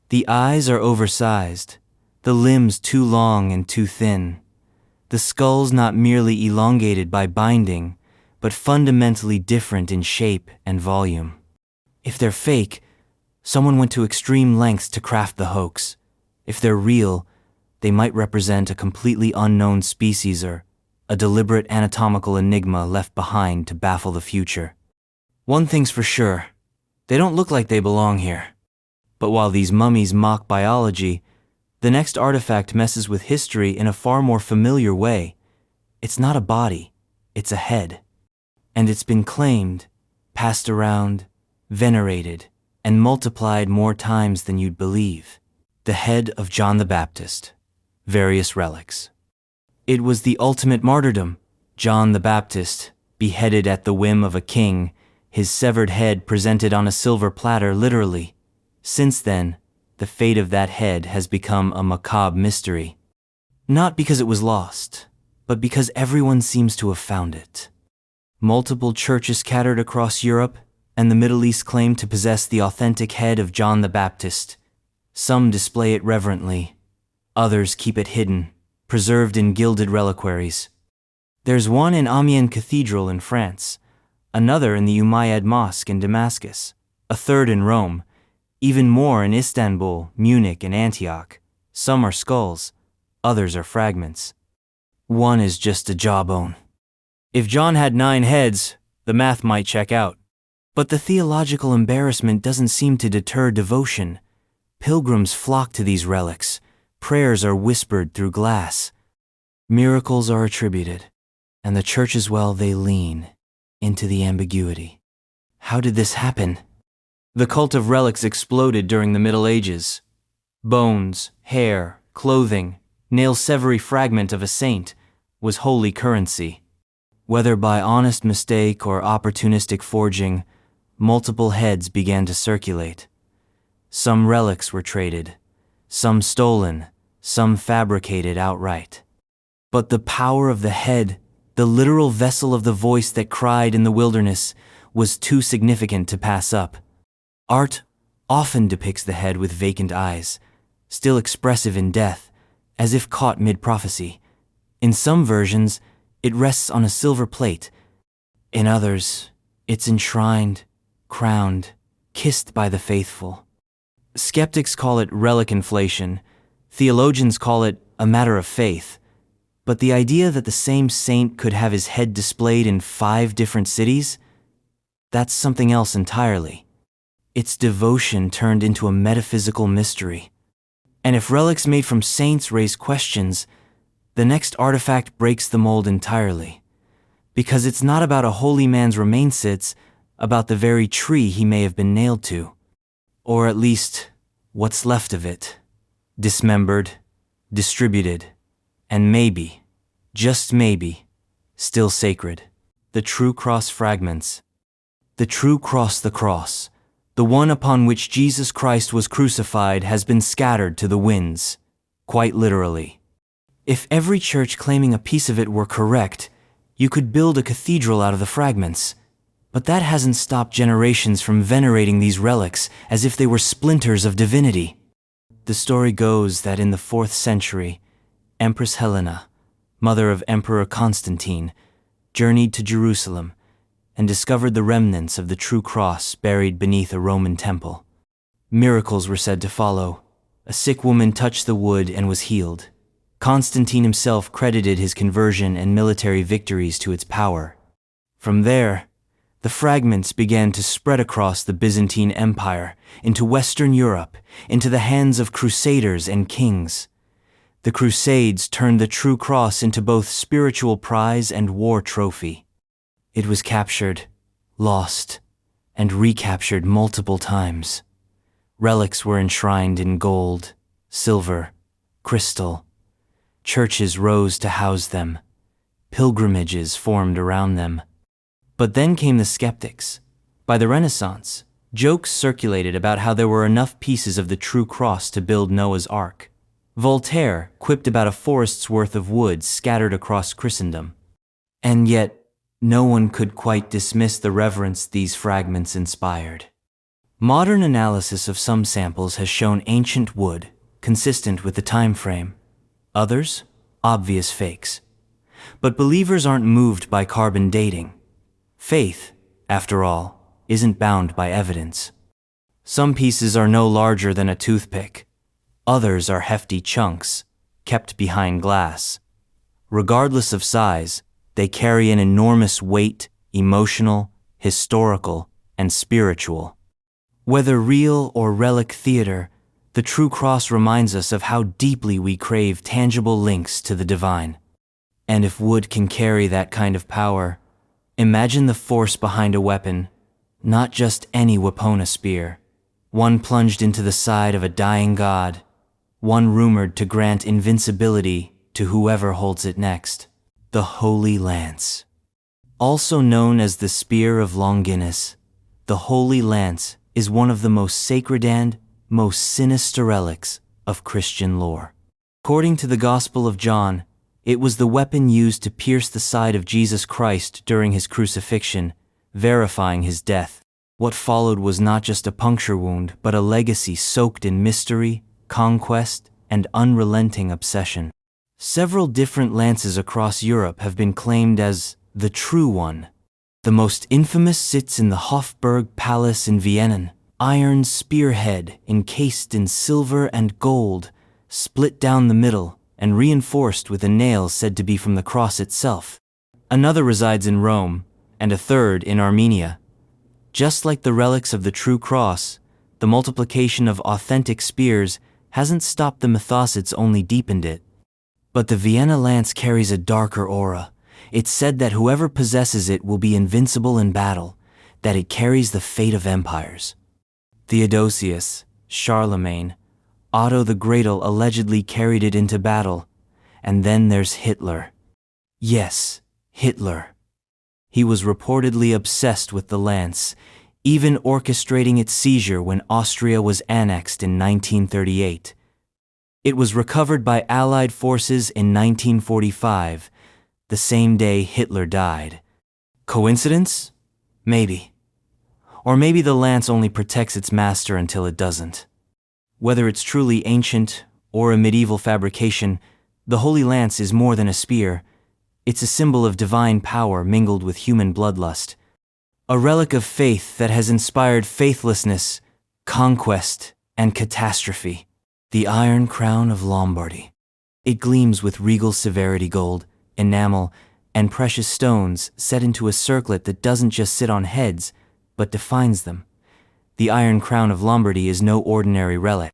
The eyes are oversized, the limbs too long and too thin, the skulls not merely elongated by binding, but fundamentally different in shape and volume. If they're fake, someone went to extreme lengths to craft the hoax. If they're real, they might represent a completely unknown species or a deliberate anatomical enigma left behind to baffle the future. One thing's for sure, they don't look like they belong here. But while these mummies mock biology, the next artifact messes with history in a far more familiar way. It's not a body, it's a head. And it's been claimed, passed around, venerated, and multiplied more times than you'd believe. The head of John the Baptist. Various relics. It was the ultimate martyrdom. John the Baptist, beheaded at the whim of a king, his severed head presented on a silver platter, literally. Since then, the fate of that head has become a macabre mystery. Not because it was lost, but because everyone seems to have found it. Multiple churches scattered across Europe and the Middle East claim to possess the authentic head of John the Baptist. Some display it reverently, others keep it hidden, preserved in gilded reliquaries. There's one in Amiens Cathedral in France, another in the Umayyad Mosque in Damascus, a third in Rome, even more in Istanbul, Munich, and Antioch. Some are skulls, others are fragments. One is just a jawbone. If John had 9 heads, the math might check out. But the theological embarrassment doesn't seem to deter devotion. Pilgrims flock to these relics. Prayers are whispered through glass. Miracles are attributed. And the church as well, they lean into the ambiguity. How did this happen? The cult of relics exploded during the Middle Ages. Bones, hair, clothing, nail-severy fragment of a saint was holy currency. Whether by honest mistake or opportunistic forging, multiple heads began to circulate. Some relics were traded, some stolen, some fabricated outright. But the power of the head, the literal vessel of the voice that cried in the wilderness, was too significant to pass up. Art often depicts the head with vacant eyes, still expressive in death, as if caught mid-prophecy. In some versions, it rests on a silver plate. In others, it's enshrined, crowned, kissed by the faithful. Skeptics call it relic inflation. Theologians call it a matter of faith. But the idea that the same saint could have his head displayed in 5 different cities? That's something else entirely. It's devotion turned into a metaphysical mystery. And if relics made from saints raise questions, the next artifact breaks the mold entirely. Because it's not about a holy man's remains, it's about the very tree he may have been nailed to. Or at least, what's left of it. Dismembered, distributed, and maybe, just maybe, still sacred. The true cross fragments. The true cross, the cross, the one upon which Jesus Christ was crucified, has been scattered to the winds, quite literally. If every church claiming a piece of it were correct, you could build a cathedral out of the fragments. But that hasn't stopped generations from venerating these relics as if they were splinters of divinity. The story goes that in the 4th century, Empress Helena, mother of Emperor Constantine, journeyed to Jerusalem and discovered the remnants of the true cross buried beneath a Roman temple. Miracles were said to follow. A sick woman touched the wood and was healed. Constantine himself credited his conversion and military victories to its power. From there, the fragments began to spread across the Byzantine Empire, into Western Europe, into the hands of crusaders and kings. The Crusades turned the true cross into both spiritual prize and war trophy. It was captured, lost, and recaptured multiple times. Relics were enshrined in gold, silver, crystal. Churches rose to house them. Pilgrimages formed around them. But then came the skeptics. By the Renaissance, jokes circulated about how there were enough pieces of the true cross to build Noah's Ark. Voltaire quipped about a forest's worth of wood scattered across Christendom. And yet, no one could quite dismiss the reverence these fragments inspired. Modern analysis of some samples has shown ancient wood, consistent with the time frame. Others, obvious fakes. But believers aren't moved by carbon dating. Faith, after all, isn't bound by evidence. Some pieces are no larger than a toothpick. Others are hefty chunks, kept behind glass. Regardless of size, they carry an enormous weight, emotional, historical, and spiritual. Whether real or relic theater, the true cross reminds us of how deeply we crave tangible links to the divine. And if wood can carry that kind of power, imagine the force behind a weapon, not just any Wapona spear, one plunged into the side of a dying god, one rumored to grant invincibility to whoever holds it next. The Holy Lance. Also known as the Spear of Longinus, the Holy Lance is one of the most sacred and most sinister relics of Christian lore. According to the Gospel of John, it was the weapon used to pierce the side of Jesus Christ during his crucifixion, verifying his death. What followed was not just a puncture wound, but a legacy soaked in mystery, conquest, and unrelenting obsession. Several different lances across Europe have been claimed as the true one. The most infamous sits in the Hofburg Palace in Vienna, iron spearhead encased in silver and gold, split down the middle and reinforced with a nail said to be from the cross itself. Another resides in Rome, and a third in Armenia. Just like the relics of the true cross, the multiplication of authentic spears hasn't stopped the mythos, it's only deepened it. But the Vienna lance carries a darker aura. It's said that whoever possesses it will be invincible in battle, that it carries the fate of empires. Theodosius, Charlemagne, Otto the Great allegedly carried it into battle. And then there's Hitler. Yes, Hitler. He was reportedly obsessed with the lance, even orchestrating its seizure when Austria was annexed in 1938. It was recovered by Allied forces in 1945, the same day Hitler died. Coincidence? Maybe. Or maybe the lance only protects its master until it doesn't. Whether it's truly ancient or a medieval fabrication, the Holy Lance is more than a spear. It's a symbol of divine power mingled with human bloodlust. A relic of faith that has inspired faithlessness, conquest, and catastrophe. The Iron Crown of Lombardy. It gleams with regal severity gold, enamel, and precious stones set into a circlet that doesn't just sit on heads, but defines them. The Iron Crown of Lombardy is no ordinary relic.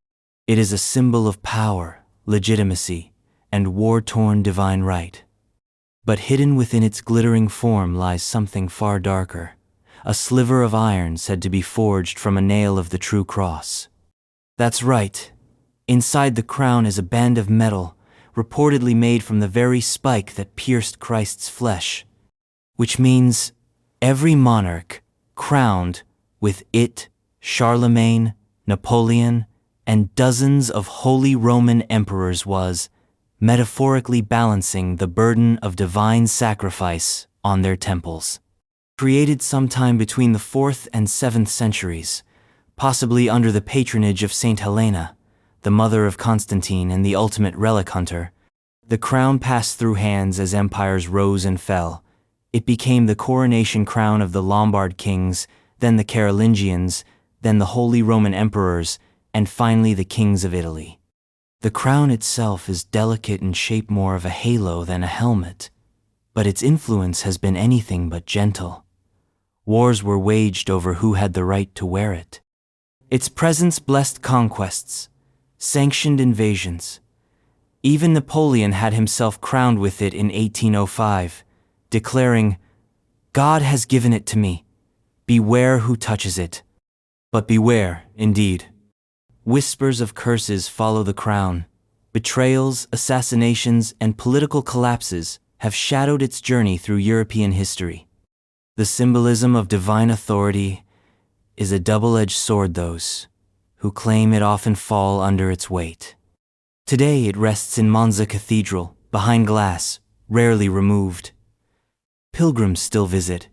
It is a symbol of power, legitimacy, and war-torn divine right. But hidden within its glittering form lies something far darker, a sliver of iron said to be forged from a nail of the true cross. That's right. Inside the crown is a band of metal, reportedly made from the very spike that pierced Christ's flesh. Which means every monarch crowned with it, Charlemagne, Napoleon, and dozens of Holy Roman emperors was, metaphorically balancing the burden of divine sacrifice on their temples. Created sometime between the 4th and 7th centuries, possibly under the patronage of Saint Helena, the mother of Constantine and the ultimate relic hunter, the crown passed through hands as empires rose and fell. It became the coronation crown of the Lombard kings, then the Carolingians, then the Holy Roman emperors, and finally the kings of Italy. The crown itself is delicate and shaped more of a halo than a helmet, but its influence has been anything but gentle. Wars were waged over who had the right to wear it. Its presence blessed conquests, sanctioned invasions. Even Napoleon had himself crowned with it in 1805, declaring, "God has given it to me. Beware who touches it." But beware, indeed. Whispers of curses follow the crown. Betrayals, assassinations, and political collapses have shadowed its journey through European history. The symbolism of divine authority is a double-edged sword. Those who claim it often fall under its weight. Today it rests in Monza Cathedral, behind glass, rarely removed. Pilgrims still visit.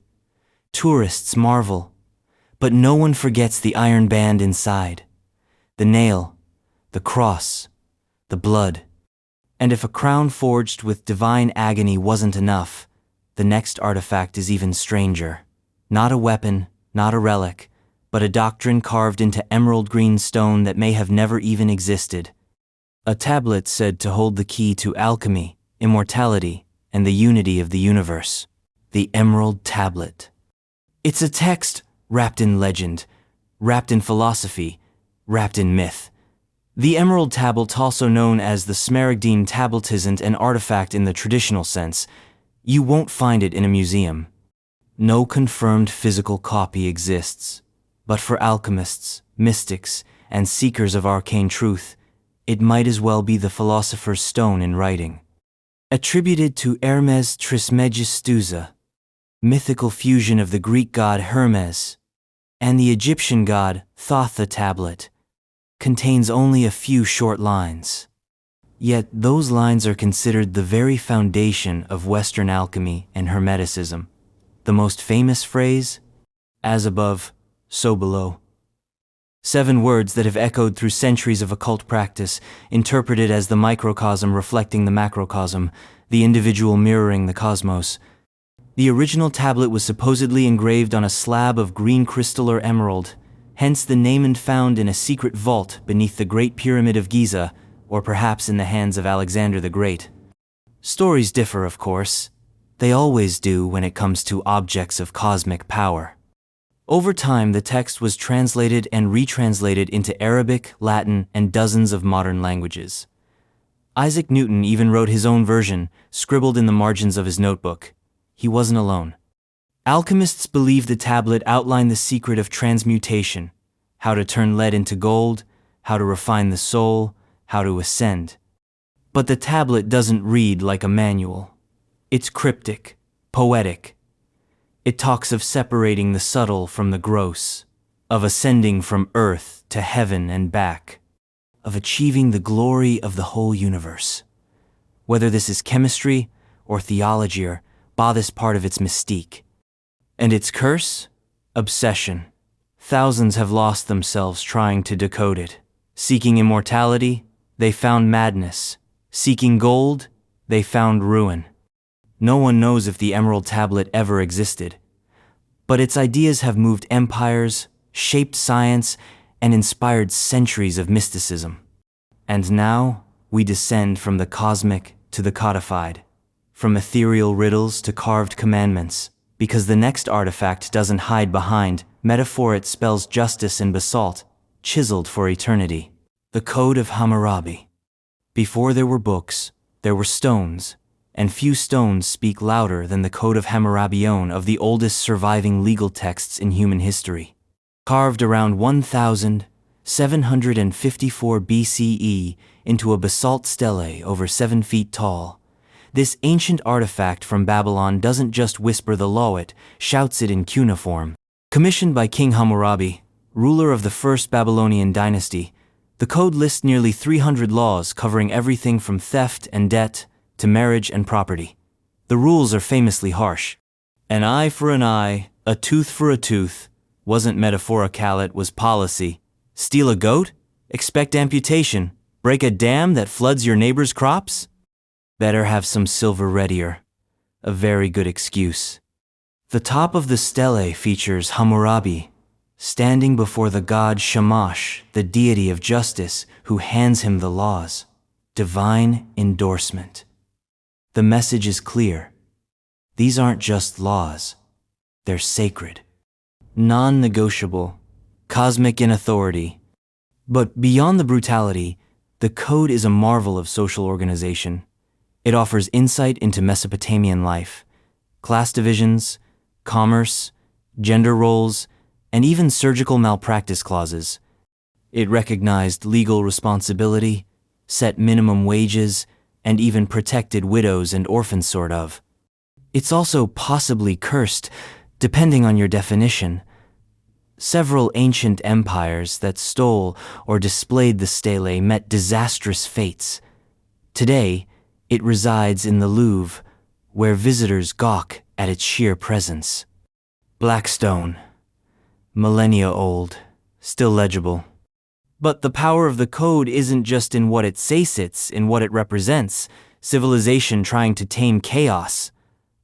Tourists marvel. But no one forgets the iron band inside. The nail, the cross, the blood. And if a crown forged with divine agony wasn't enough, the next artifact is even stranger. Not a weapon, not a relic, but a doctrine carved into emerald green stone that may have never even existed. A tablet said to hold the key to alchemy, immortality, and the unity of the universe. The Emerald Tablet. It's a text wrapped in legend, wrapped in philosophy, wrapped in myth. The Emerald Tablet, also known as the Smaragdine Tablet, isn't an artifact in the traditional sense. You won't find it in a museum. No confirmed physical copy exists. But for alchemists, mystics, and seekers of arcane truth, it might as well be the philosopher's stone in writing. Attributed to Hermes Trismegistus, mythical fusion of the Greek god Hermes and the Egyptian god Thoth, the tablet contains only a few short lines. Yet those lines are considered the very foundation of Western alchemy and Hermeticism. The most famous phrase, "As above, so below." 7 words that have echoed through centuries of occult practice, interpreted as the microcosm reflecting the macrocosm, the individual mirroring the cosmos. The original tablet was supposedly engraved on a slab of green crystal or emerald, hence the name found in a secret vault beneath the Great Pyramid of Giza, or perhaps in the hands of Alexander the Great. Stories differ, of course. They always do when it comes to objects of cosmic power. Over time, the text was translated and retranslated into Arabic, Latin, and dozens of modern languages. Isaac Newton even wrote his own version, scribbled in the margins of his notebook. He wasn't alone. Alchemists believe the tablet outlined the secret of transmutation, how to turn lead into gold, how to refine the soul, how to ascend. But the tablet doesn't read like a manual. It's cryptic, poetic. It talks of separating the subtle from the gross, of ascending from earth to heaven and back, of achieving the glory of the whole universe. Whether this is chemistry or theology or this part of its mystique. And its curse? Obsession. Thousands have lost themselves trying to decode it. Seeking immortality, they found madness. Seeking gold, they found ruin. No one knows if the Emerald Tablet ever existed. But its ideas have moved empires, shaped science, and inspired centuries of mysticism. And now, we descend from the cosmic to the codified. From ethereal riddles to carved commandments, because the next artifact doesn't hide behind metaphor. It spells justice in basalt, chiseled for eternity. The Code of Hammurabi. Before there were books, there were stones, and few stones speak louder than the Code of Hammurabi, of the oldest surviving legal texts in human history. Carved around 1754 BCE into a basalt stele over 7 feet tall, this ancient artifact from Babylon doesn't just whisper the law, it shouts it in cuneiform. Commissioned by King Hammurabi, ruler of the first Babylonian dynasty, the code lists nearly 300 laws covering everything from theft and debt to marriage and property. The rules are famously harsh. An eye for an eye, a tooth for a tooth, wasn't metaphorical, it was policy. Steal a goat? Expect amputation. Break a dam that floods your neighbor's crops? Better have some silver readier. A very good excuse. The top of the stele features Hammurabi, standing before the god Shamash, the deity of justice, who hands him the laws. Divine endorsement. The message is clear. These aren't just laws. They're sacred, non-negotiable, cosmic in authority. But beyond the brutality, the code is a marvel of social organization. It offers insight into Mesopotamian life, class divisions, commerce, gender roles, and even surgical malpractice clauses. It recognized legal responsibility, set minimum wages, and even protected widows and orphans, sort of. It's also possibly cursed, depending on your definition. Several ancient empires that stole or displayed the stele met disastrous fates. Today, it resides in the Louvre, where visitors gawk at its sheer presence. Black stone, millennia old, still legible. But the power of the code isn't just in what it says, it's in what it represents. Civilization trying to tame chaos.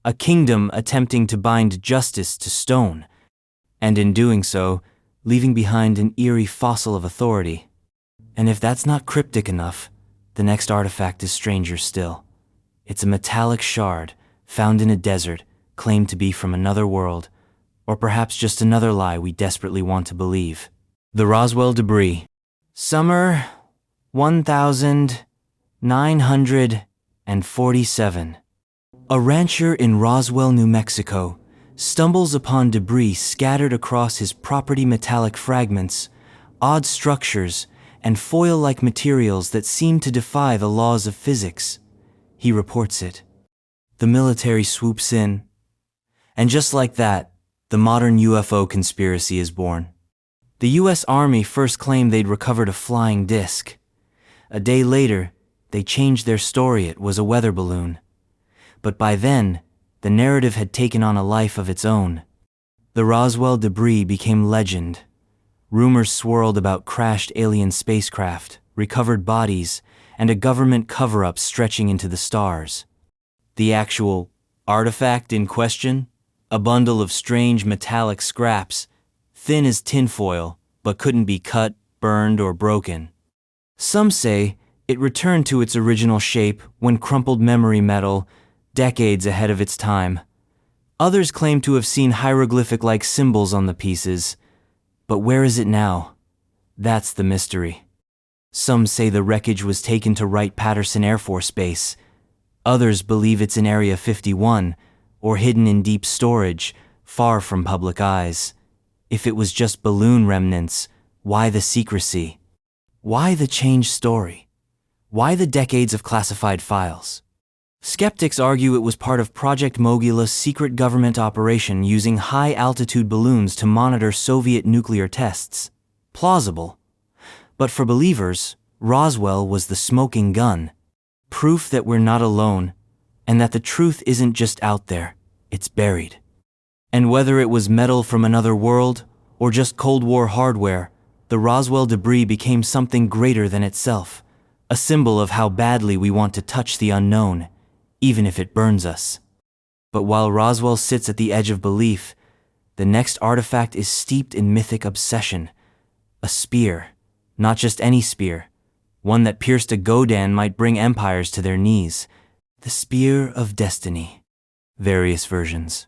A kingdom attempting to bind justice to stone. And in doing so, leaving behind an eerie fossil of authority. And if that's not cryptic enough, the next artifact is stranger still. It's a metallic shard found in a desert, claimed to be from another world, or perhaps just another lie we desperately want to believe. The Roswell debris. Summer 1947. A rancher in Roswell, New Mexico, stumbles upon debris scattered across his property. Metallic fragments, odd structures, and foil-like materials that seem to defy the laws of physics. He reports it. The military swoops in. And just like that, the modern UFO conspiracy is born. The US Army first claimed they'd recovered a flying disc. A day later, they changed their story. It was a weather balloon. But by then, the narrative had taken on a life of its own. The Roswell debris became legend. Rumors swirled about crashed alien spacecraft, recovered bodies, and a government cover-up stretching into the stars. The actual artifact in question? A bundle of strange metallic scraps, thin as tinfoil, but couldn't be cut, burned, or broken. Some say it returned to its original shape when crumpled memory metal, decades ahead of its time. Others claim to have seen hieroglyphic-like symbols on the pieces. But where is it now? That's the mystery. Some say the wreckage was taken to Wright-Patterson Air Force Base. Others believe it's in Area 51, or hidden in deep storage, far from public eyes. If it was just balloon remnants, why the secrecy? Why the changed story? Why the decades of classified files? Skeptics argue it was part of Project Mogula's secret government operation using high-altitude balloons to monitor Soviet nuclear tests. Plausible. But for believers, Roswell was the smoking gun. Proof that we're not alone, and that the truth isn't just out there, it's buried. And whether it was metal from another world, or just Cold War hardware, the Roswell debris became something greater than itself, a symbol of how badly we want to touch the unknown, even if it burns us. But while Roswell sits at the edge of belief, the next artifact is steeped in mythic obsession. A spear, not just any spear, one that pierced a Godan might bring empires to their knees. The Spear of Destiny. Various versions.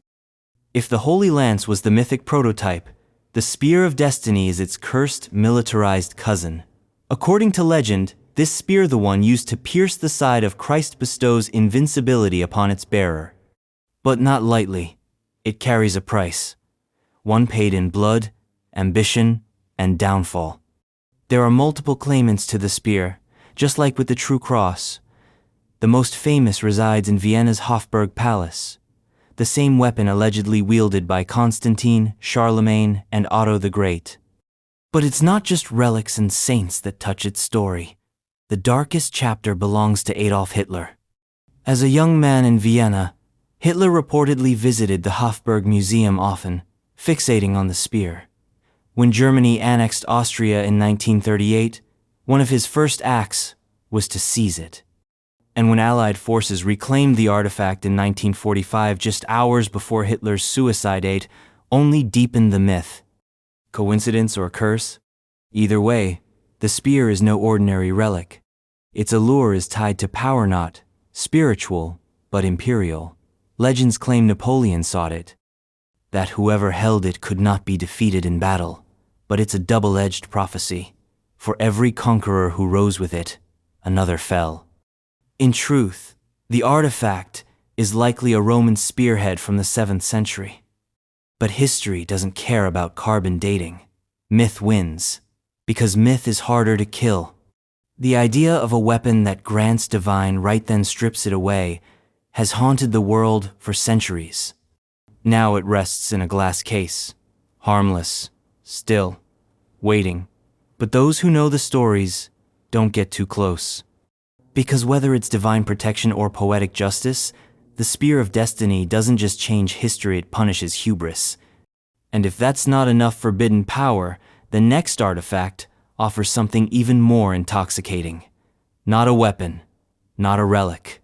If the Holy Lance was the mythic prototype, the Spear of Destiny is its cursed, militarized cousin. According to legend, this spear the one used to pierce the side of Christ bestows invincibility upon its bearer. But not lightly. It carries a price. One paid in blood, ambition, and downfall. There are multiple claimants to the spear, just like with the True Cross. The most famous resides in Vienna's Hofburg Palace, the same weapon allegedly wielded by Constantine, Charlemagne, and Otto the Great. But it's not just relics and saints that touch its story. The darkest chapter belongs to Adolf Hitler. As a young man in Vienna, Hitler reportedly visited the Hofburg Museum often, fixating on the spear. When Germany annexed Austria in 1938, one of his first acts was to seize it. And when Allied forces reclaimed the artifact in 1945, just hours before Hitler's suicide, only deepened the myth. Coincidence or curse? Either way, the spear is no ordinary relic. Its allure is tied to power, not spiritual, but imperial. Legends claim Napoleon sought it, that whoever held it could not be defeated in battle. But it's a double-edged prophecy. For every conqueror who rose with it, another fell. In truth, the artifact is likely a Roman spearhead from the 7th century. But history doesn't care about carbon dating. Myth wins, because myth is harder to kill. The idea of a weapon that grants divine right then strips it away has haunted the world for centuries. Now it rests in a glass case, harmless, still, waiting. But those who know the stories don't get too close. Because whether it's divine protection or poetic justice, the Spear of Destiny doesn't just change history, it punishes hubris. And if that's not enough forbidden power, the next artifact offers something even more intoxicating. Not a weapon, not a relic,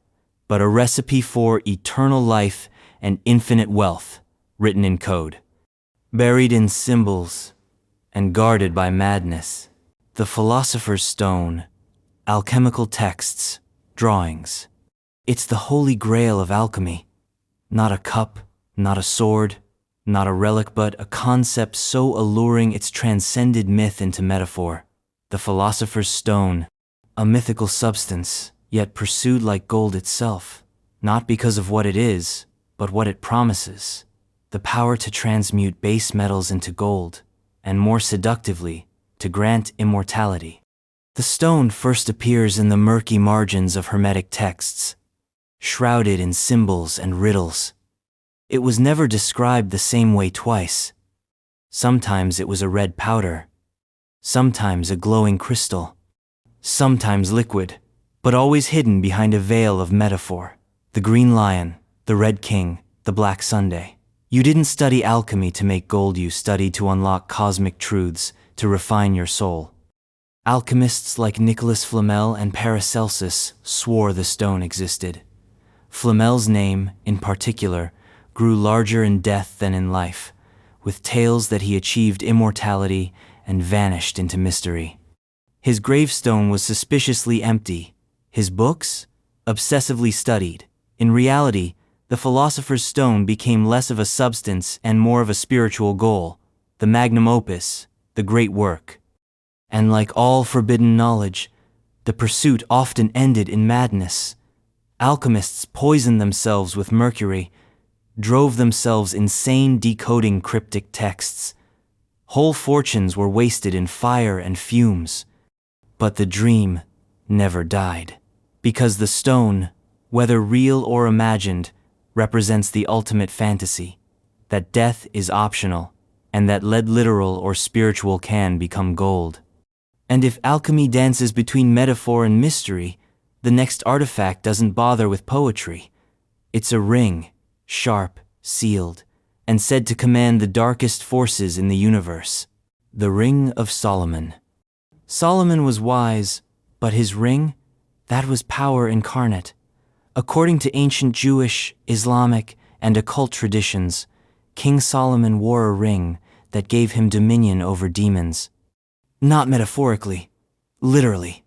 but a recipe for eternal life and infinite wealth, written in code. Buried in symbols and guarded by madness. The Philosopher's Stone, alchemical texts, drawings. It's the holy grail of alchemy. Not a cup, not a sword, not a relic, but a concept so alluring it's transcended myth into metaphor. The Philosopher's Stone, a mythical substance, yet pursued like gold itself, not because of what it is, but what it promises. The power to transmute base metals into gold, and more seductively, to grant immortality. The stone first appears in the murky margins of Hermetic texts, shrouded in symbols and riddles. It was never described the same way twice. Sometimes it was a red powder, sometimes a glowing crystal, sometimes liquid, but always hidden behind a veil of metaphor. The green lion, the red king, the black Sunday. You didn't study alchemy to make gold, you studied to unlock cosmic truths, to refine your soul. Alchemists like Nicholas Flamel and Paracelsus swore the stone existed. Flamel's name, in particular, grew larger in death than in life, with tales that he achieved immortality and vanished into mystery. His gravestone was suspiciously empty, his books obsessively studied. In reality, the philosopher's stone became less of a substance and more of a spiritual goal, the magnum opus, the great work. And like all forbidden knowledge, the pursuit often ended in madness. Alchemists poisoned themselves with mercury, drove themselves insane decoding cryptic texts. Whole fortunes were wasted in fire and fumes. But the dream never died, because the stone, whether real or imagined, represents the ultimate fantasy, that death is optional, and that lead literal or spiritual can become gold. And if alchemy dances between metaphor and mystery, the next artifact doesn't bother with poetry. It's a ring, sharp, sealed, and said to command the darkest forces in the universe. The Ring of Solomon. Solomon was wise, but his ring? That was power incarnate. According to ancient Jewish, Islamic, and occult traditions, King Solomon wore a ring that gave him dominion over demons. Not metaphorically, literally.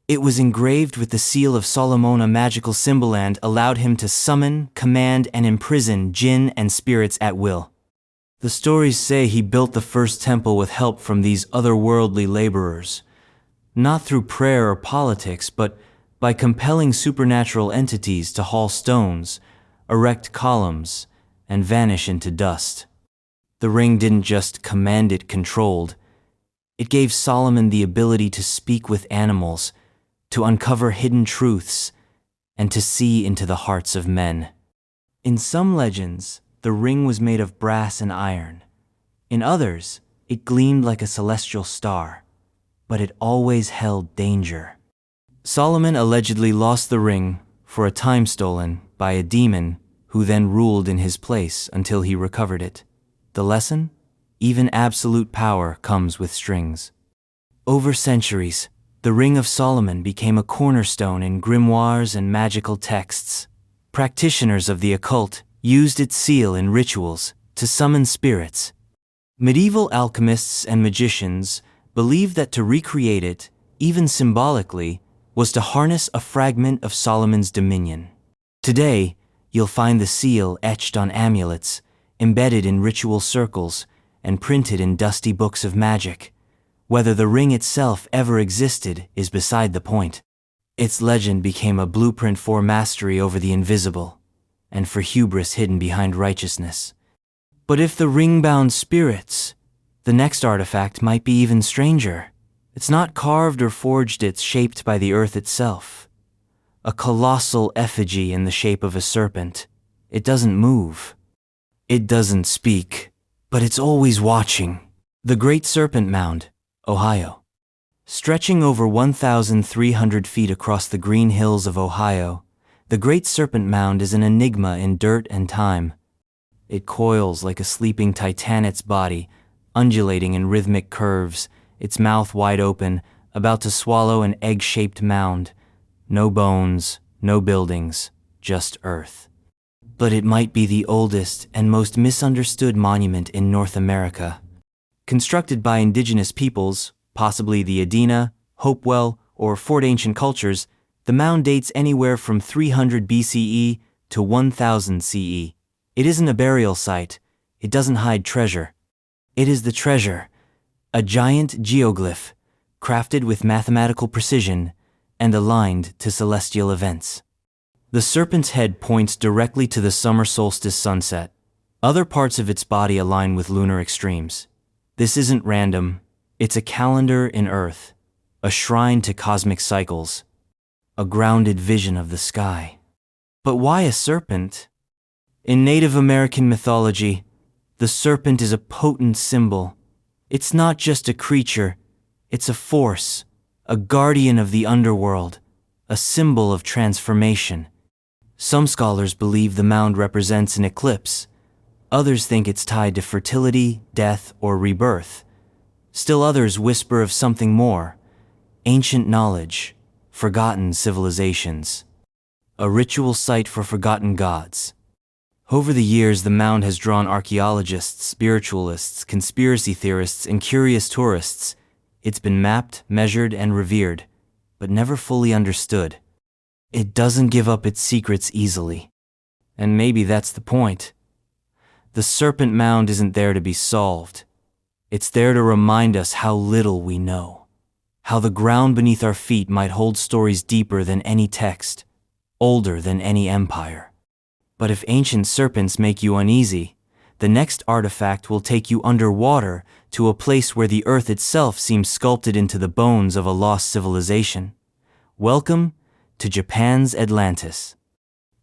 It was engraved with the seal of Solomon, a magical symbol, and allowed him to summon, command, and imprison jinn and spirits at will. The stories say he built the first temple with help from these otherworldly laborers, not through prayer or politics, but by compelling supernatural entities to haul stones, erect columns, and vanish into dust. The ring didn't just command, it controlled. It gave Solomon the ability to speak with animals, to uncover hidden truths, and to see into the hearts of men. In some legends, the ring was made of brass and iron. In others, it gleamed like a celestial star, but it always held danger. Solomon allegedly lost the ring for a time stolen by a demon who then ruled in his place until he recovered it. The lesson? Even absolute power comes with strings. Over centuries, the Ring of Solomon became a cornerstone in grimoires and magical texts. Practitioners of the occult used its seal in rituals to summon spirits. Medieval alchemists and magicians believed that to recreate it, even symbolically, was to harness a fragment of Solomon's dominion. Today, you'll find the seal etched on amulets, embedded in ritual circles, and printed in dusty books of magic. Whether the ring itself ever existed is beside the point. Its legend became a blueprint for mastery over the invisible, and for hubris hidden behind righteousness. But if the ring bound spirits, the next artifact might be even stranger. It's not carved or forged, it's shaped by the earth itself. A colossal effigy in the shape of a serpent. It doesn't move. It doesn't speak, but it's always watching. The Great Serpent Mound, Ohio. Stretching over 1,300 feet across the green hills of Ohio, the Great Serpent Mound is an enigma in dirt and time. It coils like a sleeping titanet's body, undulating in rhythmic curves, its mouth wide open, about to swallow an egg-shaped mound. No bones, no buildings, just earth. But it might be the oldest and most misunderstood monument in North America. Constructed by indigenous peoples, possibly the Adena, Hopewell, or Fort Ancient cultures, the mound dates anywhere from 300 BCE to 1000 CE. It isn't a burial site. It doesn't hide treasure. It is the treasure, a giant geoglyph, crafted with mathematical precision and aligned to celestial events. The serpent's head points directly to the summer solstice sunset. Other parts of its body align with lunar extremes. This isn't random. It's a calendar in Earth, a shrine to cosmic cycles, a grounded vision of the sky. But why a serpent? In Native American mythology, the serpent is a potent symbol. It's not just a creature, it's a force, a guardian of the underworld, a symbol of transformation. Some scholars believe the mound represents an eclipse. Others think it's tied to fertility, death, or rebirth. Still others whisper of something more: ancient knowledge, forgotten civilizations. A ritual site for forgotten gods. Over the years, the mound has drawn archaeologists, spiritualists, conspiracy theorists, and curious tourists. It's been mapped, measured, and revered, but never fully understood. It doesn't give up its secrets easily. And maybe that's the point. The serpent mound isn't there to be solved. It's there to remind us how little we know. How the ground beneath our feet might hold stories deeper than any text, older than any empire. But if ancient serpents make you uneasy, the next artifact will take you underwater to a place where the earth itself seems sculpted into the bones of a lost civilization. Welcome to Japan's Atlantis.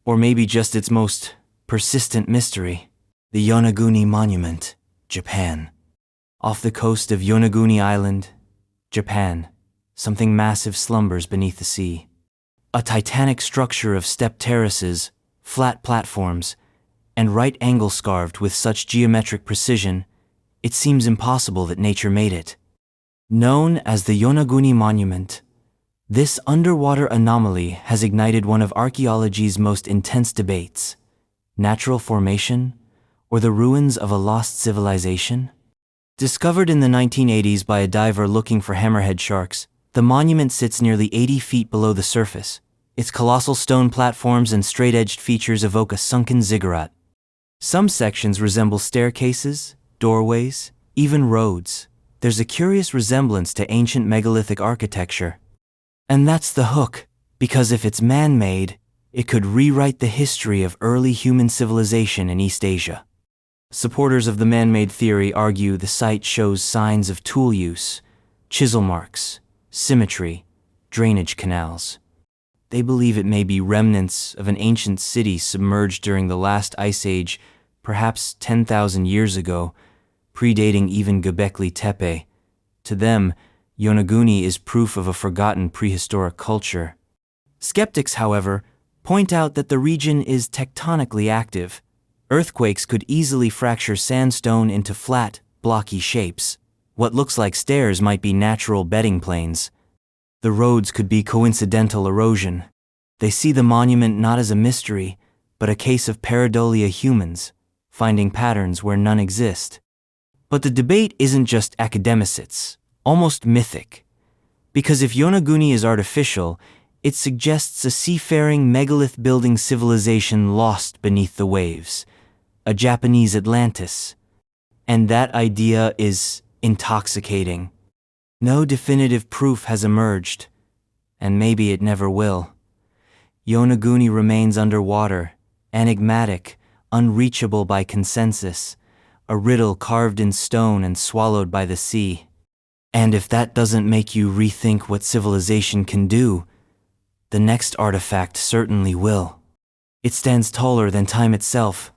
Or maybe just its most persistent mystery, the Yonaguni Monument, Japan. Off the coast of Yonaguni Island, Japan, something massive slumbers beneath the sea. A titanic structure of step terraces, flat platforms, and right angles carved with such geometric precision, it seems impossible that nature made it. Known as the Yonaguni Monument, this underwater anomaly has ignited one of archaeology's most intense debates: natural formation, or the ruins of a lost civilization? Discovered in the 1980s by a diver looking for hammerhead sharks, the monument sits nearly 80 feet below the surface. Its colossal stone platforms and straight-edged features evoke a sunken ziggurat. Some sections resemble staircases, doorways, even roads. There's a curious resemblance to ancient megalithic architecture. And that's the hook, because if it's man-made, it could rewrite the history of early human civilization in East Asia. Supporters of the man-made theory argue the site shows signs of tool use, chisel marks, symmetry, drainage canals. They believe it may be remnants of an ancient city submerged during the last ice age, perhaps 10,000 years ago, predating even Göbekli Tepe. To them, Yonaguni is proof of a forgotten prehistoric culture. Skeptics, however, point out that the region is tectonically active. Earthquakes could easily fracture sandstone into flat, blocky shapes. What looks like stairs might be natural bedding planes. The roads could be coincidental erosion. They see the monument not as a mystery, but a case of pareidolia humans, finding patterns where none exist. But the debate isn't just academic, it's almost mythic. Because if Yonaguni is artificial, it suggests a seafaring megalith-building civilization lost beneath the waves, a Japanese Atlantis. And that idea is intoxicating. No definitive proof has emerged, and maybe it never will. Yonaguni remains underwater, enigmatic, unreachable by consensus, a riddle carved in stone and swallowed by the sea. And if that doesn't make you rethink what civilization can do, the next artifact certainly will. It stands taller than time itself,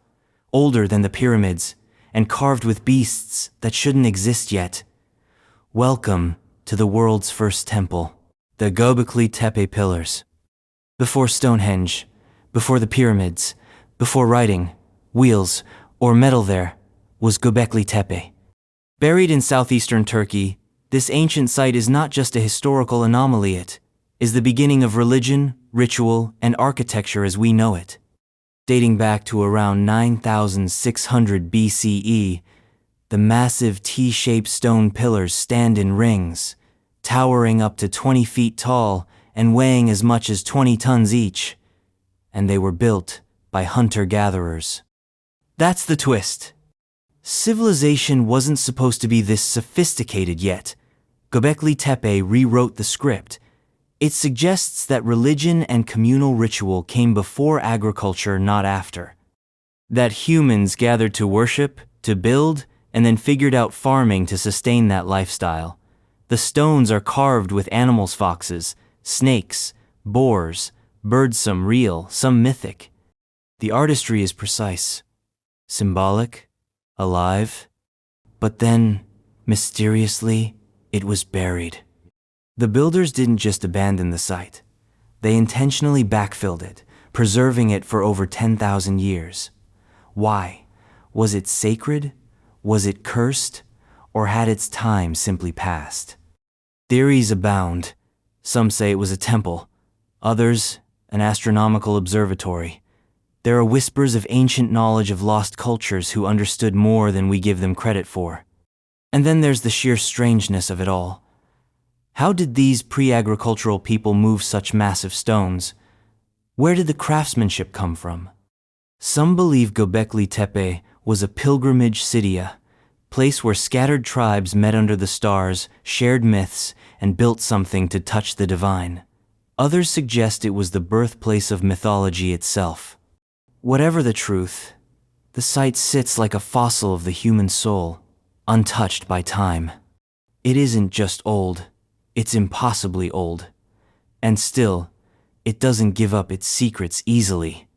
older than the pyramids, and carved with beasts that shouldn't exist yet. Welcome to the world's first temple, the Göbekli Tepe pillars. Before Stonehenge, before the pyramids, before writing, wheels, or metal, there was Göbekli Tepe. Buried in southeastern Turkey, this ancient site is not just a historical anomaly, it is the beginning of religion, ritual, and architecture as we know it. Dating back to around 9,600 BCE, the massive T-shaped stone pillars stand in rings, towering up to 20 feet tall and weighing as much as 20 tons each. And they were built by hunter-gatherers. That's the twist. Civilization wasn't supposed to be this sophisticated yet. Göbekli Tepe rewrote the script. It suggests that religion and communal ritual came before agriculture, not after. That humans gathered to worship, to build, and then figured out farming to sustain that lifestyle. The stones are carved with animals, foxes, snakes, boars, birds, some real, some mythic. The artistry is precise, symbolic, alive, but then, mysteriously, it was buried. The builders didn't just abandon the site. They intentionally backfilled it, preserving it for over 10,000 years. Why? Was it sacred? Was it cursed? or had its time simply passed? Theories abound. Some say it was a temple, others an astronomical observatory. There are whispers of ancient knowledge of lost cultures who understood more than we give them credit for. And then there's the sheer strangeness of it all. How did these pre-agricultural people move such massive stones? Where did the craftsmanship come from? Some believe Göbekli Tepe was a pilgrimage city, a place where scattered tribes met under the stars, shared myths, and built something to touch the divine. Others suggest it was the birthplace of mythology itself. Whatever the truth, the site sits like a fossil of the human soul, untouched by time. It isn't just old, it's impossibly old. And still, it doesn't give up its secrets easily.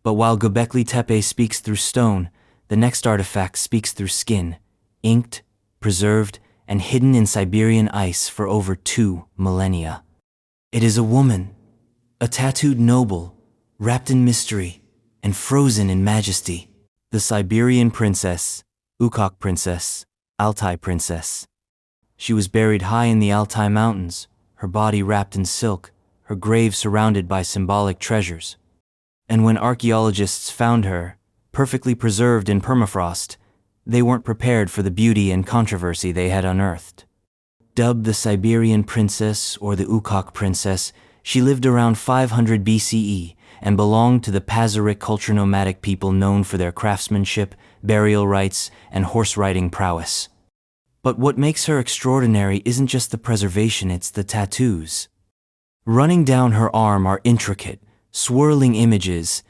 But while Göbekli Tepe speaks through stone, the next artifact speaks through skin, inked, preserved, and hidden in Siberian ice for over 2 millennia. It is a woman, a tattooed noble, wrapped in mystery and frozen in majesty. The Siberian princess, Ukok princess, Altai princess. She was buried high in the Altai mountains, her body wrapped in silk, her grave surrounded by symbolic treasures. And when archaeologists found her, perfectly preserved in permafrost, they weren't prepared for the beauty and controversy they had unearthed. Dubbed the Siberian princess or the Ukok princess, she lived around 500 BCE and belonged to the Pazyryk culture, nomadic people known for their craftsmanship, burial rites, and horse-riding prowess. But what makes her extraordinary isn't just the preservation, it's the tattoos. Running down her arm are intricate, swirling images,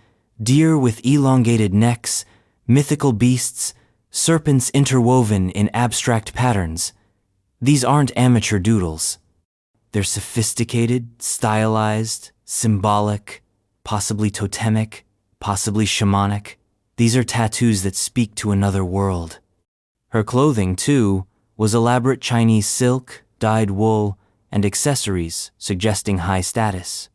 deer with elongated necks, mythical beasts, serpents interwoven in abstract patterns. These aren't amateur doodles. They're sophisticated, stylized, symbolic, possibly totemic, possibly shamanic. These are tattoos that speak to another world. Her clothing, too, was elaborate Chinese silk, dyed wool, and accessories suggesting high status.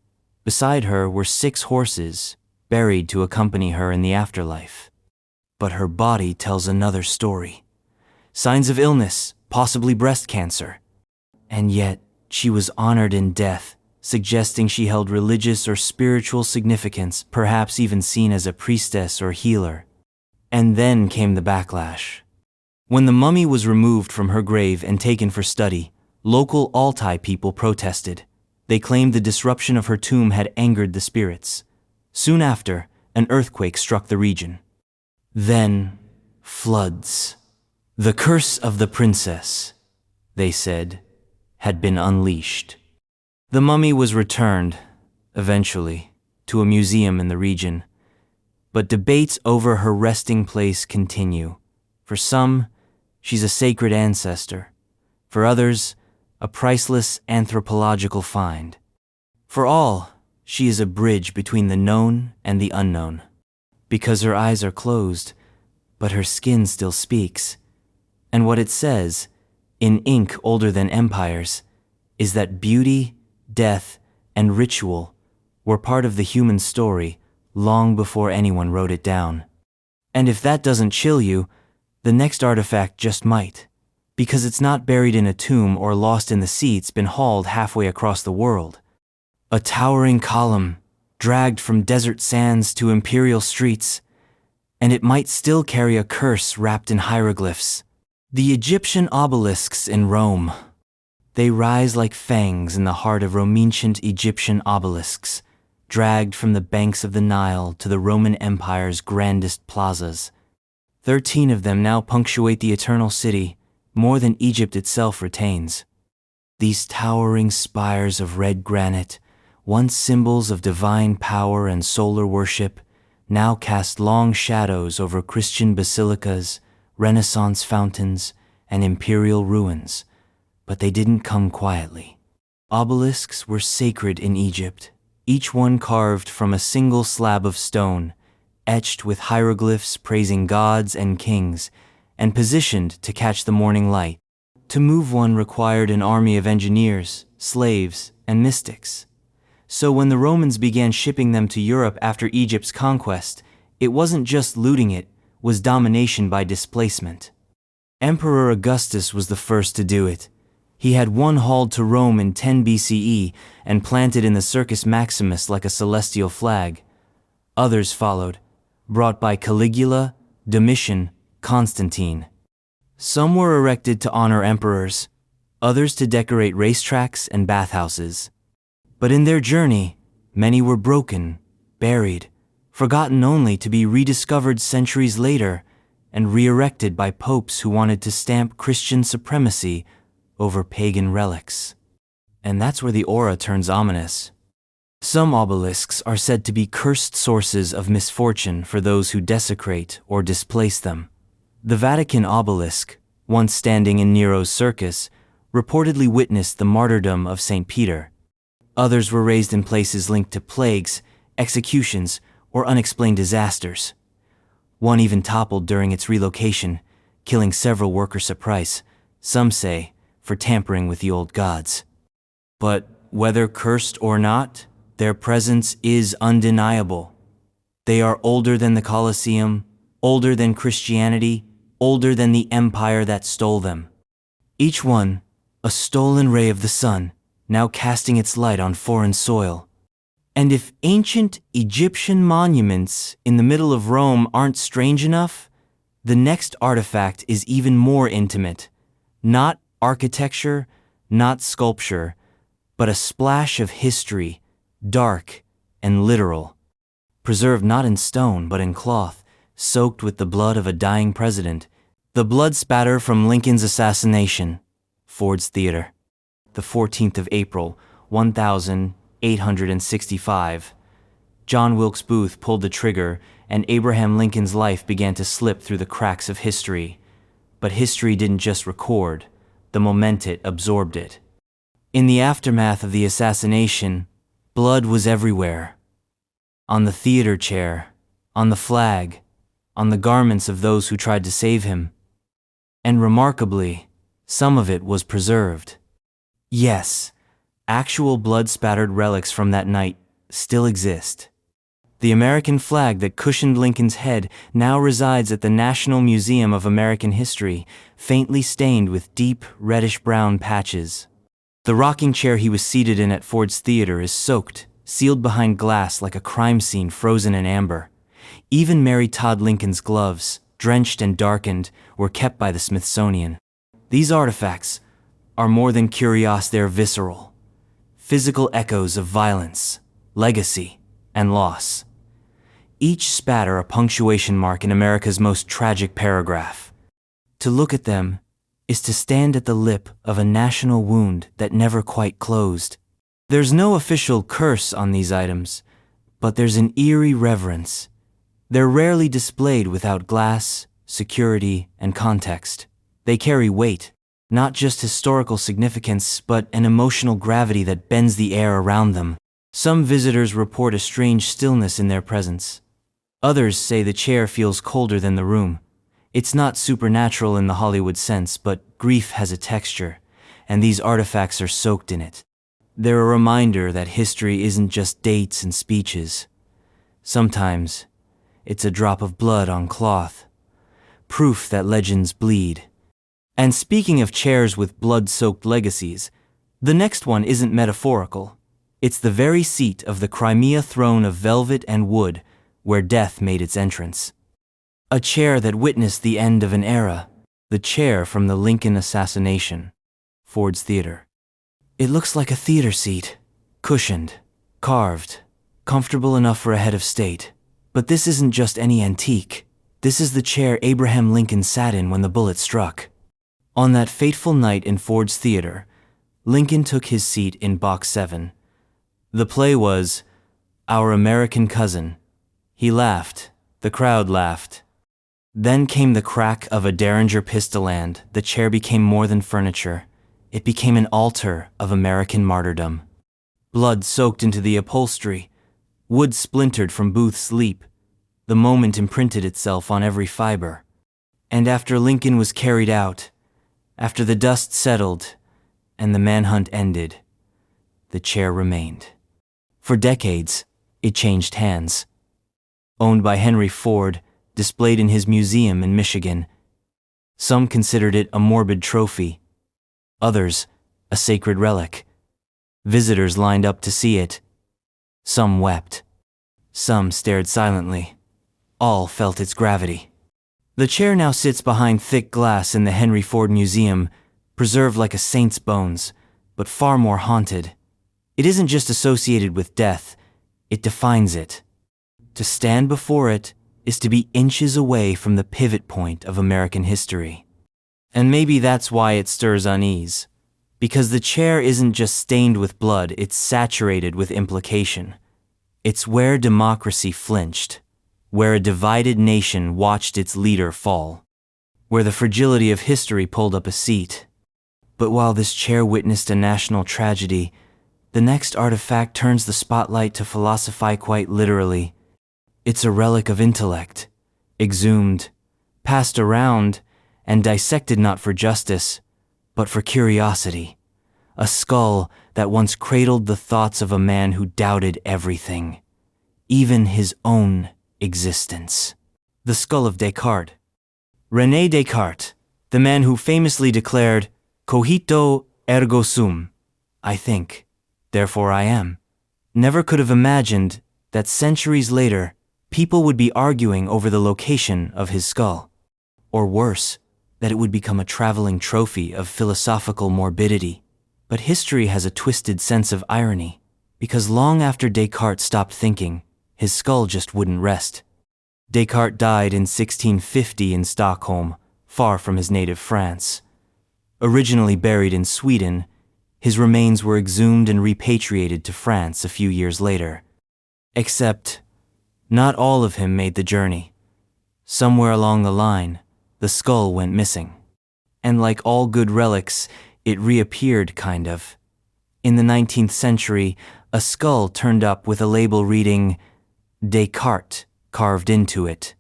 Beside her were 6 horses, buried to accompany her in the afterlife. But her body tells another story. Signs of illness, possibly breast cancer. And yet, she was honored in death, suggesting she held religious or spiritual significance, perhaps even seen as a priestess or healer. And then came the backlash. When the mummy was removed from her grave and taken for study, local Altai people protested. They claimed the disruption of her tomb had angered the spirits. Soon after, an earthquake struck the region. Then, floods. The curse of the princess, they said, had been unleashed. The mummy was returned, eventually, to a museum in the region. But debates over her resting place continue. For some, she's a sacred ancestor. For others, a priceless anthropological find. For all, she is a bridge between the known and the unknown. Because her eyes are closed, but her skin still speaks. And what it says, in ink older than empires, is that beauty, death, and ritual were part of the human story long before anyone wrote it down. And if that doesn't chill you, the next artifact just might. Because it's not buried in a tomb or lost in the sea, it's been hauled halfway across the world. A towering column, dragged from desert sands to imperial streets, and it might still carry a curse wrapped in hieroglyphs. The Egyptian obelisks in Rome. They rise like fangs in the heart of ancient Egyptian obelisks, dragged from the banks of the Nile to the Roman Empire's grandest plazas. 13 of them now punctuate the Eternal City, more than Egypt itself retains. These towering spires of red granite, once symbols of divine power and solar worship, now cast long shadows over Christian basilicas, Renaissance fountains, and imperial ruins. But they didn't come quietly. Obelisks were sacred in Egypt, each one carved from a single slab of stone, etched with hieroglyphs praising gods and kings, and positioned to catch the morning light. To move one required an army of engineers, slaves, and mystics. So when the Romans began shipping them to Europe after Egypt's conquest, it wasn't just looting, it was domination by displacement. Emperor Augustus was the first to do it. He had one hauled to Rome in 10 BCE and planted in the Circus Maximus like a celestial flag. Others followed, brought by Caligula, Domitian, Constantine. Some were erected to honor emperors, others to decorate racetracks and bathhouses. But in their journey, many were broken, buried, forgotten only to be rediscovered centuries later and re-erected by popes who wanted to stamp Christian supremacy over pagan relics. And that's where the aura turns ominous. Some obelisks are said to be cursed sources of misfortune for those who desecrate or displace them. The Vatican obelisk, once standing in Nero's circus, reportedly witnessed the martyrdom of St. Peter. Others were raised in places linked to plagues, executions, or unexplained disasters. One even toppled during its relocation, killing several workers at price, some say, for tampering with the old gods. But whether cursed or not, their presence is undeniable. They are older than the Colosseum, older than Christianity, older than the empire that stole them. Each one, a stolen ray of the sun, now casting its light on foreign soil. And if ancient Egyptian monuments in the middle of Rome aren't strange enough, the next artifact is even more intimate. Not architecture, not sculpture, but a splash of history, dark and literal. Preserved not in stone but in cloth, soaked with the blood of a dying president. The blood spatter from Lincoln's assassination. Ford's Theater. The 14th of April, 1865. John Wilkes Booth pulled the trigger, and Abraham Lincoln's life began to slip through the cracks of history. But history didn't just record, the moment it absorbed it. In the aftermath of the assassination, blood was everywhere. On the theater chair, on the flag, on the garments of those who tried to save him. And remarkably, some of it was preserved. Yes, actual blood-spattered relics from that night still exist. The American flag that cushioned Lincoln's head now resides at the National Museum of American History, faintly stained with deep, reddish-brown patches. The rocking chair he was seated in at Ford's Theater is soaked, sealed behind glass like a crime scene frozen in amber. Even Mary Todd Lincoln's gloves, drenched and darkened, were kept by the Smithsonian. These artifacts are more than curious, they're visceral. Physical echoes of violence, legacy, and loss. Each spatter a punctuation mark in America's most tragic paragraph. To look at them is to stand at the lip of a national wound that never quite closed. There's no official curse on these items, but there's an eerie reverence. They're rarely displayed without glass, security, and context. They carry weight, not just historical significance, but an emotional gravity that bends the air around them. Some visitors report a strange stillness in their presence. Others say the chair feels colder than the room. It's not supernatural in the Hollywood sense, but grief has a texture, and these artifacts are soaked in it. They're a reminder that history isn't just dates and speeches. Sometimes, it's a drop of blood on cloth, proof that legends bleed. And speaking of chairs with blood-soaked legacies, the next one isn't metaphorical. It's the very seat of the Crimea throne of velvet and wood, where death made its entrance. A chair that witnessed the end of an era, the chair from the Lincoln assassination. Ford's Theater. It looks like a theater seat, cushioned, carved, comfortable enough for a head of state. But this isn't just any antique. This is the chair Abraham Lincoln sat in when the bullet struck. On that fateful night in Ford's Theater, Lincoln took his seat in Box 7. The play was Our American Cousin. He laughed. The crowd laughed. Then came the crack of a Derringer pistol and the chair became more than furniture. It became an altar of American martyrdom. Blood soaked into the upholstery. Wood splintered from Booth's leap. The moment imprinted itself on every fiber. And after Lincoln was carried out, after the dust settled, and the manhunt ended, the chair remained. For decades, it changed hands. Owned by Henry Ford, displayed in his museum in Michigan, Some considered it a morbid trophy, others a sacred relic. Visitors lined up to see it. Some wept. Some stared silently. All felt its gravity. The chair now sits behind thick glass in the Henry Ford Museum, preserved like a saint's bones, but far more haunted. It isn't just associated with death, it defines it. To stand before it is to be inches away from the pivot point of American history. And maybe that's why it stirs unease. Because the chair isn't just stained with blood, it's saturated with implication. It's where democracy flinched, where a divided nation watched its leader fall, where the fragility of history pulled up a seat. But while this chair witnessed a national tragedy, the next artifact turns the spotlight to philosophy quite literally. It's a relic of intellect, exhumed, passed around, and dissected not for justice, but for curiosity. A skull that once cradled the thoughts of a man who doubted everything, even his own existence. The skull of Descartes. René Descartes, the man who famously declared, "Cogito ergo sum," I think, therefore I am, never could have imagined that centuries later, people would be arguing over the location of his skull. Or worse, that it would become a traveling trophy of philosophical morbidity. But history has a twisted sense of irony, because long after Descartes stopped thinking, his skull just wouldn't rest. Descartes died in 1650 in Stockholm, far from his native France. Originally buried in Sweden, his remains were exhumed and repatriated to France a few years later. Except, not all of him made the journey. Somewhere along the line, the skull went missing. And like all good relics, it reappeared, kind of. In the 19th century, a skull turned up with a label reading Descartes carved into it.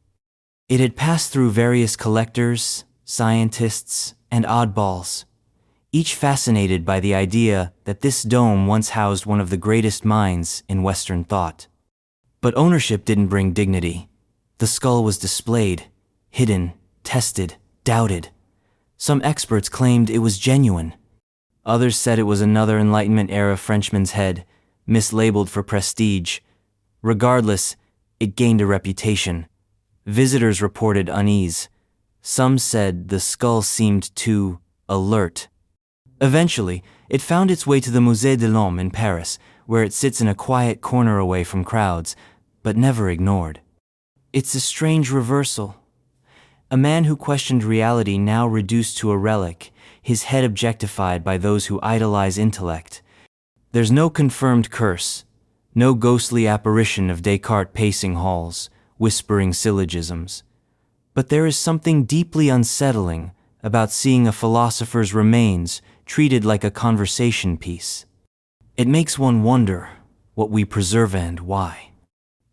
It had passed through various collectors, scientists, and oddballs, each fascinated by the idea that this dome once housed one of the greatest minds in Western thought. But ownership didn't bring dignity. The skull was displayed, hidden, tested, doubted. Some experts claimed it was genuine. Others said it was another Enlightenment-era Frenchman's head, mislabeled for prestige. Regardless, it gained a reputation. Visitors reported unease. Some said the skull seemed too alert. Eventually, it found its way to the Musée de l'Homme in Paris, where it sits in a quiet corner away from crowds, but never ignored. It's a strange reversal. A man who questioned reality now reduced to a relic, his head objectified by those who idolize intellect. There's no confirmed curse, no ghostly apparition of Descartes pacing halls, whispering syllogisms. But there is something deeply unsettling about seeing a philosopher's remains treated like a conversation piece. It makes one wonder what we preserve and why.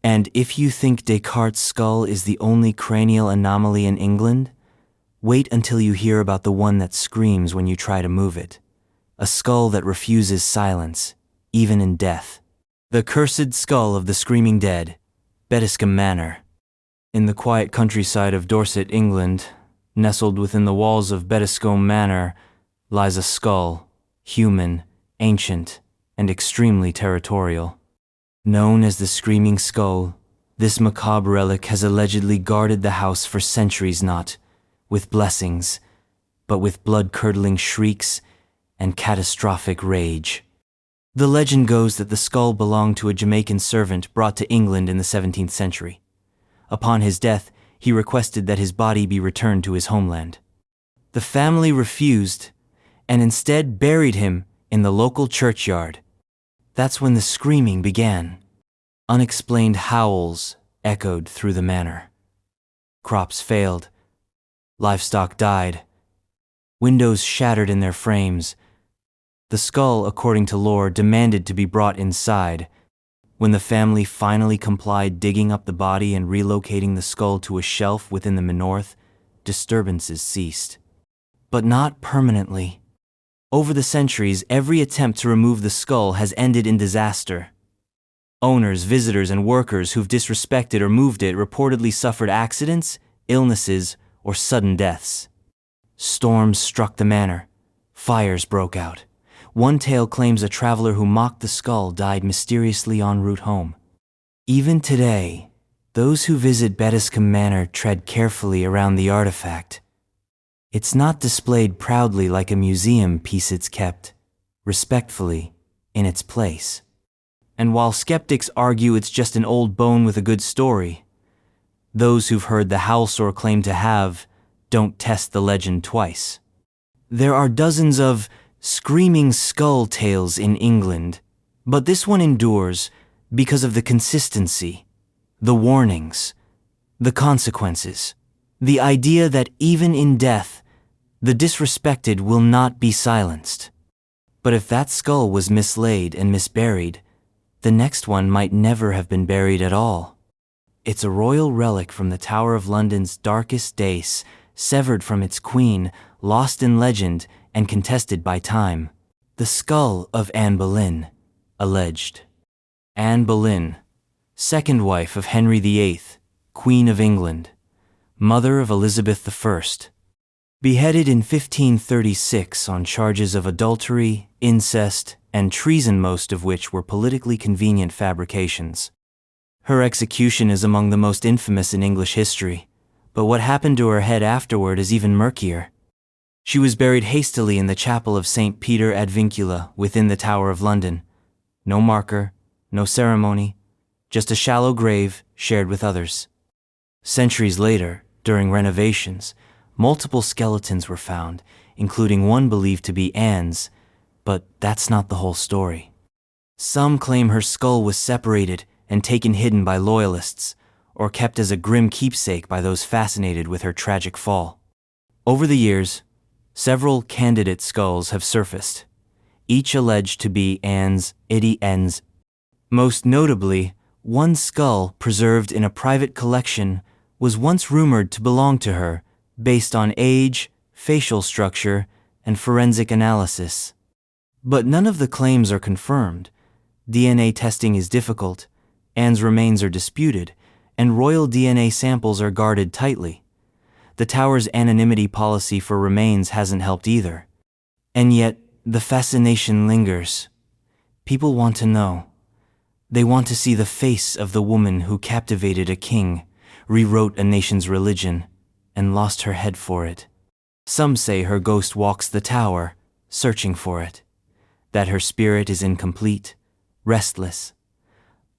And if you think Descartes' skull is the only cranial anomaly in England, wait until you hear about the one that screams when you try to move it. A skull that refuses silence, even in death. The cursed skull of the screaming dead, Bettiscombe Manor. In the quiet countryside of Dorset, England, nestled within the walls of Bettiscombe Manor, lies a skull, human, ancient, and extremely territorial. Known as the Screaming Skull, this macabre relic has allegedly guarded the house for centuries, not with blessings, but with blood-curdling shrieks and catastrophic rage. The legend goes that the skull belonged to a Jamaican servant brought to England in the 17th century. Upon his death, he requested that his body be returned to his homeland. The family refused, and instead buried him in the local churchyard. That's when the screaming began. Unexplained howls echoed through the manor. Crops failed. Livestock died. Windows shattered in their frames. The skull, according to lore, demanded to be brought inside. When the family finally complied, digging up the body and relocating the skull to a shelf within the North, disturbances ceased. But not permanently. Over the centuries, every attempt to remove the skull has ended in disaster. Owners, visitors, and workers who've disrespected or moved it reportedly suffered accidents, illnesses, or sudden deaths. Storms struck the manor. Fires broke out. One tale claims a traveler who mocked the skull died mysteriously en route home. Even today, those who visit Bettiscombe Manor tread carefully around the artifact. It's not displayed proudly like a museum piece, it's kept, respectfully, in its place. And while skeptics argue it's just an old bone with a good story, those who've heard the house or claim to have don't test the legend twice. There are dozens of screaming skull tales in England, but this one endures because of the consistency, the warnings, the consequences, the idea that even in death, the disrespected will not be silenced. But if that skull was mislaid and misburied, the next one might never have been buried at all. It's a royal relic from the Tower of London's darkest days, severed from its queen, lost in legend and contested by time. The skull of Anne Boleyn, alleged. Anne Boleyn, second wife of Henry VIII, Queen of England, mother of Elizabeth I. Beheaded in 1536 on charges of adultery, incest, and treason, most of which were politically convenient fabrications. Her execution is among the most infamous in English history, but what happened to her head afterward is even murkier. She was buried hastily in the chapel of St. Peter ad Vincula within the Tower of London. No marker, no ceremony, just a shallow grave shared with others. Centuries later, during renovations, multiple skeletons were found, including one believed to be Anne's, but that's not the whole story. Some claim her skull was separated and taken hidden by loyalists, or kept as a grim keepsake by those fascinated with her tragic fall. Over the years, several candidate skulls have surfaced, each alleged to be Anne's Ends. Most notably, one skull preserved in a private collection was once rumored to belong to her, based on age, facial structure, and forensic analysis. But none of the claims are confirmed. DNA testing is difficult, Anne's remains are disputed, and royal DNA samples are guarded tightly. The Tower's anonymity policy for remains hasn't helped either. And yet, the fascination lingers. People want to know. They want to see the face of the woman who captivated a king, rewrote a nation's religion, and lost her head for it. Some say her ghost walks the tower, searching for it, that her spirit is incomplete, restless.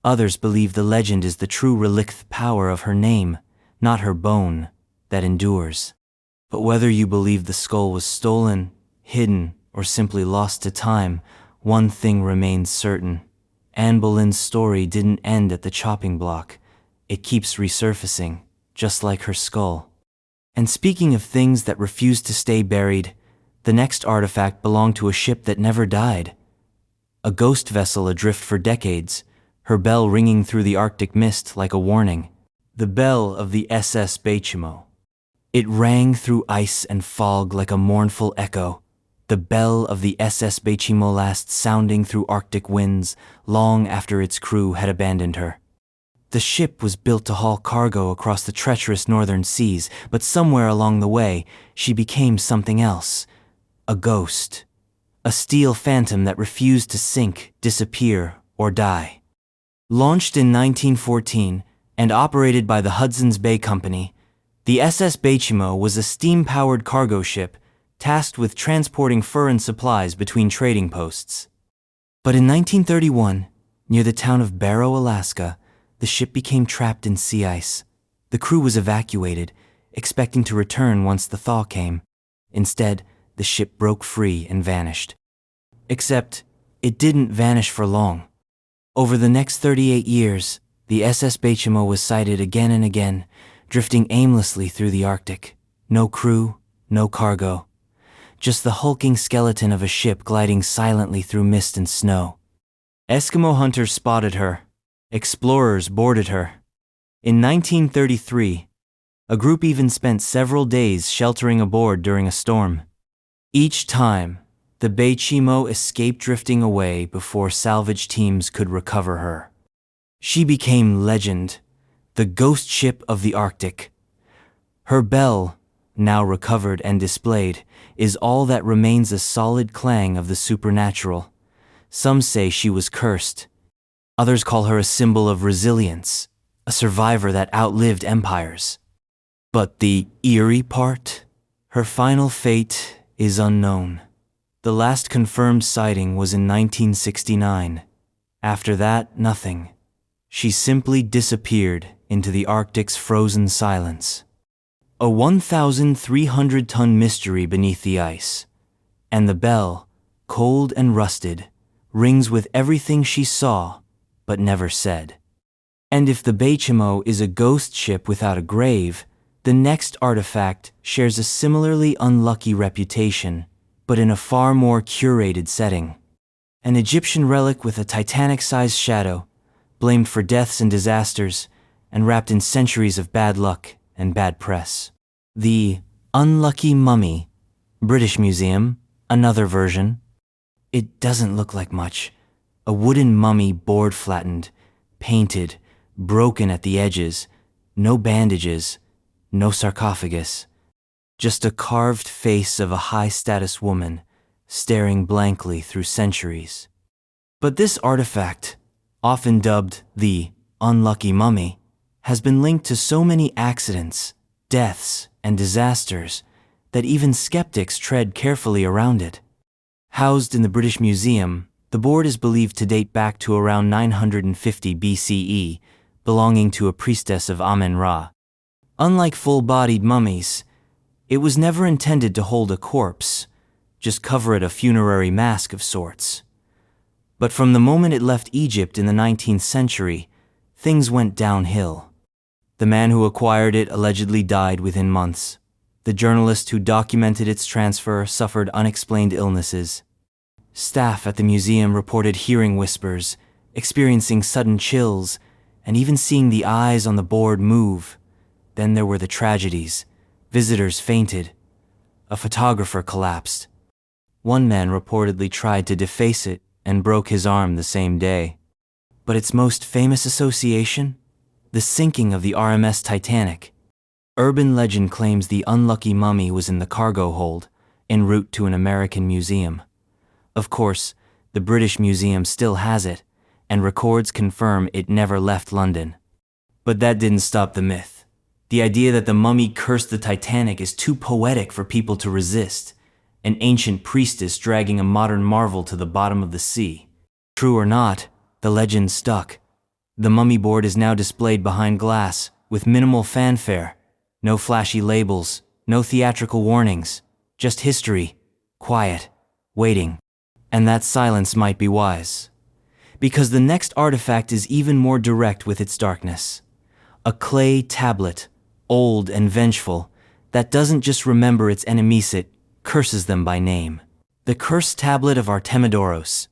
Others believe the legend is the true relic power of her name, not her bone, that endures. But whether you believe the skull was stolen, hidden, or simply lost to time, one thing remains certain. Anne Boleyn's story didn't end at the chopping block. It keeps resurfacing, just like her skull. And speaking of things that refuse to stay buried, the next artifact belonged to a ship that never died. A ghost vessel adrift for decades, her bell ringing through the Arctic mist like a warning. The bell of the SS Bachimo. It rang through ice and fog like a mournful echo. The bell of the SS Bachimo last sounding through Arctic winds long after its crew had abandoned her. The ship was built to haul cargo across the treacherous northern seas, but somewhere along the way, she became something else. A ghost. A steel phantom that refused to sink, disappear, or die. Launched in 1914 and operated by the Hudson's Bay Company, the SS Bachimo was a steam-powered cargo ship tasked with transporting fur and supplies between trading posts. But in 1931, near the town of Barrow, Alaska, the ship became trapped in sea ice. The crew was evacuated, expecting to return once the thaw came. Instead, the ship broke free and vanished. Except, it didn't vanish for long. Over the next 38 years, the SS Bachimo was sighted again and again, drifting aimlessly through the Arctic. No crew, no cargo. Just the hulking skeleton of a ship gliding silently through mist and snow. Eskimo hunters spotted her. Explorers boarded her. In 1933, a group even spent several days sheltering aboard during a storm. Each time, the Bachimo escaped drifting away before salvage teams could recover her. She became legend, the ghost ship of the Arctic. Her bell, now recovered and displayed, is all that remains a solid clang of the supernatural. Some say she was cursed. Others call her a symbol of resilience, a survivor that outlived empires. But the eerie part? Her final fate is unknown. The last confirmed sighting was in 1969. After that, nothing. She simply disappeared into the Arctic's frozen silence. A 1,300-ton mystery beneath the ice. And the bell, cold and rusted, rings with everything she saw, but never said. And if the basano is a ghost ship without a grave, the next artifact shares a similarly unlucky reputation, but in a far more curated setting. An Egyptian relic with a Titanic-sized shadow, blamed for deaths and disasters, and wrapped in centuries of bad luck and bad press. The Unlucky Mummy, British Museum, another version. It doesn't look like much. A wooden mummy board flattened, painted, broken at the edges, no bandages, no sarcophagus. Just a carved face of a high-status woman, staring blankly through centuries. But this artifact, often dubbed the Unlucky Mummy, has been linked to so many accidents, deaths, and disasters that even skeptics tread carefully around it. Housed in the British Museum, the board is believed to date back to around 950 BCE, belonging to a priestess of Amen-Ra. Unlike full-bodied mummies, it was never intended to hold a corpse, just cover it a funerary mask of sorts. But from the moment it left Egypt in the 19th century, things went downhill. The man who acquired it allegedly died within months. The journalist who documented its transfer suffered unexplained illnesses. Staff at the museum reported hearing whispers, experiencing sudden chills, and even seeing the eyes on the board move. Then there were the tragedies. Visitors fainted. A photographer collapsed. One man reportedly tried to deface it and broke his arm the same day. But its most famous association? The sinking of the RMS Titanic. Urban legend claims the unlucky mummy was in the cargo hold, en route to an American museum. Of course, the British Museum still has it, and records confirm it never left London. But that didn't stop the myth. The idea that the mummy cursed the Titanic is too poetic for people to resist. An ancient priestess dragging a modern marvel to the bottom of the sea. True or not, the legend stuck. The mummy board is now displayed behind glass, with minimal fanfare. No flashy labels, no theatrical warnings. Just history, quiet, waiting. And that silence might be wise. Because the next artifact is even more direct with its darkness. A clay tablet, old and vengeful, that doesn't just remember its enemies, it curses them by name. The cursed tablet of Artemidoros.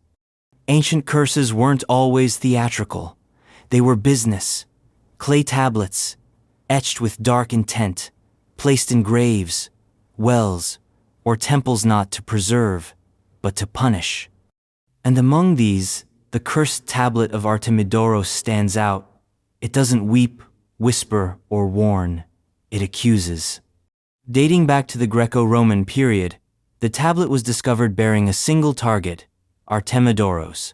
Ancient curses weren't always theatrical. They were business. Clay tablets, etched with dark intent, placed in graves, wells, or temples not to preserve, but to punish. And among these, the cursed tablet of Artemidoros stands out. It doesn't weep, whisper, or warn. It accuses. Dating back to the Greco-Roman period, the tablet was discovered bearing a single target, Artemidoros.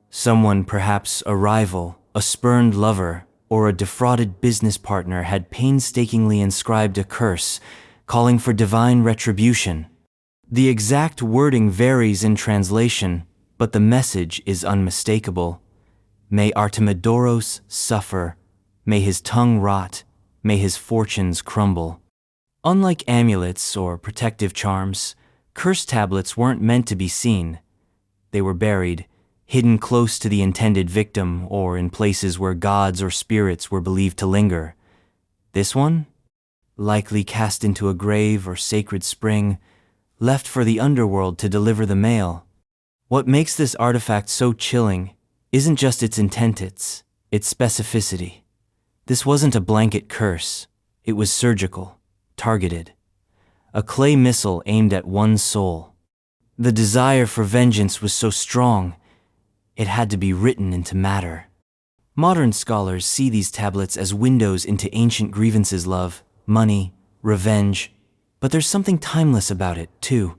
Someone, perhaps a rival, a spurned lover, or a defrauded business partner had painstakingly inscribed a curse, calling for divine retribution. The exact wording varies in translation, but the message is unmistakable. May Artemidoros suffer, may his tongue rot, may his fortunes crumble. Unlike amulets or protective charms, curse tablets weren't meant to be seen. They were buried, hidden close to the intended victim or in places where gods or spirits were believed to linger. This one? Likely cast into a grave or sacred spring, left for the underworld to deliver the mail. What makes this artifact so chilling isn't just its intent, it's specificity. This wasn't a blanket curse. It was surgical, targeted. A clay missile aimed at one soul. The desire for vengeance was so strong, it had to be written into matter. Modern scholars see these tablets as windows into ancient grievances: love, money, revenge, But there's something timeless about it, too.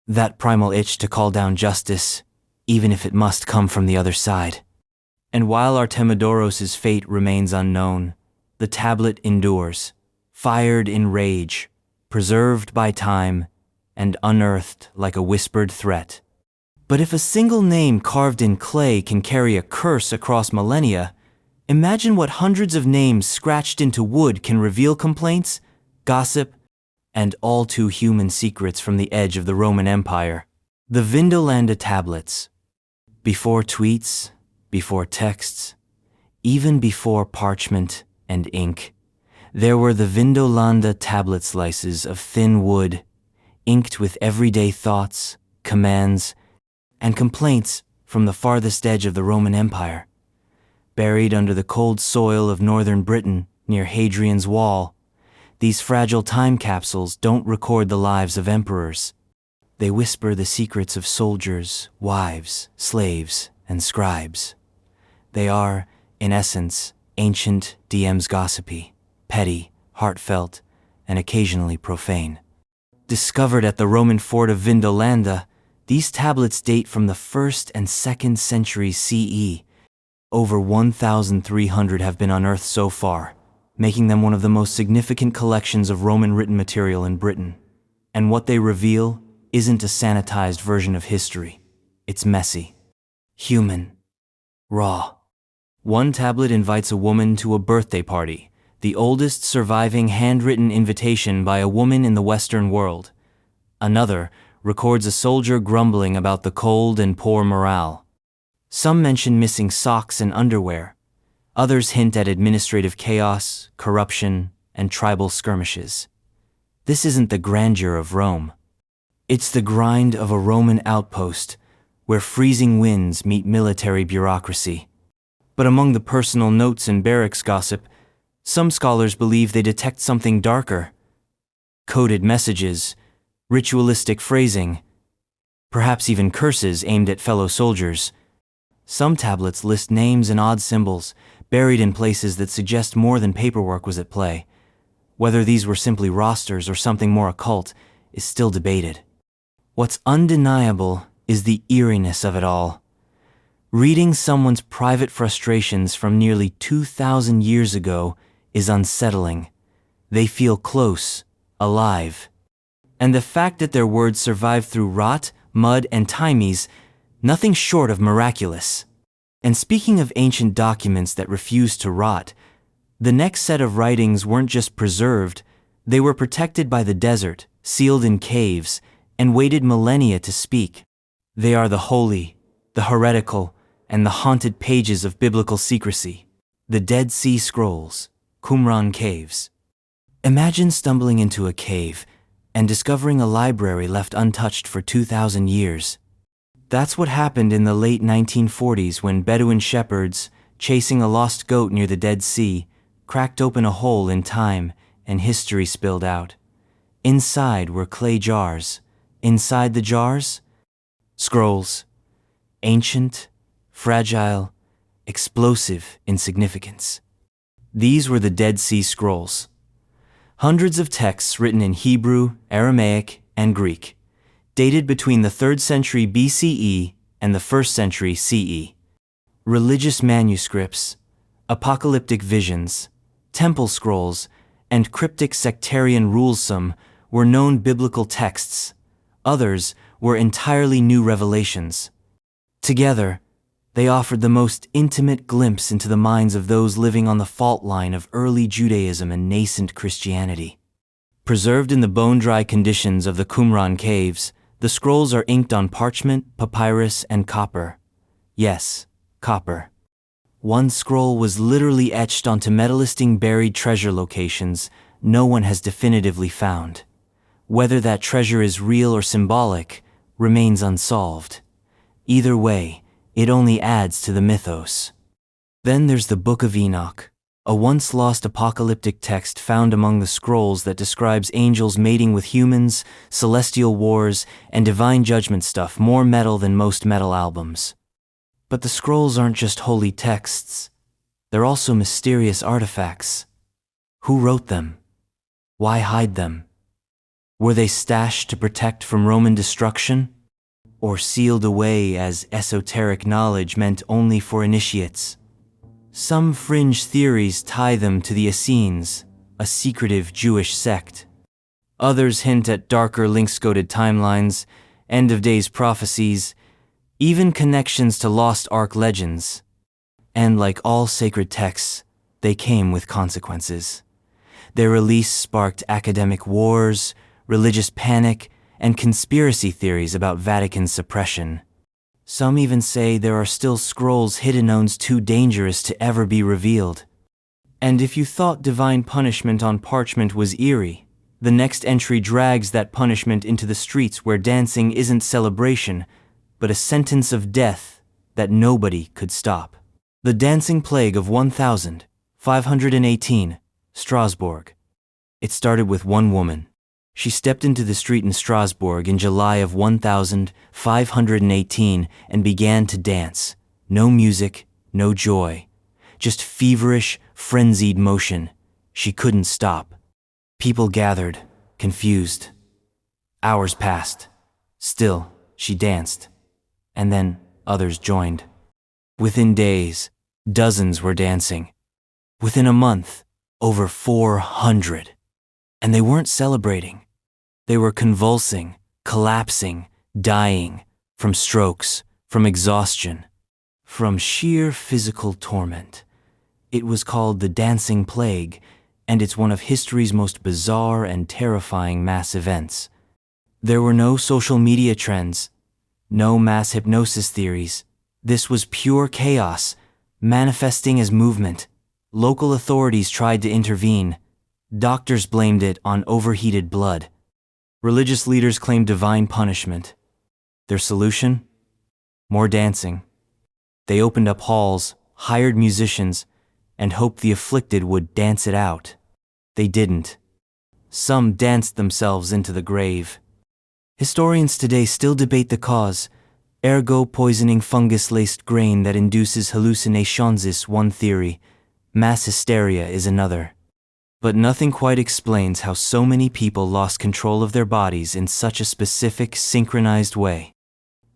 That primal itch to call down justice, even if it must come from the other side. And while Artemidoros's fate remains unknown, the tablet endures, fired in rage, preserved by time, and unearthed like a whispered threat. But if a single name carved in clay can carry a curse across millennia, imagine what hundreds of names scratched into wood can reveal: complaints, gossip, and all too human secrets from the edge of the Roman Empire. The Vindolanda tablets. Before tweets, before texts, even before parchment and ink, there were the Vindolanda tablet slices of thin wood, inked with everyday thoughts, commands, and complaints from the farthest edge of the Roman Empire. Buried under the cold soil of northern Britain near Hadrian's Wall, these fragile time capsules don't record the lives of emperors. They whisper the secrets of soldiers, wives, slaves, and scribes. They are, in essence, ancient DMs, gossipy, petty, heartfelt, and occasionally profane. Discovered at the Roman fort of Vindolanda, these tablets date from the 1st and 2nd centuries CE. Over 1,300 have been unearthed so far, making them one of the most significant collections of Roman written material in Britain. And what they reveal isn't a sanitized version of history. It's messy, human, raw. One tablet invites a woman to a birthday party, the oldest surviving handwritten invitation by a woman in the Western world. Another records a soldier grumbling about the cold and poor morale. Some mention missing socks and underwear. Others hint at administrative chaos, corruption, and tribal skirmishes. This isn't the grandeur of Rome. It's the grind of a Roman outpost where freezing winds meet military bureaucracy. But among the personal notes and barracks gossip, some scholars believe they detect something darker. Coded messages, ritualistic phrasing, perhaps even curses aimed at fellow soldiers. Some tablets list names and odd symbols, buried in places that suggest more than paperwork was at play. Whether these were simply rosters or something more occult is still debated. What's undeniable is the eeriness of it all. Reading someone's private frustrations from nearly 2,000 years ago is unsettling. They feel close, alive. And the fact that their words survived through rot, mud, and timies, nothing short of miraculous. And speaking of ancient documents that refused to rot, the next set of writings weren't just preserved, they were protected by the desert, sealed in caves, and waited millennia to speak. They are the holy, the heretical, and the haunted pages of biblical secrecy, the Dead Sea Scrolls, Qumran caves. Imagine stumbling into a cave and discovering a library left untouched for 2,000 years. That's what happened in the late 1940s when Bedouin shepherds, chasing a lost goat near the Dead Sea, cracked open a hole in time and history spilled out. Inside were clay jars. Inside the jars, scrolls. Ancient, fragile, explosive in significance. These were the Dead Sea Scrolls. Hundreds of texts written in Hebrew, Aramaic, and Greek, dated between the 3rd century BCE and the 1st century CE. Religious manuscripts, apocalyptic visions, temple scrolls, and cryptic sectarian rules. Some were known biblical texts. Others were entirely new revelations. Together, they offered the most intimate glimpse into the minds of those living on the fault line of early Judaism and nascent Christianity. Preserved in the bone-dry conditions of the Qumran caves, the scrolls are inked on parchment, papyrus, and copper. Yes, copper. One scroll was literally etched onto metallisting buried treasure locations no one has definitively found. Whether that treasure is real or symbolic remains unsolved. Either way, it only adds to the mythos. Then there's the Book of Enoch, a once-lost apocalyptic text found among the scrolls that describes angels mating with humans, celestial wars, and divine judgment stuff. More metal than most metal albums. But the scrolls aren't just holy texts. They're also mysterious artifacts. Who wrote them? Why hide them? Were they stashed to protect from Roman destruction? Or sealed away as esoteric knowledge meant only for initiates? Some fringe theories tie them to the Essenes, a secretive Jewish sect. Others hint at darker link-coded timelines, end-of-days prophecies, even connections to lost Ark legends. And like all sacred texts, they came with consequences. Their release sparked academic wars, religious panic, and conspiracy theories about Vatican suppression. Some even say there are still scrolls hidden owns too dangerous to ever be revealed. And if you thought divine punishment on parchment was eerie, the next entry drags that punishment into the streets where dancing isn't celebration, but a sentence of death that nobody could stop. The Dancing Plague of 1518, Strasbourg. It started with one woman. She stepped into the street in Strasbourg in July of 1518 and began to dance. No music, no joy. Just feverish, frenzied motion. She couldn't stop. People gathered, confused. Hours passed. Still, she danced. And then others joined. Within days, dozens were dancing. Within a month, over 400. And they weren't celebrating. They were convulsing, collapsing, dying, from strokes, from exhaustion, from sheer physical torment. It was called the Dancing Plague, and it's one of history's most bizarre and terrifying mass events. There were no social media trends, no mass hypnosis theories. This was pure chaos, manifesting as movement. Local authorities tried to intervene. Doctors blamed it on overheated blood. Religious leaders claimed divine punishment. Their solution? More dancing. They opened up halls, hired musicians, and hoped the afflicted would dance it out. They didn't. Some danced themselves into the grave. Historians today still debate the cause. Ergo poisoning fungus-laced grain that induces hallucinations is one theory. Mass hysteria is another. But nothing quite explains how so many people lost control of their bodies in such a specific, synchronized way.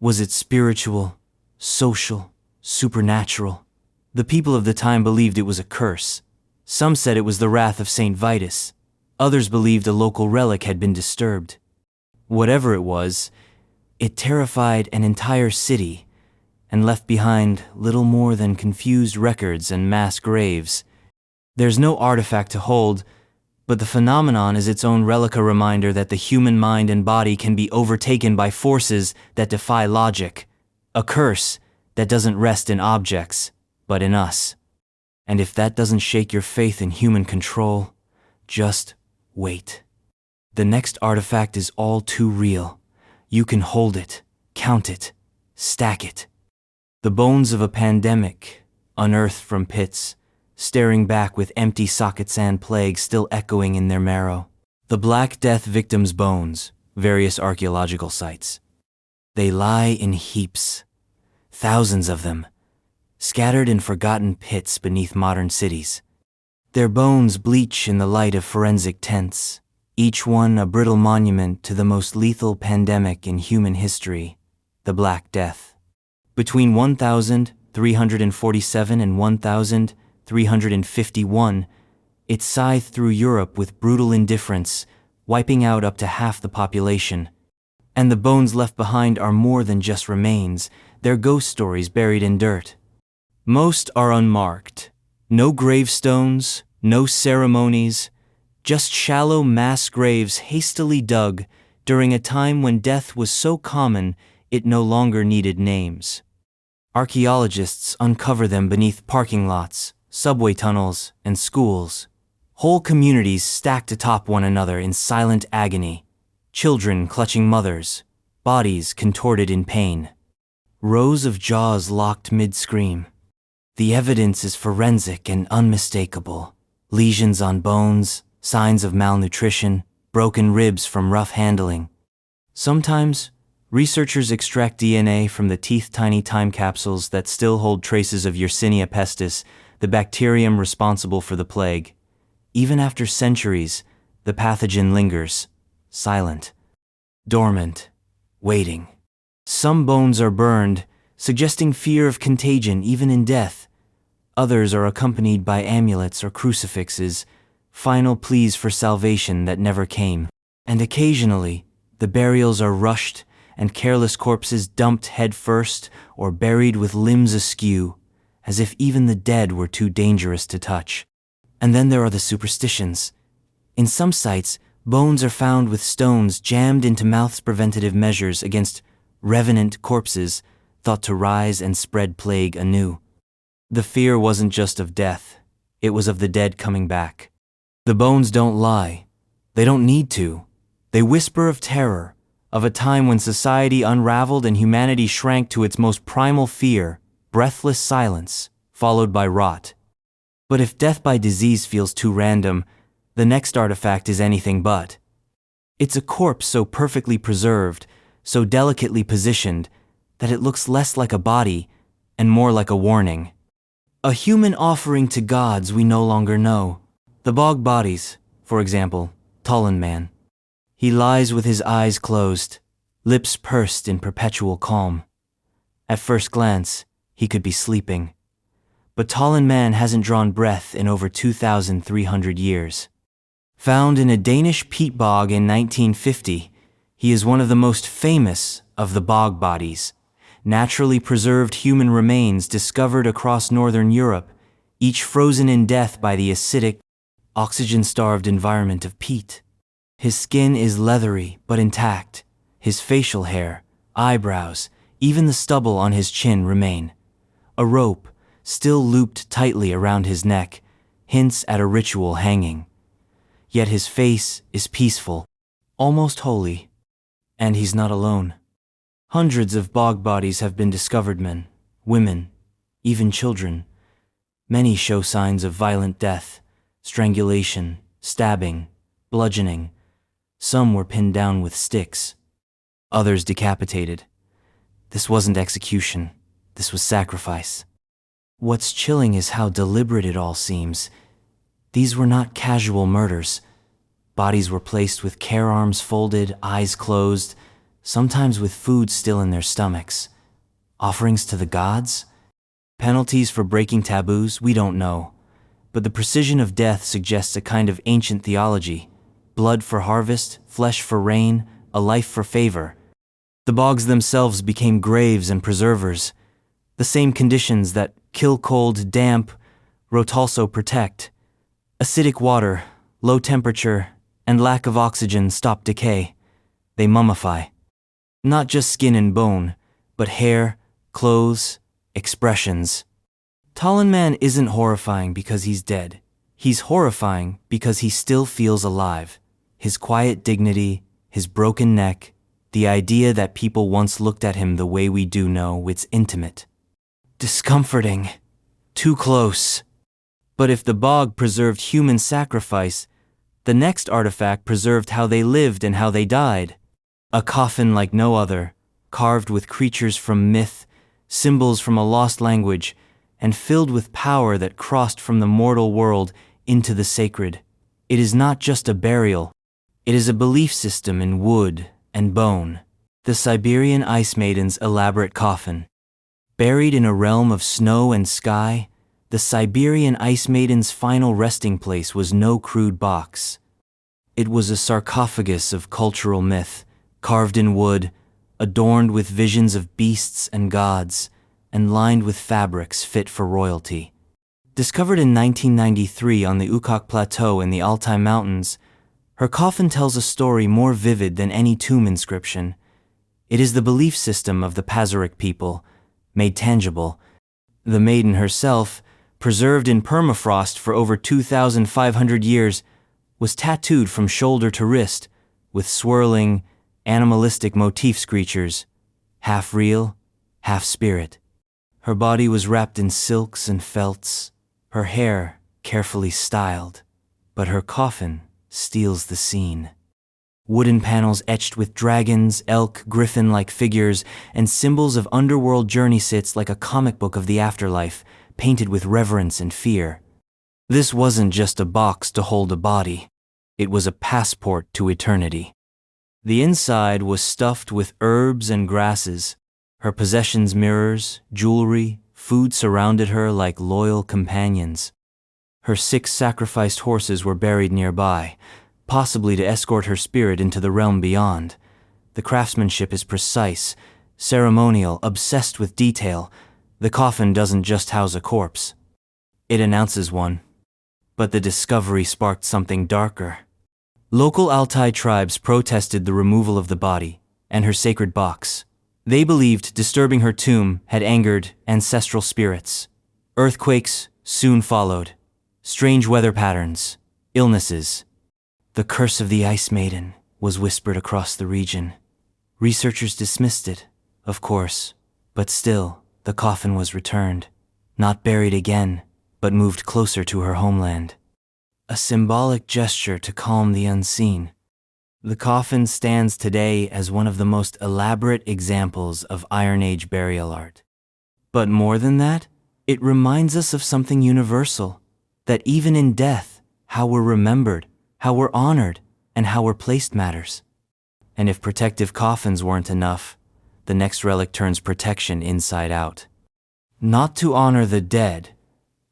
Was it spiritual, social, supernatural? The people of the time believed it was a curse. Some said it was the wrath of Saint Vitus. Others believed a local relic had been disturbed. Whatever it was, it terrified an entire city and left behind little more than confused records and mass graves. There's no artifact to hold, but the phenomenon is its own relic, a reminder that the human mind and body can be overtaken by forces that defy logic. A curse that doesn't rest in objects, but in us. And if that doesn't shake your faith in human control, just wait. The next artifact is all too real. You can hold it, count it, stack it. The bones of a pandemic, unearthed from pits, staring back with empty sockets and plague still echoing in their marrow. The Black Death victims' bones, various archaeological sites. They lie in heaps, thousands of them, scattered in forgotten pits beneath modern cities. Their bones bleach in the light of forensic tents, each one a brittle monument to the most lethal pandemic in human history, the Black Death. Between 1347 and 1351, it scythed through Europe with brutal indifference, wiping out up to half the population. And the bones left behind are more than just remains, they're ghost stories buried in dirt. Most are unmarked. No gravestones, no ceremonies, just shallow mass graves hastily dug during a time when death was so common it no longer needed names. Archaeologists uncover them beneath parking lots, subway tunnels, and schools. Whole communities stacked atop one another in silent agony, children clutching mothers, bodies contorted in pain. Rows of jaws locked mid-scream. The evidence is forensic and unmistakable. Lesions on bones, signs of malnutrition, broken ribs from rough handling. Sometimes, researchers extract DNA from the teeth-tiny time capsules that still hold traces of Yersinia pestis, the bacterium responsible for the plague. Even after centuries, the pathogen lingers, silent, dormant, waiting. Some bones are burned, suggesting fear of contagion even in death. Others are accompanied by amulets or crucifixes, final pleas for salvation that never came. And occasionally, the burials are rushed and careless corpses dumped head first or buried with limbs askew, as if even the dead were too dangerous to touch. And then there are the superstitions. In some sites, bones are found with stones jammed into mouths, preventative measures against revenant corpses thought to rise and spread plague anew. The fear wasn't just of death, it was of the dead coming back. The bones don't lie. They don't need to. They whisper of terror, of a time when society unraveled and humanity shrank to its most primal fear, breathless silence, followed by rot. But if death by disease feels too random, the next artifact is anything but. It's a corpse so perfectly preserved, so delicately positioned, that it looks less like a body and more like a warning. A human offering to gods we no longer know. The bog bodies, for example, Tollen Man. He lies with his eyes closed, lips pursed in perpetual calm. At first glance, he could be sleeping. But Tollen Man hasn't drawn breath in over 2,300 years. Found in a Danish peat bog in 1950, he is one of the most famous of the bog bodies, naturally preserved human remains discovered across northern Europe, each frozen in death by the acidic, oxygen-starved environment of peat. His skin is leathery but intact. His facial hair, eyebrows, even the stubble on his chin remain. A rope, still looped tightly around his neck, hints at a ritual hanging. Yet his face is peaceful, almost holy. And he's not alone. Hundreds of bog bodies have been discovered, men, women, even children. Many show signs of violent death, strangulation, stabbing, bludgeoning. Some were pinned down with sticks, others decapitated. This wasn't execution, this was sacrifice. What's chilling is how deliberate it all seems. These were not casual murders. Bodies were placed with care, arms folded, eyes closed, sometimes with food still in their stomachs. Offerings to the gods? Penalties for breaking taboos? We don't know. But the precision of death suggests a kind of ancient theology. Blood for harvest, flesh for rain, a life for favor. The bogs themselves became graves and preservers. The same conditions that kill cold, damp, also protect. Acidic water, low temperature, and lack of oxygen stop decay. They mummify. Not just skin and bone, but hair, clothes, expressions. Tollen Man isn't horrifying because he's dead. He's horrifying because he still feels alive. His quiet dignity, his broken neck, the idea that people once looked at him the way we do know, it's intimate. Discomforting. Too close. But if the bog preserved human sacrifice, the next artifact preserved how they lived and how they died. A coffin like no other, carved with creatures from myth, symbols from a lost language, and filled with power that crossed from the mortal world into the sacred. It is not just a burial. It is a belief system in wood and bone. The Siberian Ice Maiden's elaborate coffin. Buried in a realm of snow and sky, the Siberian Ice Maiden's final resting place was no crude box. It was a sarcophagus of cultural myth, carved in wood, adorned with visions of beasts and gods, and lined with fabrics fit for royalty. Discovered in 1993 on the Ukok Plateau in the Altai Mountains, her coffin tells a story more vivid than any tomb inscription. It is the belief system of the Pazyryk people, made tangible. The maiden herself, preserved in permafrost for over 2,500 years, was tattooed from shoulder to wrist with swirling, animalistic motif screechers, half real, half spirit. Her body was wrapped in silks and felts, her hair carefully styled, but her coffin steals the scene. Wooden panels etched with dragons, elk, griffin-like figures, and symbols of underworld journey sits like a comic book of the afterlife, painted with reverence and fear. This wasn't just a box to hold a body. It was a passport to eternity. The inside was stuffed with herbs and grasses. Her possessions, mirrors, jewelry, food surrounded her like loyal companions. Her 6 sacrificed horses were buried nearby, possibly to escort her spirit into the realm beyond. The craftsmanship is precise, ceremonial, obsessed with detail. The coffin doesn't just house a corpse. It announces one. But the discovery sparked something darker. Local Altai tribes protested the removal of the body and her sacred box. They believed disturbing her tomb had angered ancestral spirits. Earthquakes soon followed. Strange weather patterns, illnesses. The curse of the Ice Maiden was whispered across the region. Researchers dismissed it, of course, but still, the coffin was returned. Not buried again, but moved closer to her homeland. A symbolic gesture to calm the unseen. The coffin stands today as one of the most elaborate examples of Iron Age burial art. But more than that, it reminds us of something universal, that even in death, how we're remembered, how we're honored, and how we're placed matters. And if protective coffins weren't enough, the next relic turns protection inside out. Not to honor the dead,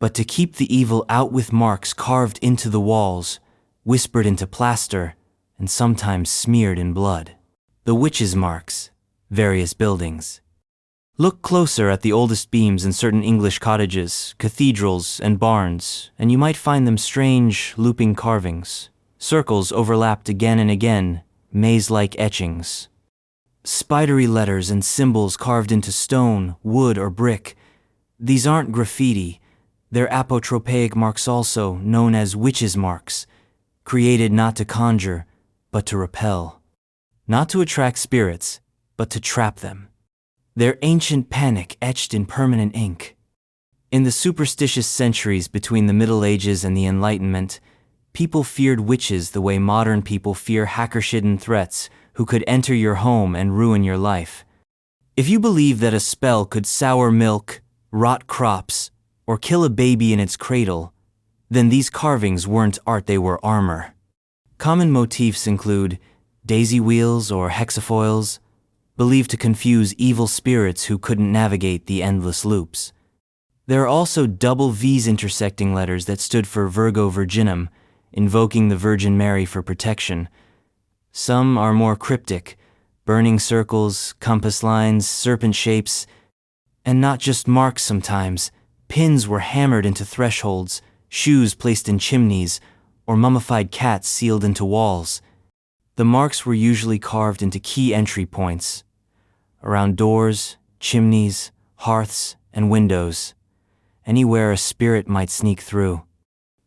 but to keep the evil out with marks carved into the walls, whispered into plaster, and sometimes smeared in blood. The witches' marks, various buildings. Look closer at the oldest beams in certain English cottages, cathedrals, and barns, and you might find them strange, looping carvings. Circles overlapped again and again, maze-like etchings. Spidery letters and symbols carved into stone, wood, or brick. These aren't graffiti. They're apotropaic marks also, known as witches' marks, created not to conjure, but to repel. Not to attract spirits, but to trap them. Their ancient panic etched in permanent ink. In the superstitious centuries between the Middle Ages and the Enlightenment, people feared witches the way modern people fear hacker-hidden threats who could enter your home and ruin your life. If you believe that a spell could sour milk, rot crops, or kill a baby in its cradle, then these carvings weren't art, they were armor. Common motifs include daisy wheels or hexafoils, believed to confuse evil spirits who couldn't navigate the endless loops. There are also double V's intersecting letters that stood for Virgo Virginum, invoking the Virgin Mary for protection. Some are more cryptic, burning circles, compass lines, serpent shapes, and not just marks sometimes. Pins were hammered into thresholds, shoes placed in chimneys, or mummified cats sealed into walls. The marks were usually carved into key entry points, around doors, chimneys, hearths, and windows, anywhere a spirit might sneak through.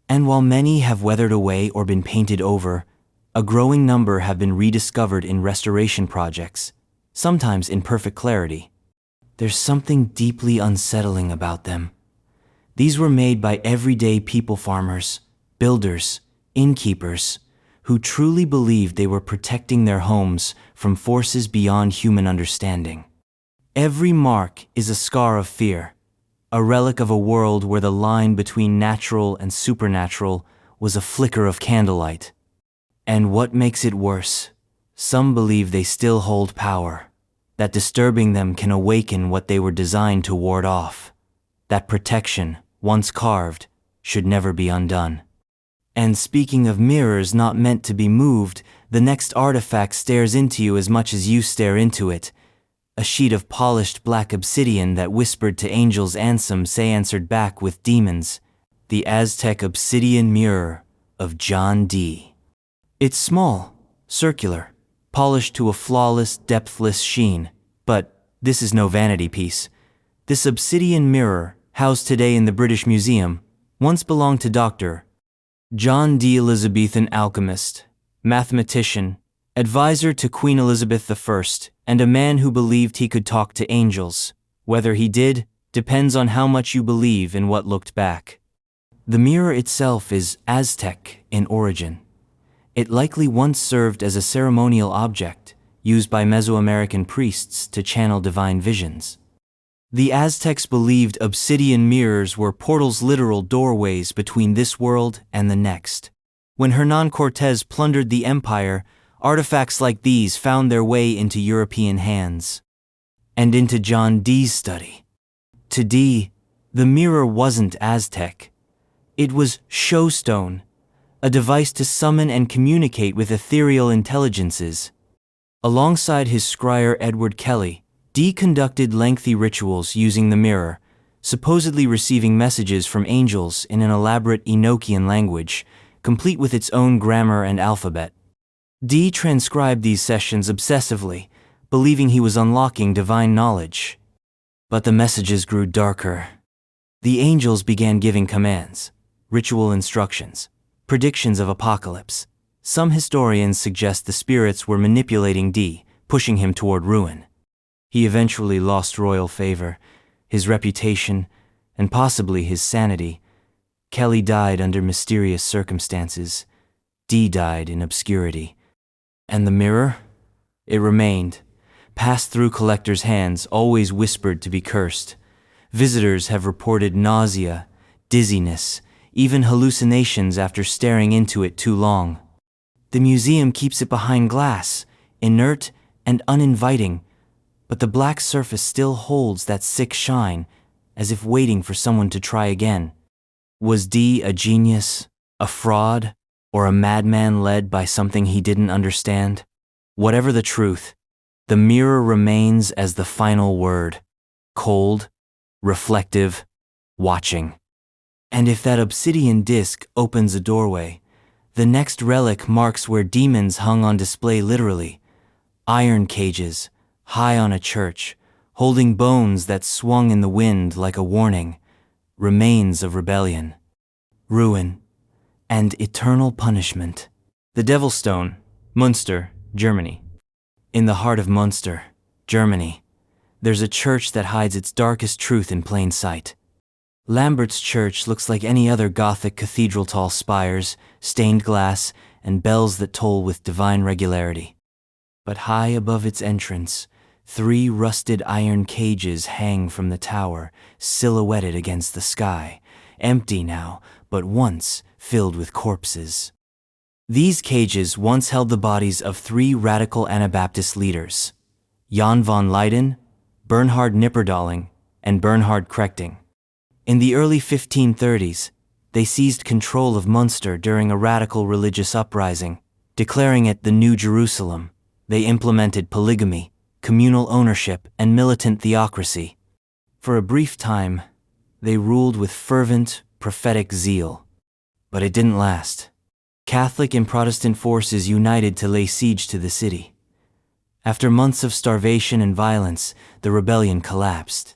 And while many have weathered away or been painted over, a growing number have been rediscovered in restoration projects, sometimes in perfect clarity. There's something deeply unsettling about them. These were made by everyday people, farmers, builders, innkeepers, who truly believed they were protecting their homes from forces beyond human understanding. Every mark is a scar of fear, a relic of a world where the line between natural and supernatural was a flicker of candlelight. And what makes it worse, some believe they still hold power, that disturbing them can awaken what they were designed to ward off, that protection, once carved, should never be undone. And speaking of mirrors not meant to be moved, the next artifact stares into you as much as you stare into it. A sheet of polished black obsidian that whispered to angels and answered back with demons. The Aztec obsidian mirror of John D. It's small, circular, polished to a flawless, depthless sheen. But this is no vanity piece. This obsidian mirror, housed today in the British Museum, once belonged to Dr. John D. Elizabethan alchemist, mathematician, advisor to Queen Elizabeth I, and a man who believed he could talk to angels. Whether he did depends on how much you believe in what looked back. The mirror itself is Aztec in origin. It likely once served as a ceremonial object used by Mesoamerican priests to channel divine visions. The Aztecs believed obsidian mirrors were portals, literal doorways between this world and the next. When Hernán Cortés plundered the empire, artifacts like these found their way into European hands. And into John Dee's study. To Dee, the mirror wasn't Aztec. It was showstone, a device to summon and communicate with ethereal intelligences. Alongside his scryer Edward Kelly, Dee conducted lengthy rituals using the mirror, supposedly receiving messages from angels in an elaborate Enochian language, complete with its own grammar and alphabet. Dee transcribed these sessions obsessively, believing he was unlocking divine knowledge. But the messages grew darker. The angels began giving commands, ritual instructions, predictions of apocalypse. Some historians suggest the spirits were manipulating Dee, pushing him toward ruin. He eventually lost royal favor, his reputation, and possibly his sanity. Kelly died under mysterious circumstances. Dee died in obscurity. And the mirror? It remained, passed through collectors' hands, always whispered to be cursed. Visitors have reported nausea, dizziness, even hallucinations after staring into it too long. The museum keeps it behind glass, inert and uninviting, but the black surface still holds that sick shine, as if waiting for someone to try again. Was Dee a genius, a fraud, or a madman led by something he didn't understand? Whatever the truth, the mirror remains as the final word, cold, reflective, watching. And if that obsidian disc opens a doorway, the next relic marks where demons hung on display literally. Iron cages, high on a church, holding bones that swung in the wind like a warning, remains of rebellion, ruin, and eternal punishment. The Devil's Stone, Münster, Germany. In the heart of Münster, Germany, there's a church that hides its darkest truth in plain sight. Lambert's church looks like any other Gothic cathedral, tall spires, stained glass, and bells that toll with divine regularity. But high above its entrance, 3 rusted iron cages hang from the tower, silhouetted against the sky, empty now, but once filled with corpses. These cages once held the bodies of 3 radical Anabaptist leaders, Jan von Leyden, Bernhard Knipperdolling, and Bernhard Krechting. In the early 1530s, they seized control of Münster during a radical religious uprising, declaring it the New Jerusalem. They implemented polygamy, communal ownership, and militant theocracy. For a brief time, they ruled with fervent, prophetic zeal. But it didn't last. Catholic and Protestant forces united to lay siege to the city. After months of starvation and violence, the rebellion collapsed.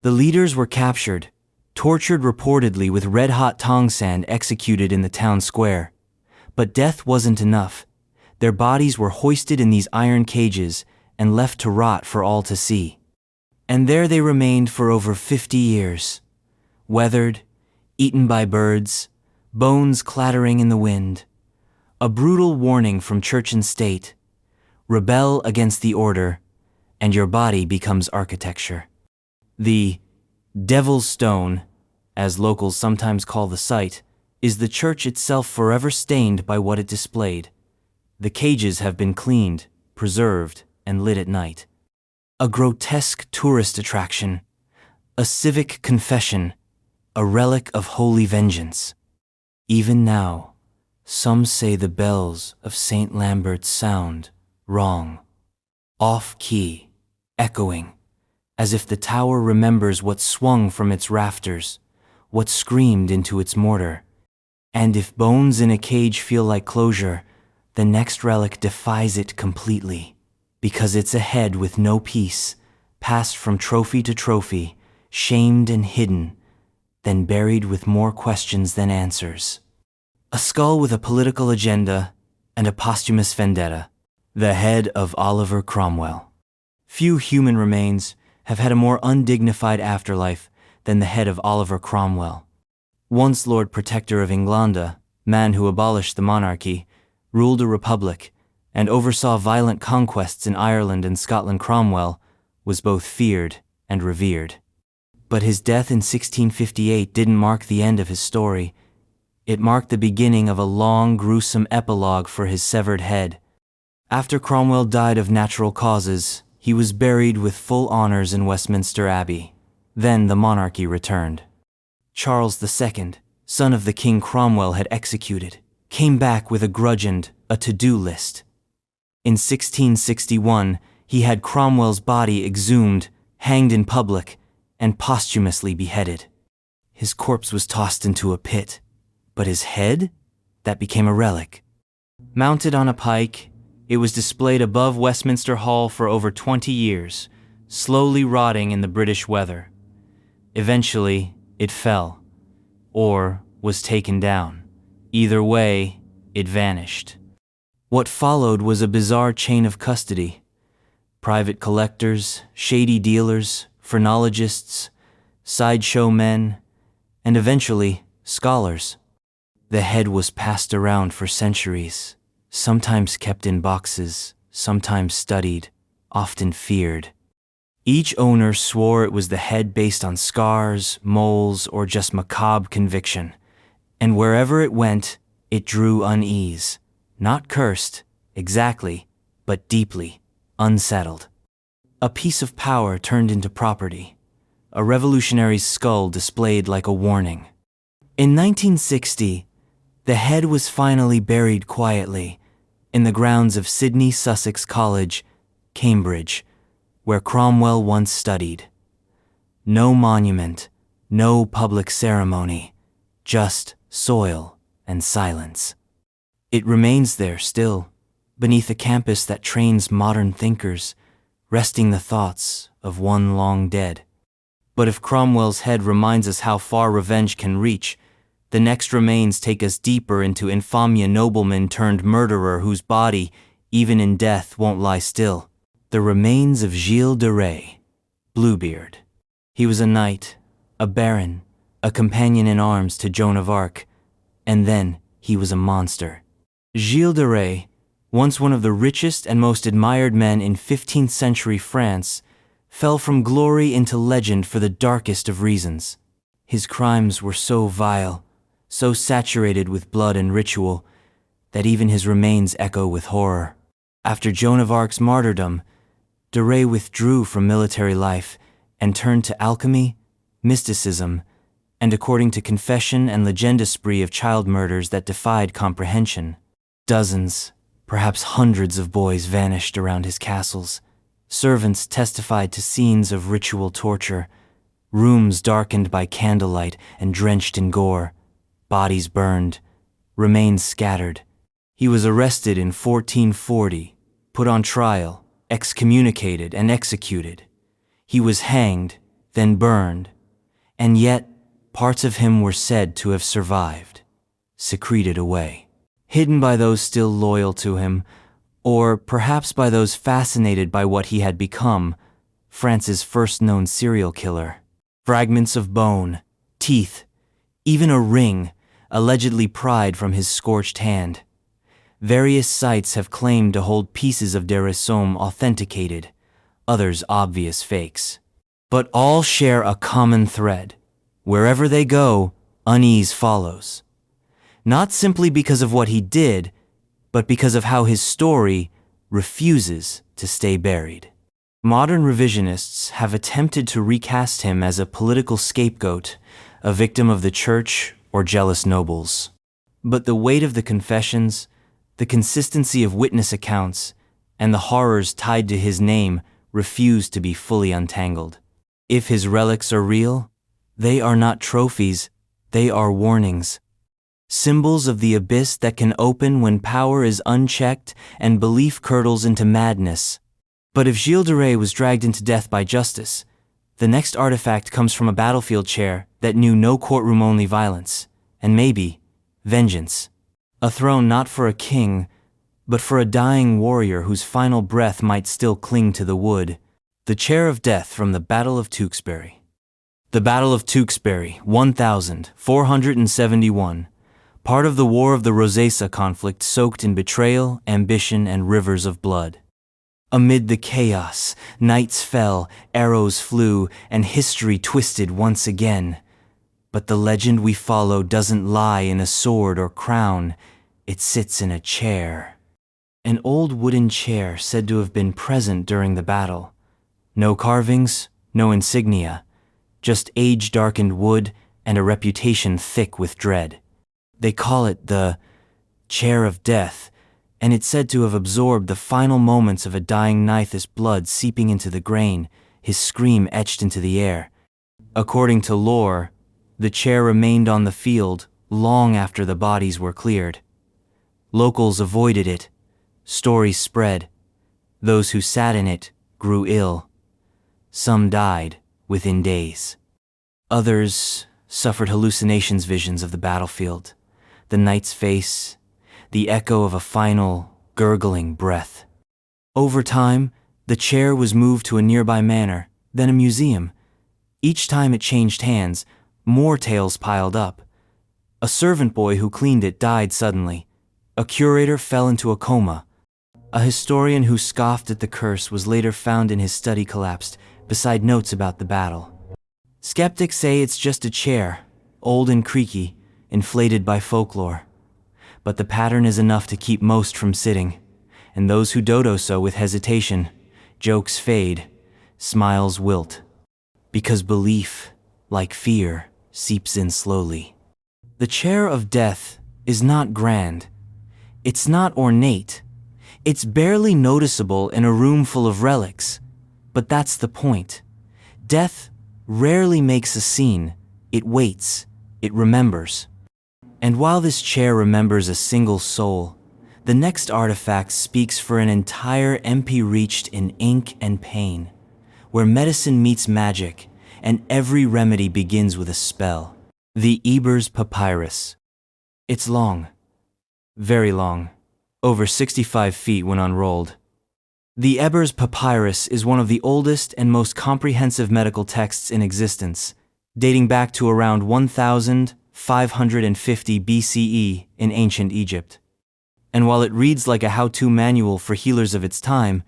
The leaders were captured, tortured reportedly with red-hot tong sand executed in the town square. But death wasn't enough. Their bodies were hoisted in these iron cages and left to rot for all to see. And there they remained for over 50 years, weathered, eaten by birds, bones clattering in the wind. A brutal warning from church and state: rebel against the order, and your body becomes architecture. The Devil's Stone, as locals sometimes call the site, is the church itself, forever stained by what it displayed. The cages have been cleaned, preserved, and lit at night. A grotesque tourist attraction, a civic confession, a relic of holy vengeance. Even now, some say the bells of St. Lambert sound wrong, off-key, echoing, as if the tower remembers what swung from its rafters, what screamed into its mortar. And if bones in a cage feel like closure, the next relic defies it completely, because it's a head with no peace, passed from trophy to trophy, shamed and hidden, then buried with more questions than answers. A skull with a political agenda and a posthumous vendetta. The head of Oliver Cromwell. Few human remains have had a more undignified afterlife than the head of Oliver Cromwell. Once Lord Protector of England, man who abolished the monarchy, ruled a republic, and oversaw violent conquests in Ireland and Scotland, Cromwell was both feared and revered. But his death in 1658 didn't mark the end of his story. It marked the beginning of a long, gruesome epilogue for his severed head. After Cromwell died of natural causes, he was buried with full honors in Westminster Abbey. Then the monarchy returned. Charles II, son of the king Cromwell had executed, came back with a grudge and a to-do list. In 1661, he had Cromwell's body exhumed, hanged in public, and posthumously beheaded. His corpse was tossed into a pit, but his head? That became a relic. Mounted on a pike, it was displayed above Westminster Hall for over 20 years, slowly rotting in the British weather. Eventually, it fell, or was taken down. Either way, it vanished. What followed was a bizarre chain of custody. Private collectors, shady dealers, phrenologists, sideshow men, and eventually, scholars. The head was passed around for centuries, sometimes kept in boxes, sometimes studied, often feared. Each owner swore it was the head based on scars, moles, or just macabre conviction. And wherever it went, it drew unease. Not cursed, exactly, but deeply, unsettled. A piece of power turned into property. A revolutionary's skull displayed like a warning. In 1960, the head was finally buried quietly in the grounds of Sidney Sussex College, Cambridge, where Cromwell once studied. No monument, no public ceremony, just soil and silence. It remains there still, beneath a campus that trains modern thinkers, resting the thoughts of one long dead. But if Cromwell's head reminds us how far revenge can reach, the next remains take us deeper into infamia, nobleman turned murderer whose body, even in death, won't lie still. The remains of Gilles de Rais, Bluebeard. He was a knight, a baron, a companion in arms to Joan of Arc, and then he was a monster. Gilles de Rais, once one of the richest and most admired men in 15th century France, fell from glory into legend for the darkest of reasons. His crimes were so vile, so saturated with blood and ritual, that even his remains echo with horror. After Joan of Arc's martyrdom, de Rais withdrew from military life and turned to alchemy, mysticism, and according to confession and legend, a spree of child murders that defied comprehension. Dozens, perhaps hundreds of boys vanished around his castles. Servants testified to scenes of ritual torture, rooms darkened by candlelight and drenched in gore, bodies burned, remains scattered. He was arrested in 1440, put on trial, excommunicated, and executed. He was hanged, then burned, and yet parts of him were said to have survived, secreted away, hidden by those still loyal to him, or perhaps by those fascinated by what he had become, France's first known serial killer. Fragments of bone, teeth, even a ring, allegedly pried from his scorched hand. Various sites have claimed to hold pieces of de Rossomme authenticated, others obvious fakes. But all share a common thread. Wherever they go, unease follows. Not simply because of what he did, but because of how his story refuses to stay buried. Modern revisionists have attempted to recast him as a political scapegoat, a victim of the church or jealous nobles. But the weight of the confessions, the consistency of witness accounts, and the horrors tied to his name refuse to be fully untangled. If his relics are real, they are not trophies, they are warnings. Symbols of the abyss that can open when power is unchecked and belief curdles into madness. But if Gilles de Rais was dragged into death by justice, the next artifact comes from a battlefield chair that knew no courtroom-only violence, and maybe vengeance. A throne not for a king, but for a dying warrior whose final breath might still cling to the wood. The chair of death from the Battle of Tewkesbury. The Battle of Tewkesbury, 1471. Part of the War of the Rosacea conflict soaked in betrayal, ambition, and rivers of blood. Amid the chaos, knights fell, arrows flew, and history twisted once again. But the legend we follow doesn't lie in a sword or crown, it sits in a chair. an old wooden chair said to have been present during the battle. No carvings, no insignia, just age-darkened wood and a reputation thick with dread. They call it the Chair of Death, and it's said to have absorbed the final moments of a dying knight, his blood seeping into the grain, his scream etched into the air. According to lore, the chair remained on the field long after the bodies were cleared. Locals avoided it. Stories spread. Those who sat in it grew ill. Some died within days. Others suffered hallucinations, visions of the battlefield, the knight's face, the echo of a final, gurgling breath. Over time, the chair was moved to a nearby manor, then a museum. Each time it changed hands, more tales piled up. A servant boy who cleaned it died suddenly. A curator fell into a coma. A historian who scoffed at the curse was later found in his study collapsed, beside notes about the battle. Skeptics say it's just a chair, old and creaky, inflated by folklore. But the pattern is enough to keep most from sitting, and those who do so with hesitation, jokes fade, smiles wilt. Because belief, like fear, seeps in slowly. The Chair of Death is not grand. It's not ornate. It's barely noticeable in a room full of relics. But that's the point. Death rarely makes a scene. It waits. It remembers. And while this chair remembers a single soul, the next artifact speaks for an entire MP reached in ink and pain, where medicine meets magic, and every remedy begins with a spell. The Ebers Papyrus. It's long. Very long. Over 65 feet when unrolled. The Ebers Papyrus is one of the oldest and most comprehensive medical texts in existence, dating back to around 1550 BCE in ancient Egypt. And while it reads like a how-to manual for healers of its time,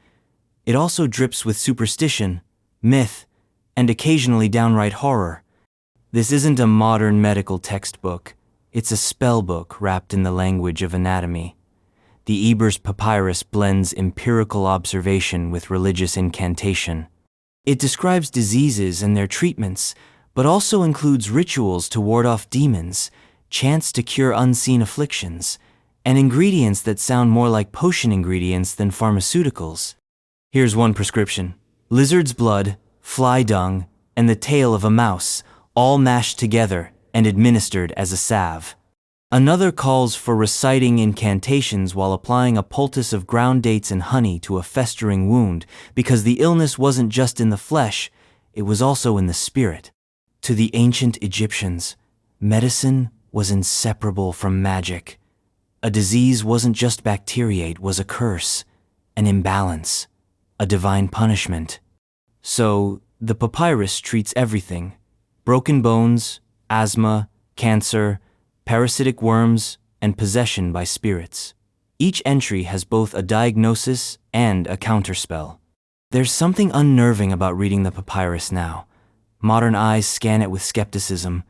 it also drips with superstition, myth, and occasionally downright horror. This isn't a modern medical textbook. It's a spell book wrapped in the language of anatomy. The Ebers Papyrus blends empirical observation with religious incantation. It describes diseases and their treatments, but also includes rituals to ward off demons, chants to cure unseen afflictions, and ingredients that sound more like potion ingredients than pharmaceuticals. Here's one prescription: lizard's blood, fly dung, and the tail of a mouse, all mashed together and administered as a salve. Another calls for reciting incantations while applying a poultice of ground dates and honey to a festering wound, because the illness wasn't just in the flesh, it was also in the spirit. To the ancient Egyptians, medicine was inseparable from magic. A disease wasn't just bacteria, it was a curse, an imbalance, a divine punishment. So, the papyrus treats everything: broken bones, asthma, cancer, parasitic worms, and possession by spirits. Each entry has both a diagnosis and a counterspell. There's something unnerving about reading the papyrus now. Modern eyes scan it with skepticism,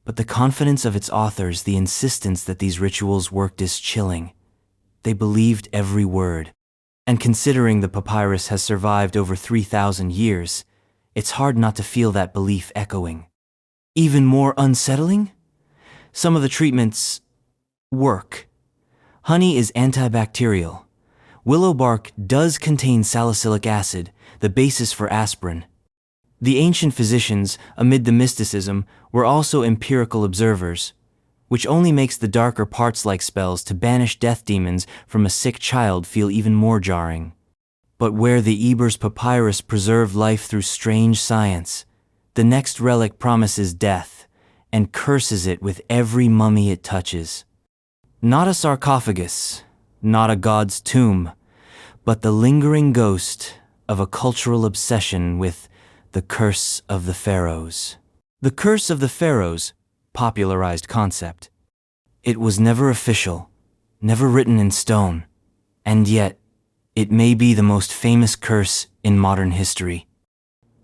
but the confidence of its authors, the insistence that these rituals worked, is chilling. They believed every word. And considering the papyrus has survived over 3,000 years, it's hard not to feel that belief echoing. Even more unsettling? Some of the treatments work. Honey is antibacterial. Willow bark does contain salicylic acid, the basis for aspirin. The ancient physicians, amid the mysticism, were also empirical observers, which only makes the darker parts-like spells to banish death demons from a sick child feel even more jarring. But where the Ebers Papyrus preserved life through strange science, the next relic promises death and curses it with every mummy it touches. Not a sarcophagus, not a god's tomb, but the lingering ghost of a cultural obsession with the curse of the pharaohs. The curse of the pharaohs, popularized concept. It was never official, never written in stone, and yet it may be the most famous curse in modern history.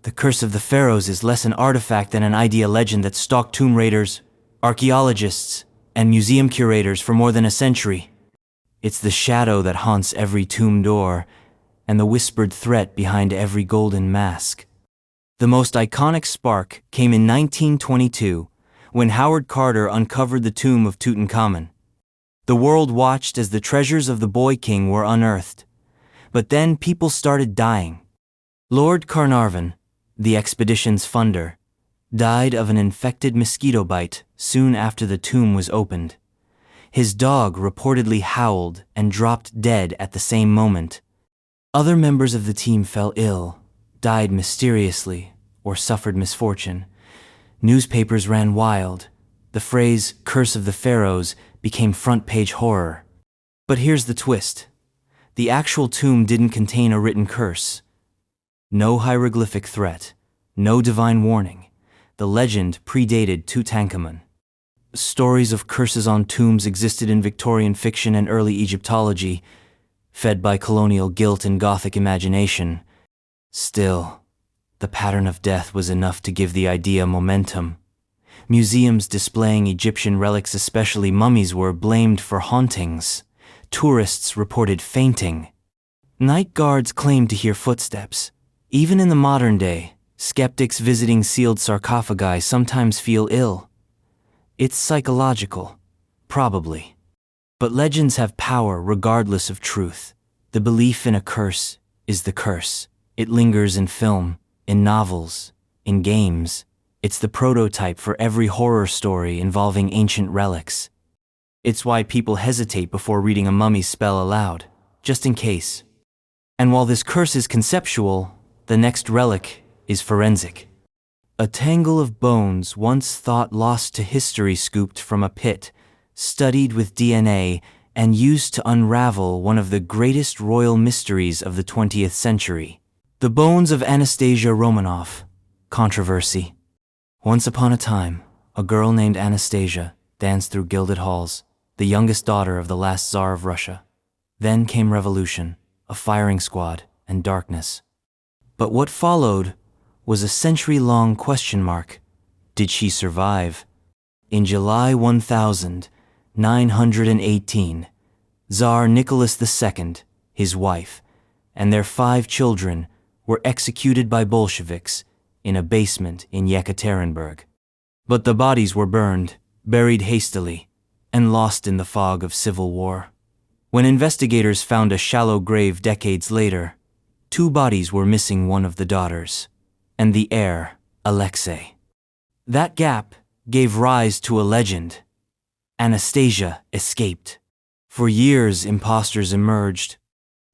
The curse of the pharaohs is less an artifact than an idea legend that stalked tomb raiders, archaeologists, and museum curators for more than a century. It's the shadow that haunts every tomb door, and the whispered threat behind every golden mask. The most iconic spark came in 1922, when Howard Carter uncovered the tomb of Tutankhamun. The world watched as the treasures of the Boy King were unearthed. But then people started dying. Lord Carnarvon, the expedition's funder, died of an infected mosquito bite soon after the tomb was opened. His dog reportedly howled and dropped dead at the same moment. Other members of the team fell ill, died mysteriously, or suffered misfortune. Newspapers ran wild. The phrase "Curse of the Pharaohs" became front-page horror. But here's the twist. The actual tomb didn't contain a written curse. No hieroglyphic threat, no divine warning. The legend predated Tutankhamun. Stories of curses on tombs existed in Victorian fiction and early Egyptology, fed by colonial guilt and Gothic imagination. Still, the pattern of death was enough to give the idea momentum. Museums displaying Egyptian relics, especially mummies, were blamed for hauntings. Tourists reported fainting. Night guards claimed to hear footsteps. Even in the modern day, skeptics visiting sealed sarcophagi sometimes feel ill. It's psychological, probably. But legends have power regardless of truth. The belief in a curse is the curse. It lingers in film, in novels, in games. It's the prototype for every horror story involving ancient relics. It's why people hesitate before reading a mummy spell aloud, just in case. And while this curse is conceptual, the next relic is forensic. A tangle of bones once thought lost to history, scooped from a pit, studied with DNA, and used to unravel one of the greatest royal mysteries of the 20th century. The bones of Anastasia Romanov. Controversy. Once upon a time, a girl named Anastasia danced through gilded halls, the youngest daughter of the last Tsar of Russia. Then came revolution, a firing squad, and darkness. But what followed was a century-long question mark. Did she survive? In July 1918, Tsar Nicholas II, his wife, and their 5 children were executed by Bolsheviks in a basement in Yekaterinburg. But the bodies were burned, buried hastily, and lost in the fog of civil war. When investigators found a shallow grave decades later, 2 bodies were missing, one of the daughters, and the heir, Alexei. That gap gave rise to a legend. Anastasia escaped. For years, imposters emerged.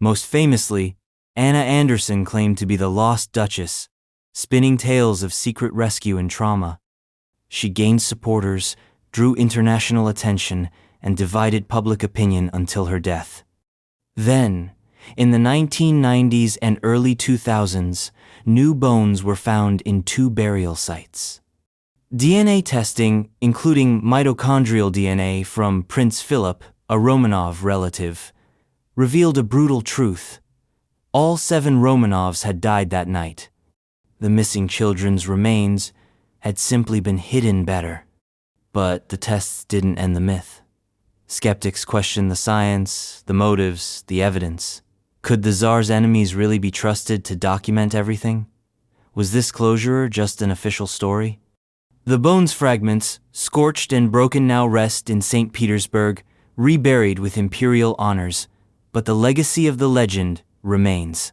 Most famously, Anna Anderson claimed to be the lost Duchess, spinning tales of secret rescue and trauma. She gained supporters, drew international attention, and divided public opinion until her death. Then, in the 1990s and early 2000s, new bones were found in 2 burial sites. DNA testing, including mitochondrial DNA from Prince Philip, a Romanov relative, revealed a brutal truth. All 7 Romanovs had died that night. The missing children's remains had simply been hidden better. But the tests didn't end the myth. Skeptics questioned the science, the motives, the evidence. Could the Tsar's enemies really be trusted to document everything? Was this closure just an official story? The bones fragments, scorched and broken, now rest in St. Petersburg, reburied with imperial honors, but the legacy of the legend remains.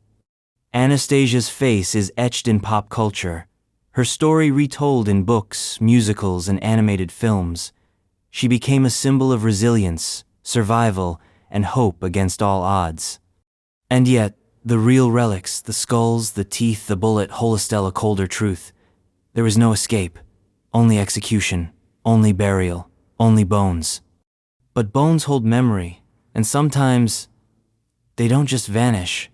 Anastasia's face is etched in pop culture, her story retold in books, musicals, and animated films. She became a symbol of resilience, survival, and hope against all odds. And yet, the real relics, the skulls, the teeth, the bullet, Holostell, a colder truth. There was no escape, only execution, only burial, only bones. But bones hold memory, and sometimes they don't just vanish.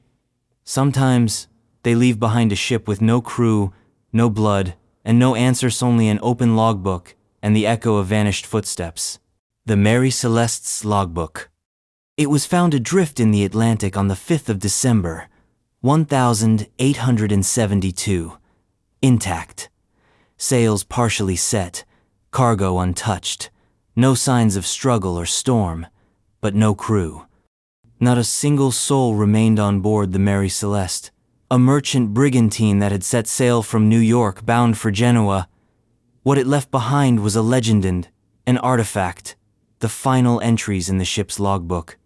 Sometimes they leave behind a ship with no crew, no blood, and no answers, only an open logbook and the echo of vanished footsteps. The Mary Celeste's logbook. It was found adrift in the Atlantic on the 5th of December, 1872. Intact. Sails partially set, cargo untouched. No signs of struggle or storm, but no crew. Not a single soul remained on board the Mary Celeste, a merchant brigantine that had set sail from New York bound for Genoa. What it left behind was a legend, an artifact, the final entries in the ship's logbook.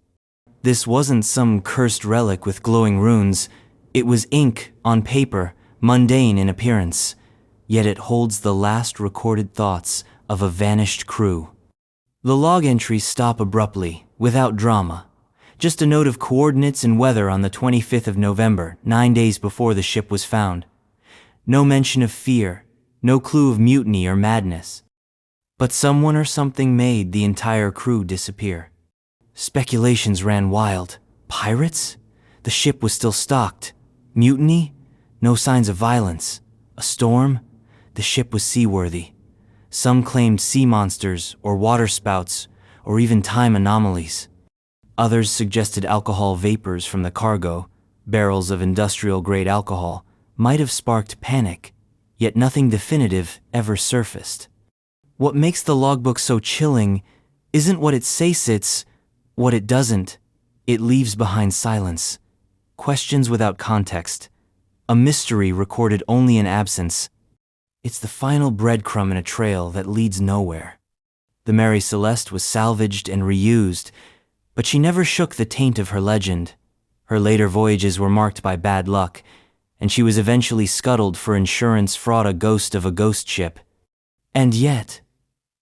This wasn't some cursed relic with glowing runes. It was ink on paper, mundane in appearance, yet it holds the last recorded thoughts of a vanished crew. The log entries stop abruptly, without drama. Just a note of coordinates and weather on the 25th of November, 9 days before the ship was found. No mention of fear, no clue of mutiny or madness. But someone or something made the entire crew disappear. Speculations ran wild. Pirates? The ship was still stocked. Mutiny? No signs of violence. A storm? The ship was seaworthy. Some claimed sea monsters, or waterspouts, or even time anomalies. Others suggested alcohol vapors from the cargo, barrels of industrial-grade alcohol, might have sparked panic, yet nothing definitive ever surfaced. What makes the logbook so chilling isn't what it says, it's what it doesn't. It leaves behind silence, questions without context, a mystery recorded only in absence. It's the final breadcrumb in a trail that leads nowhere. The Mary Celeste was salvaged and reused, but she never shook the taint of her legend. Her later voyages were marked by bad luck, and she was eventually scuttled for insurance fraud, a ghost of a ghost ship. And yet,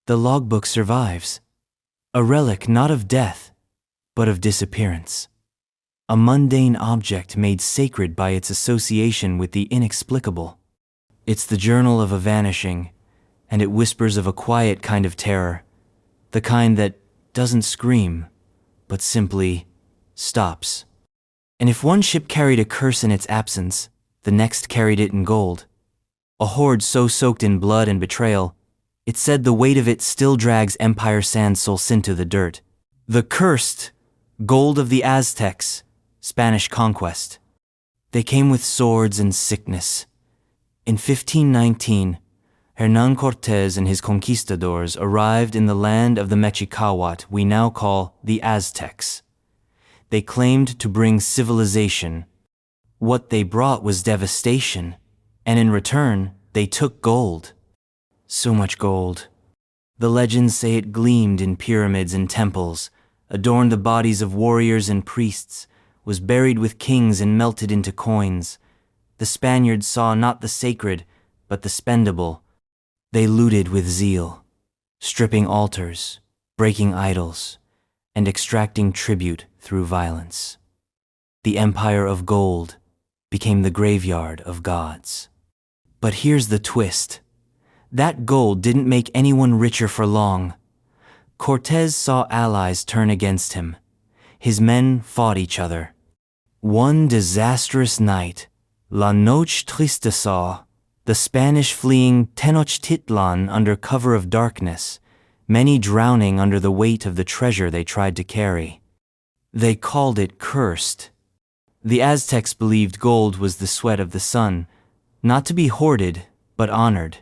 the logbook survives. A relic not of death, but of disappearance. A mundane object made sacred by its association with the inexplicable. It's the journal of a vanishing, and it whispers of a quiet kind of terror, the kind that doesn't scream, but simply stops. And if one ship carried a curse in its absence, the next carried it in gold. A hoard so soaked in blood and betrayal, it said the weight of it still drags Empire San Solcin to the dirt. The cursed gold of the Aztecs, Spanish conquest. They came with swords and sickness. In 1519, Hernán Cortés and his conquistadors arrived in the land of the Mexicahuat we now call the Aztecs. They claimed to bring civilization. What they brought was devastation, and in return, they took gold. So much gold. The legends say it gleamed in pyramids and temples, adorned the bodies of warriors and priests, was buried with kings and melted into coins. The Spaniards saw not the sacred, but the spendable. They looted with zeal, stripping altars, breaking idols, and extracting tribute through violence. The empire of gold became the graveyard of gods. But here's the twist. That gold didn't make anyone richer for long. Cortés saw allies turn against him. His men fought each other. One disastrous night, La Noche Triste saw the Spanish fleeing Tenochtitlan under cover of darkness, many drowning under the weight of the treasure they tried to carry. They called it cursed. The Aztecs believed gold was the sweat of the sun, not to be hoarded, but honored.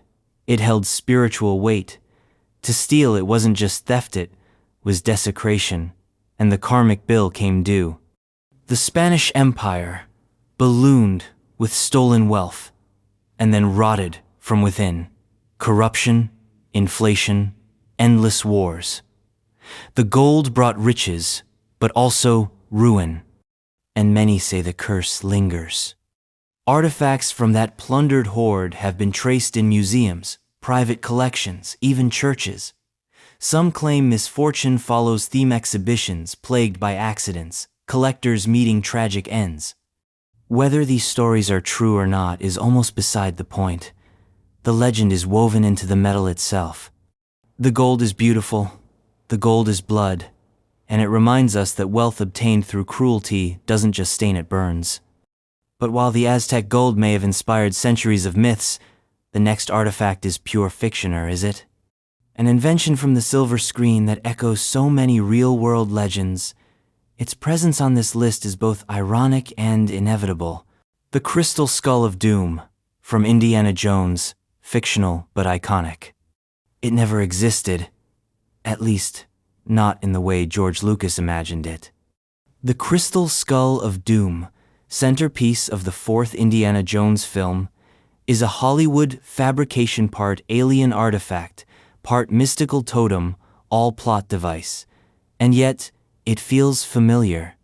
It held spiritual weight. To steal it wasn't just theft, it was desecration, and the karmic bill came due. The Spanish Empire ballooned with stolen wealth, and then rotted from within. Corruption, inflation, endless wars. The gold brought riches, but also ruin, and many say the curse lingers. Artifacts from that plundered hoard have been traced in museums, private collections, even churches. Some claim misfortune follows theme exhibitions plagued by accidents, collectors meeting tragic ends. Whether these stories are true or not is almost beside the point. The legend is woven into the metal itself. The gold is beautiful, the gold is blood, and it reminds us that wealth obtained through cruelty doesn't just stain, it burns. But while the Aztec gold may have inspired centuries of myths, the next artifact is pure fiction, or is it? An invention from the silver screen that echoes so many real-world legends. Its presence on this list is both ironic and inevitable. The Crystal Skull of Doom, from Indiana Jones, fictional but iconic. It never existed, at least not in the way George Lucas imagined it. The Crystal Skull of Doom, centerpiece of the fourth Indiana Jones film, is a Hollywood fabrication, part alien artifact, part mystical totem, all plot device. And yet, it feels familiar.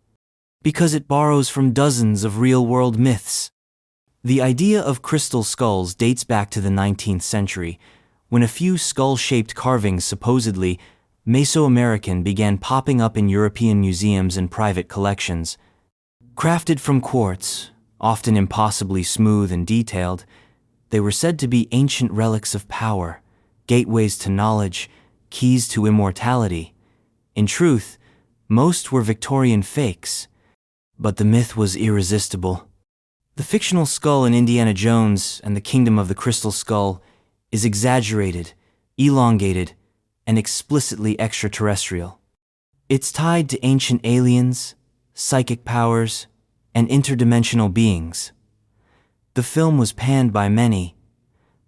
Because it borrows from dozens of real-world myths. The idea of crystal skulls dates back to the 19th century, when a few skull-shaped carvings, supposedly Mesoamerican, began popping up in European museums and private collections. Crafted from quartz, often impossibly smooth and detailed, they were said to be ancient relics of power, gateways to knowledge, keys to immortality. In truth, most were Victorian fakes, but the myth was irresistible. The fictional skull in Indiana Jones and the Kingdom of the Crystal Skull is exaggerated, elongated, and explicitly extraterrestrial. It's tied to ancient aliens, psychic powers, and interdimensional beings. The film was panned by many,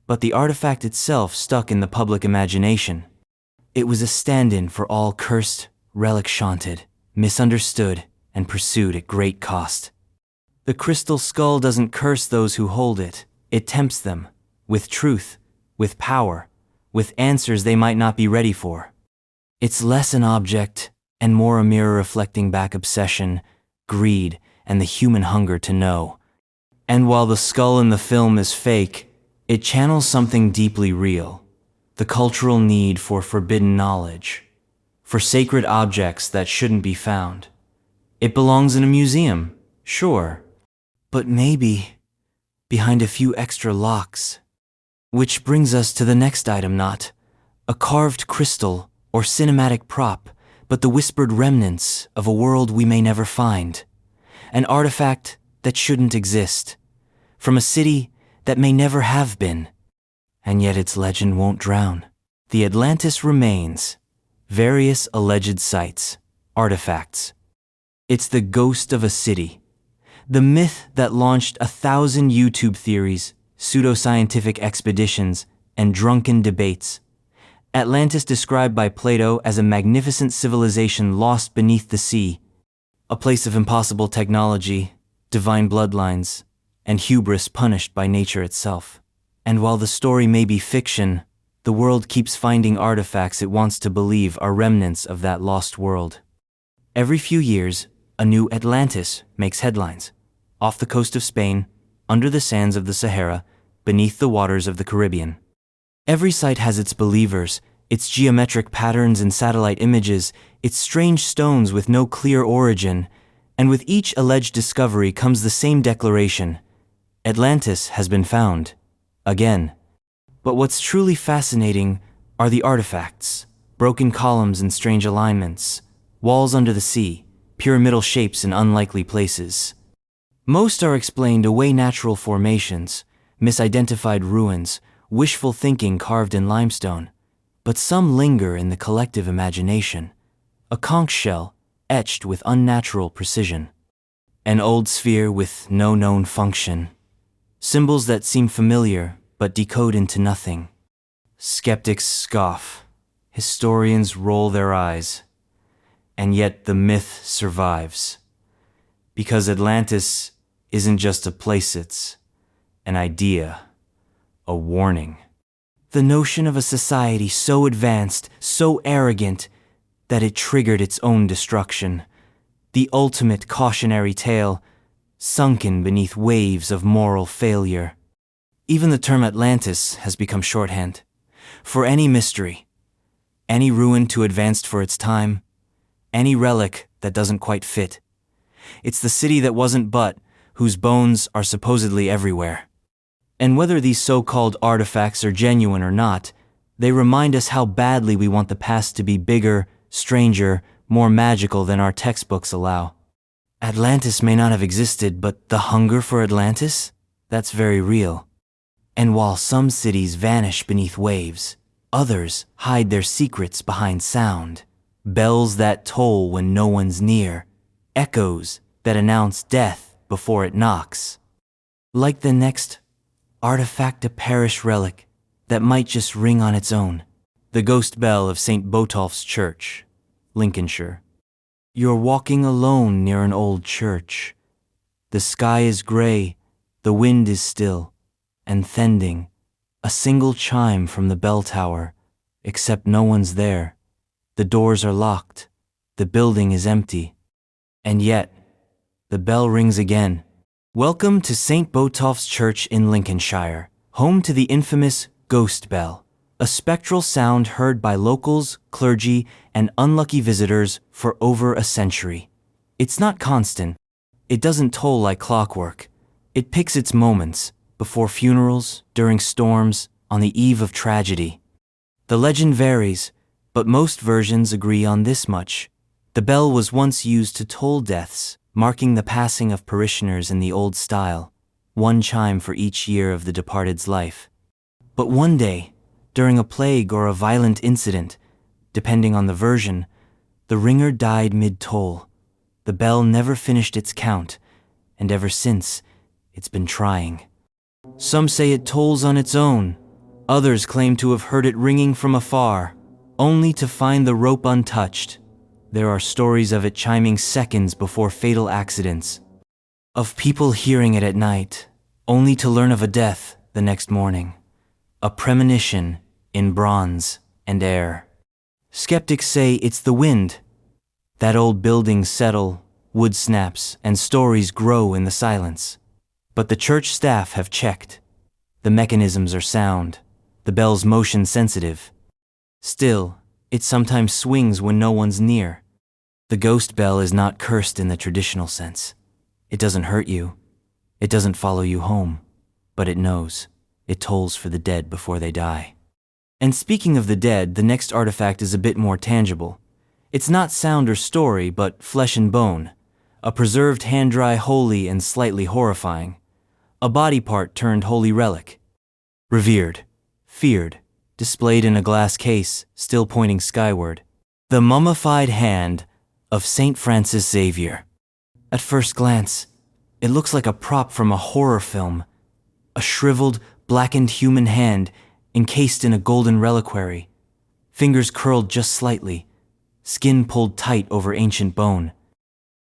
but the artifact itself stuck in the public imagination. It was a stand-in for all cursed, relic-shanted, misunderstood, and pursued at great cost. The crystal skull doesn't curse those who hold it. It tempts them, with truth, with power, with answers they might not be ready for. It's less an object and more a mirror reflecting back obsession, greed, and the human hunger to know. And while the skull in the film is fake, it channels something deeply real, the cultural need for forbidden knowledge, for sacred objects that shouldn't be found. It belongs in a museum, sure, but maybe behind a few extra locks. Which brings us to the next item, not a carved crystal or cinematic prop, but the whispered remnants of a world we may never find. An artifact that shouldn't exist, from a city that may never have been. And yet its legend won't drown. The Atlantis remains, various alleged sites, artifacts. It's the ghost of a city, the myth that launched 1,000 YouTube theories, pseudoscientific expeditions, and drunken debates. Atlantis, described by Plato as a magnificent civilization lost beneath the sea, a place of impossible technology, divine bloodlines, and hubris punished by nature itself. And while the story may be fiction, the world keeps finding artifacts it wants to believe are remnants of that lost world. Every few years, a new Atlantis makes headlines. Off the coast of Spain, under the sands of the Sahara, beneath the waters of the Caribbean. Every site has its believers, its geometric patterns and satellite images, its strange stones with no clear origin, and with each alleged discovery comes the same declaration: Atlantis has been found. Again. But what's truly fascinating are the artifacts, broken columns and strange alignments, walls under the sea, pyramidal shapes in unlikely places. Most are explained away: natural formations, misidentified ruins, wishful thinking carved in limestone. But some linger in the collective imagination. A conch shell etched with unnatural precision. An old sphere with no known function. Symbols that seem familiar but decode into nothing. Skeptics scoff. Historians roll their eyes. And yet the myth survives. Because Atlantis isn't just a place, it's an idea, a warning. The notion of a society so advanced, so arrogant, that it triggered its own destruction. The ultimate cautionary tale, sunken beneath waves of moral failure. Even the term Atlantis has become shorthand. For any mystery, any ruin too advanced for its time, any relic that doesn't quite fit. It's the city that wasn't but, whose bones are supposedly everywhere. And whether these so-called artifacts are genuine or not, they remind us how badly we want the past to be bigger, stranger, more magical than our textbooks allow. Atlantis may not have existed, but the hunger for Atlantis? That's very real. And while some cities vanish beneath waves, others hide their secrets behind sound. Bells that toll when no one's near, echoes that announce death before it knocks. Like the next artifact, a parish relic that might just ring on its own. The ghost bell of St. Botolph's Church, Lincolnshire. You're walking alone near an old church. The sky is gray, the wind is still, and thending, a single chime from the bell tower, except no one's there. The doors are locked, the building is empty. And yet, the bell rings again. Welcome to St. Botolph's Church in Lincolnshire, home to the infamous ghost bell, a spectral sound heard by locals, clergy, and unlucky visitors for over a century. It's not constant. It doesn't toll like clockwork. It picks its moments, before funerals, during storms, on the eve of tragedy. The legend varies, but most versions agree on this much. The bell was once used to toll deaths, marking the passing of parishioners in the old style, one chime for each year of the departed's life. But one day, during a plague or a violent incident, depending on the version, the ringer died mid-toll. The bell never finished its count, and ever since, it's been trying. Some say it tolls on its own. Others claim to have heard it ringing from afar, only to find the rope untouched. There are stories of it chiming seconds before fatal accidents, of people hearing it at night, only to learn of a death the next morning. A premonition in bronze and air. Skeptics say it's the wind. That old buildings settle, wood snaps, and stories grow in the silence. But the church staff have checked. The mechanisms are sound, the bell's motion sensitive. Still, it sometimes swings when no one's near. The ghost bell is not cursed in the traditional sense. It doesn't hurt you. It doesn't follow you home. But it knows. It tolls for the dead before they die. And speaking of the dead, the next artifact is a bit more tangible. It's not sound or story, but flesh and bone. A preserved hand-dry holy and slightly horrifying. A body part turned holy relic. Revered, feared, displayed in a glass case, still pointing skyward. The mummified hand of St. Francis Xavier. At first glance, it looks like a prop from a horror film. A shriveled, blackened human hand encased in a golden reliquary. Fingers curled just slightly, skin pulled tight over ancient bone.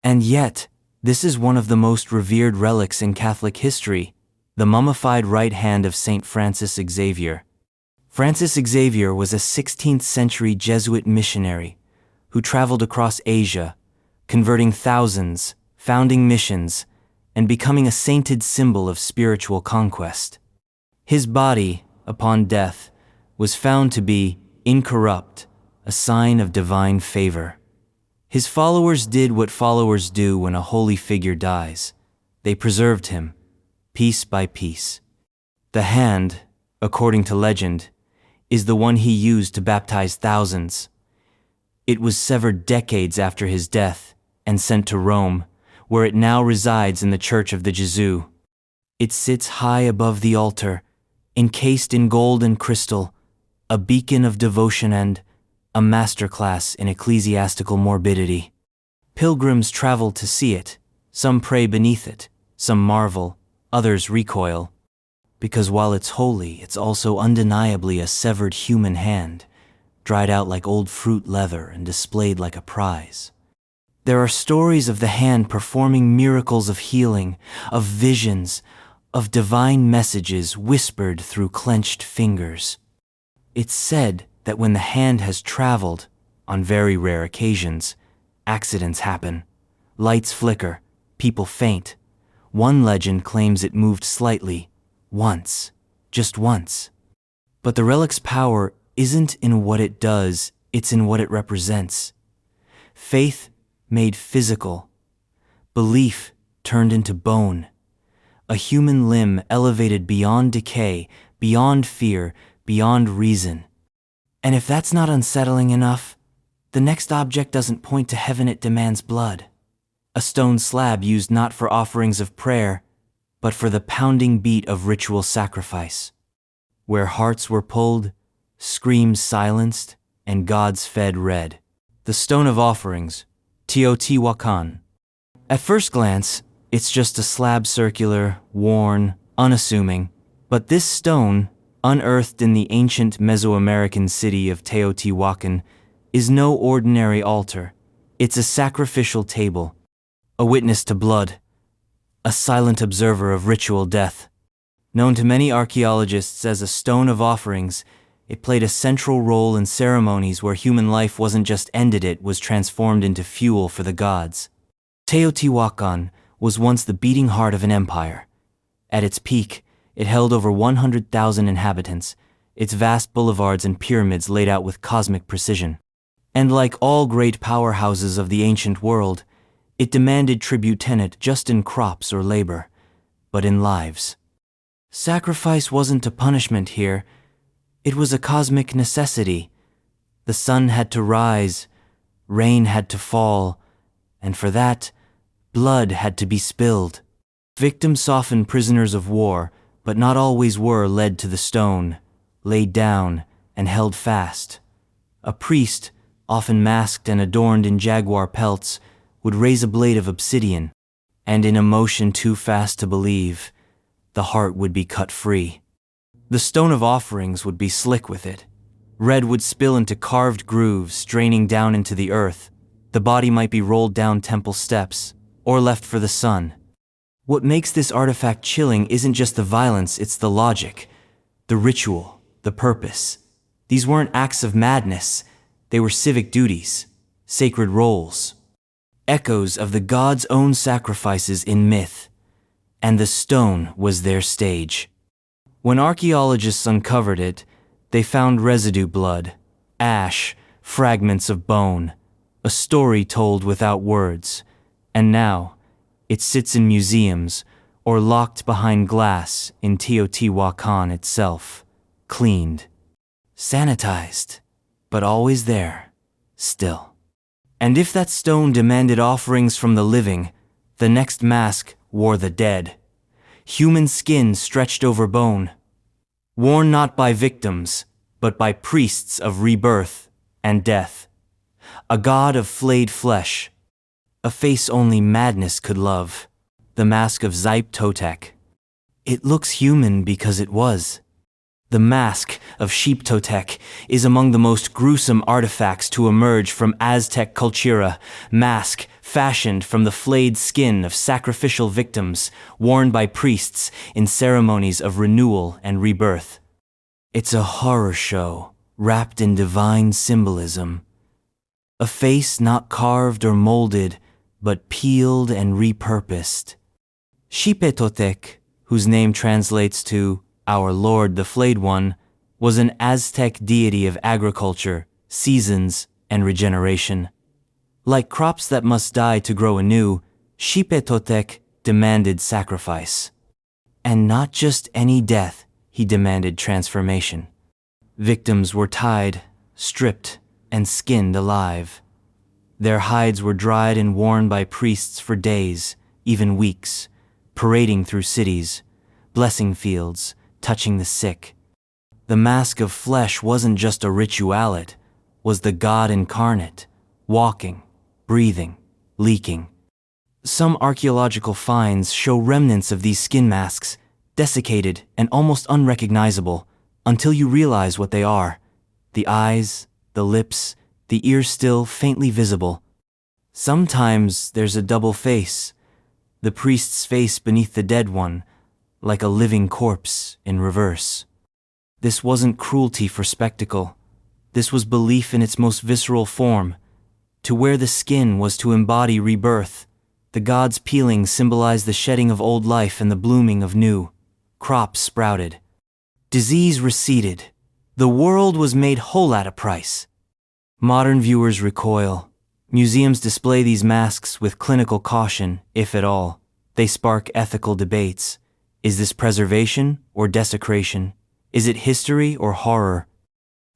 And yet, this is one of the most revered relics in Catholic history, the mummified right hand of St. Francis Xavier. Francis Xavier was a 16th century Jesuit missionary who traveled across Asia, converting thousands, founding missions, and becoming a sainted symbol of spiritual conquest. His body, upon death, was found to be incorrupt, a sign of divine favor. His followers did what followers do when a holy figure dies. They preserved him, piece by piece. The hand, according to legend, is the one he used to baptize thousands. It was severed decades after his death and sent to Rome, where it now resides in the Church of the Gesù. It sits high above the altar, encased in gold and crystal, a beacon of devotion and a masterclass in ecclesiastical morbidity. Pilgrims travel to see it. Some pray beneath it, some marvel, others recoil. Because while it's holy, it's also undeniably a severed human hand, dried out like old fruit leather and displayed like a prize. There are stories of the hand performing miracles of healing, of visions, of divine messages whispered through clenched fingers. It's said that when the hand has traveled, on very rare occasions, accidents happen. Lights flicker, people faint. One legend claims it moved slightly, once, just once. But the relic's power isn't in what it does, it's in what it represents. Faith made physical, belief turned into bone, a human limb elevated beyond decay, beyond fear, beyond reason. And if that's not unsettling enough, the next object doesn't point to heaven, it demands blood. A stone slab used not for offerings of prayer, but for the pounding beat of ritual sacrifice. Where hearts were pulled, screams silenced, and gods fed red. The stone of offerings, Teotihuacan. At first glance, it's just a slab, circular, worn, unassuming. But this stone, unearthed in the ancient Mesoamerican city of Teotihuacan, is no ordinary altar. It's a sacrificial table, a witness to blood, a silent observer of ritual death. Known to many archaeologists as a stone of offerings, it played a central role in ceremonies where human life wasn't just ended, it was transformed into fuel for the gods. Teotihuacan was once the beating heart of an empire. At its peak, it held over 100,000 inhabitants, its vast boulevards and pyramids laid out with cosmic precision. And like all great powerhouses of the ancient world, it demanded tribute not just in crops or labor, but in lives. Sacrifice wasn't a punishment here, it was a cosmic necessity. The sun had to rise, rain had to fall, and for that, blood had to be spilled. Victims, often prisoners of war, but not always were, led to the stone, laid down, and held fast. A priest, often masked and adorned in jaguar pelts, would raise a blade of obsidian, and in a motion too fast to believe, the heart would be cut free. The stone of offerings would be slick with it. Red would spill into carved grooves, draining down into the earth. The body might be rolled down temple steps, or left for the sun. What makes this artifact chilling isn't just the violence, it's the logic, the ritual, the purpose. These weren't acts of madness, they were civic duties, sacred roles, echoes of the gods' own sacrifices in myth, and the stone was their stage. When archaeologists uncovered it, they found residue blood, ash, fragments of bone, a story told without words, and now it sits in museums or locked behind glass in Teotihuacan itself, cleaned, sanitized, but always there, still. And if that stone demanded offerings from the living, the next mask wore the dead. Human skin stretched over bone, worn not by victims, but by priests of rebirth and death. A god of flayed flesh, a face only madness could love, the mask of Xipe-Totec. It looks human because it was. The mask of Xipe-Totec is among the most gruesome artifacts to emerge from Aztec cultura, mask fashioned from the flayed skin of sacrificial victims worn by priests in ceremonies of renewal and rebirth. It's a horror show wrapped in divine symbolism. A face not carved or molded, but peeled and repurposed. Xipe-Totec, whose name translates to Our Lord the Flayed One, was an Aztec deity of agriculture, seasons, and regeneration. Like crops that must die to grow anew, Xipe-Totec demanded sacrifice. And not just any death, he demanded transformation. Victims were tied, stripped, and skinned alive. Their hides were dried and worn by priests for days, even weeks, parading through cities, blessing fields, touching the sick. The mask of flesh wasn't just a ritual, it was the God incarnate, walking, breathing, leaking. Some archaeological finds show remnants of these skin masks, desiccated and almost unrecognizable, until you realize what they are. The eyes, the lips, the ears still faintly visible. Sometimes there's a double face, the priest's face beneath the dead one, like a living corpse in reverse. This wasn't cruelty for spectacle. This was belief in its most visceral form. To wear the skin was to embody rebirth. The gods' peeling symbolized the shedding of old life and the blooming of new. Crops sprouted. Disease receded. The world was made whole at a price. Modern viewers recoil. Museums display these masks with clinical caution, if at all. They spark ethical debates. Is this preservation or desecration? Is it history or horror?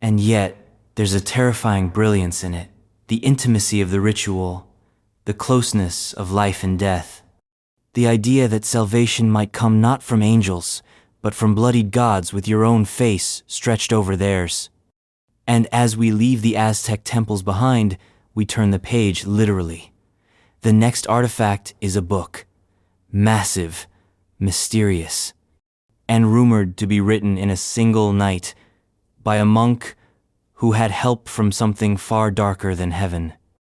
And yet, there's a terrifying brilliance in it. The intimacy of the ritual, the closeness of life and death. The idea that salvation might come not from angels, but from bloodied gods with your own face stretched over theirs. And as we leave the Aztec temples behind, we turn the page literally. The next artifact is a book. Massive, mysterious, and rumored to be written in a single night by a monk who had help from something far darker than heaven.